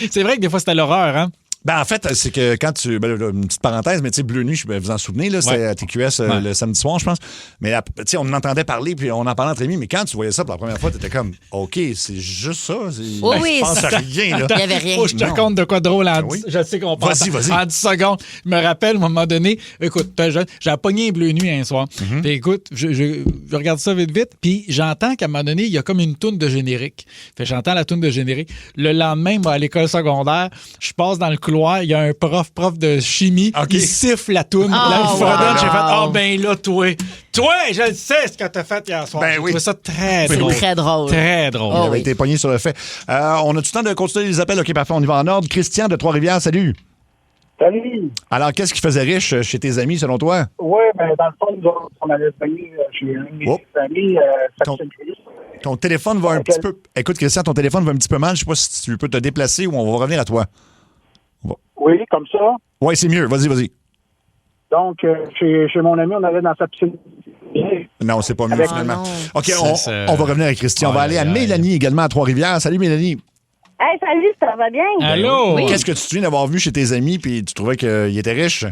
C'est vrai que des fois, c'était l'horreur, hein? Ben, en fait, c'est que quand tu. Une petite parenthèse, mais tu sais, Bleu Nuit, vous en souvenez, là, c'était à TQS le samedi soir, je pense. Mais tu sais, on en entendait parler, puis on en parlait entre amis, mais quand tu voyais ça pour la première fois, t'étais comme, OK, c'est juste ça. Oui, je pense à rien, là. Il n'y avait rien. Faut que je te raconte de quoi de drôle je sais qu'on passe en 10 secondes. Je me rappelle, à un moment donné, écoute, j'ai pogné Bleu Nuit un soir. Puis écoute, je regarde ça vite, puis j'entends qu'à un moment donné, il y a comme une toune de générique. Fait j'entends la toune de générique. Le lendemain, moi, à l'école secondaire, je passe dans le couloir, il y a un prof de chimie, il siffle la toune. Là, il fredonne, j'ai fait, ben là, toi, je le sais ce que t'as fait hier soir. Ben j'ai trouvé ça très drôle. C'est très drôle. Très drôle. Il avait été pogné sur le fait. On a du temps de continuer les appels. OK, parfait, on y va en ordre. Christian de Trois-Rivières, salut. Salut. Alors, qu'est-ce qui faisait riche chez tes amis, selon toi? Oui, ben dans le fond, on avait pogné chez un de mes amis, Ton téléphone va un petit peu... Écoute, Christian, ton téléphone va un petit peu mal. Je sais pas si tu peux te déplacer ou on va revenir à toi. Oui, comme ça. Oui, c'est mieux. Vas-y. Donc, chez mon ami, on allait dans sa piscine. Non, c'est pas mieux, finalement. OK, on va revenir à Christian. On va aller à Mélanie également à Trois-Rivières. Salut, Mélanie. Hey, salut, ça va bien? Allô? Oui. Qu'est-ce que tu te souviens d'avoir vu chez tes amis puis tu trouvais qu'ils étaient riches?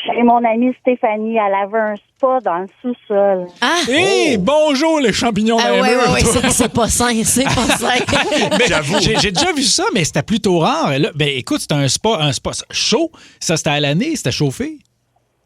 Chez mon amie Stéphanie, elle avait un spa dans le sous-sol. Ah! Hé, bonjour les champignons Ah, dans les ouais, murs. ouais, c'est pas sain, c'est pas sain. Mais j'ai déjà vu ça, mais c'était plutôt rare. Et là, ben, écoute, c'était un spa chaud. Ça, c'était à l'année, c'était chauffé.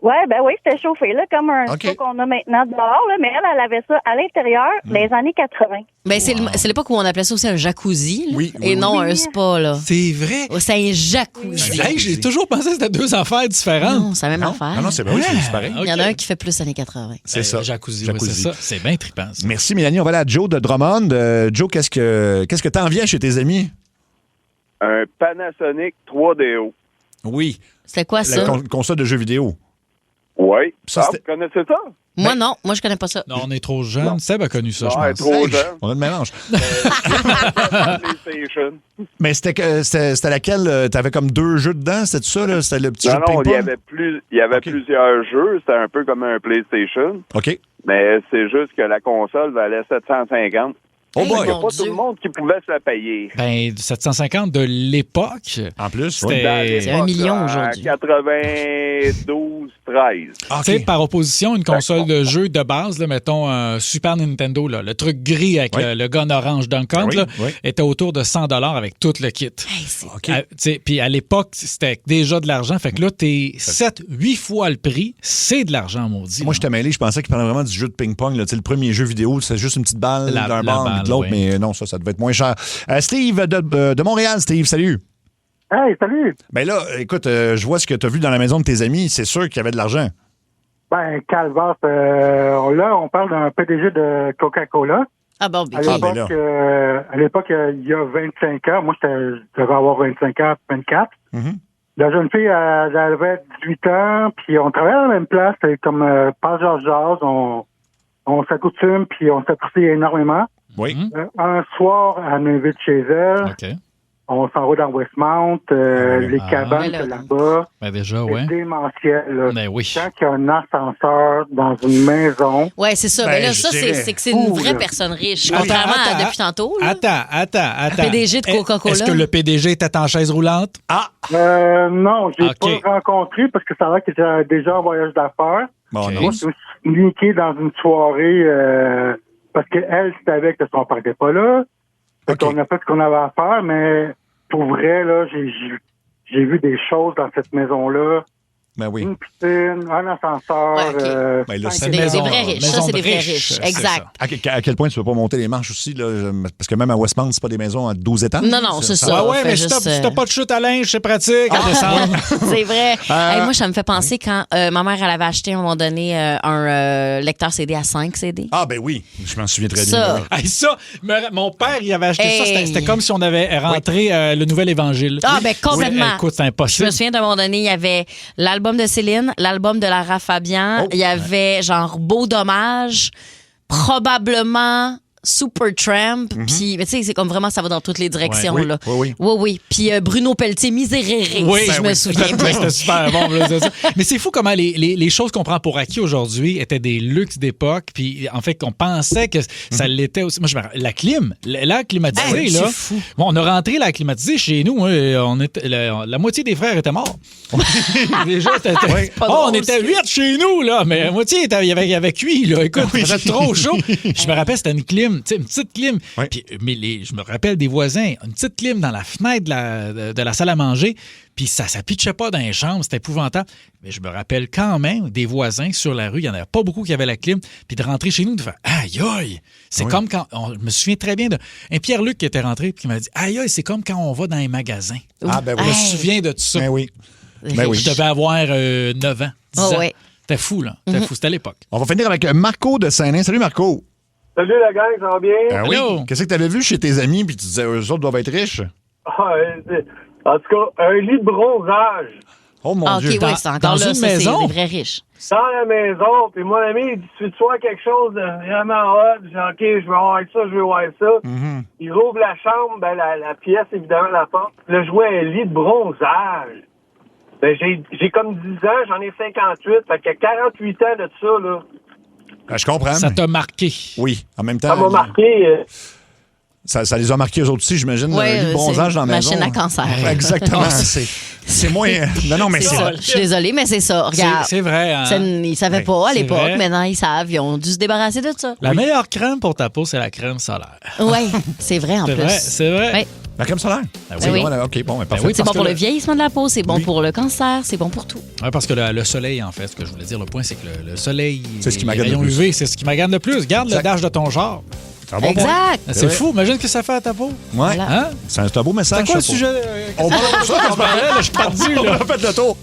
Ouais, ben oui, c'était chauffé, là, comme un spa qu'on a maintenant dehors, là, mais elle avait ça à l'intérieur dans les années 80. Ben, c'est l'époque où on appelait ça aussi un jacuzzi, là, et non un spa, là. C'est vrai. C'est un jacuzzi. Hey, j'ai toujours pensé que c'était deux affaires différentes. Non, c'est la même affaire. Non, c'est vrai, c'est pareil. Il y en a un qui fait plus années 80. C'est ça. Jacuzzi. Ouais, c'est ça. C'est bien trippant, ça. Merci, Mélanie. On va aller à Joe de Drummond. Joe, qu'est-ce que t'en viens chez tes amis? Un Panasonic 3DO. Oui. C'est quoi ça? La console de jeux vidéo. Oui. Ça, vous connaissez ça? Moi, non. Moi, je connais pas ça. Non, on est trop jeune. Seb a connu ça, je pense. Trop jeune. On a le mélange. PlayStation. Mais c'était laquelle? T'avais comme 2 jeux dedans? C'était ça, là? C'était le petit jeu de Non, ping-pong? il y avait plusieurs jeux. C'était un peu comme un PlayStation. OK. Mais c'est juste que la console valait 750. Oh boy! Il n'y a pas tout le monde qui pouvait se la payer. Ben, 750 de l'époque. En plus, c'était... C'est 1 million aujourd'hui. 92, 13. Tu sais, par opposition, une console de jeu de base, là, mettons Super Nintendo, là, le truc gris avec le gun orange Duncan, était autour de 100 $ avec tout le kit. Puis à l'époque, c'était déjà de l'argent. Fait que là, t'es 7-8 fois le prix. C'est de l'argent, maudit. Moi, j'étais mêlé. Je pensais qu'il parlait vraiment du jeu de ping-pong. Là. Le premier jeu vidéo, c'est juste une petite balle d'un bord et de l'autre. Mais non, ça devait être moins cher. Steve de Montréal. Steve, salut. Hey, salut. Ben là, écoute, je vois ce que tu as vu dans la maison de tes amis. C'est sûr qu'il y avait de l'argent. Ben, Calvas, là, on parle d'un PDG de Coca-Cola. Ah bon, à l'époque, il y a 25 ans, moi, je devais avoir 25 ans, 24. Mm-hmm. La jeune fille, elle avait 18 ans, puis on travaillait à la même place, comme Passe-Georges, on s'accoutume, puis on s'apprécie énormément. Oui. Un soir, elle m'invite chez elle. OK. On s'en va dans Westmount, les cabanes là-bas. Ben déjà, ouais. C'est démentiel, là. Ben oui. Quand il y a un ascenseur dans une maison... Ouais, c'est ça. Mais là, ça, c'est que c'est une vraie personne riche. Contrairement à depuis tantôt. Là. Attends. PDG de Coca-Cola. Est-ce que le PDG était en chaise roulante? Non, je l'ai pas rencontré parce que ça a l'air qu'il était déjà en voyage d'affaires. Bon, Moi, je me suis niqué dans une soirée parce qu'elle savait que son père n'était pas là. Fait qu'on a fait ce qu'on avait à faire, mais pour vrai, là, j'ai vu des choses dans cette maison-là. Ben oui. Une piscine, un ascenseur. C'est des vrais riches. Ça, c'est des vrais riches. Exact. À quel point tu peux pas monter les marches aussi, là? Parce que même à Westmount, c'est pas des maisons à 12 étages. Non, c'est ça. Ouais, mais si t'as pas de chute à linge, c'est pratique à descendre. C'est vrai. Moi, ça me fait penser quand ma mère, elle avait acheté à un moment donné un lecteur CD à 5 CD. Ah, ben oui. Je m'en souviens très bien. Ça, mon père, il avait acheté ça. C'était comme si on avait rentré le Nouvel Évangile. Ah, ben complètement. Écoute, c'est impossible. Je me souviin d'un moment donné, il y avait l'album de Céline, l'album de Lara Fabian. Il y avait genre Beau Dommage, probablement Supertramp. Puis, tu sais, c'est comme vraiment, ça va dans toutes les directions. Oui, là. oui. Puis Bruno Pelletier, Miséréré, si je me souviens bien. C'était super bon. Mais c'est fou comment les choses qu'on prend pour acquis aujourd'hui étaient des luxes d'époque. Puis, en fait, qu'on pensait que ça l'était aussi. Moi, je me rappelle, la clim, l'air climatisé, là. C'est fou. Bon, on a rentré l'air climatisé chez nous. La moitié des frères étaient morts. Déjà, on était 8 chez nous, là. Mais la moitié, il y avait cuit, là. Écoute, c'était trop chaud. Je me rappelle, c'était une clim. Tu sais, une petite clim. Puis, je me rappelle des voisins, une petite clim dans la fenêtre de la salle à manger, puis ça ne pitchait pas dans les chambres, c'était épouvantable. Mais je me rappelle quand même des voisins sur la rue, il n'y en avait pas beaucoup qui avaient la clim, puis de rentrer chez nous, de faire « Aïe, aïe! » C'est comme quand... Je me souviens très bien d'un Pierre-Luc qui était rentré, puis qui m'a dit « Aïe, aïe, c'est comme quand on va dans les magasins. » Ah, ben oui. Je me souviens de tout ça. Ben oui. Je devais avoir 9 ans, 10 ans. Ouais. C'était fou, là. C'était fou, c'était à l'époque. On va finir avec Marco de Saint-Nain. Salut, Marco. Salut la gang, ça va bien? Ah oui. Qu'est-ce que tu avais vu chez tes amis puis tu disais eux autres doivent être riches? En tout cas, un lit de bronzage. Oh mon OK, Dieu. oui, c'est encore là, une ça, maison? c'est des vrais riches. Dans la maison, puis mon ami, il dit, tu veux-tu voir quelque chose de vraiment hot? Je dis, OK, je veux voir ça, je veux voir ça. Mm-hmm. Il rouvre la chambre, ben la pièce, évidemment, la porte. Là, je vois un lit de bronzage. Ben, j'ai comme 10 ans, j'en ai 58, fait qu'il y a 48 ans de ça, là. Ben, je comprends. Ça t'a marqué. Oui, en même temps. Ça m'a marqué. Ça les a marqués eux autres aussi, j'imagine. Ouais, le lit de bronzage dans la maison. machine à cancer. Exactement. c'est moins... Non, mais c'est ça. Je suis désolée, mais c'est ça. Regarde. C'est vrai. Hein? Ils ne savaient pas à c'est l'époque. vrai. Maintenant, ils savent. Ils ont dû se débarrasser de ça. La meilleure crème pour ta peau, c'est la crème solaire. Oui, c'est vrai en C'est plus. vrai, c'est vrai. Ouais. La crème solaire? Ben oui. Bon, OK, bon, parfait. oui, C'est bon parce pour que le vieillissement de la peau, c'est bon pour le cancer, c'est bon pour tout. Ouais, parce que le soleil, en fait, ce que je voulais dire, le point, c'est que le soleil, c'est ce qui les magane le rayons plus. UV, c'est ce qui magane le plus. Garde le dash de ton genre. Exact. C'est fou. Imagine ce que ça fait à ta peau. Ouais. Hein? C'est un beau message. C'est quoi le ça, sujet? On parle de ça, je suis perdu, là. On a fait le tour.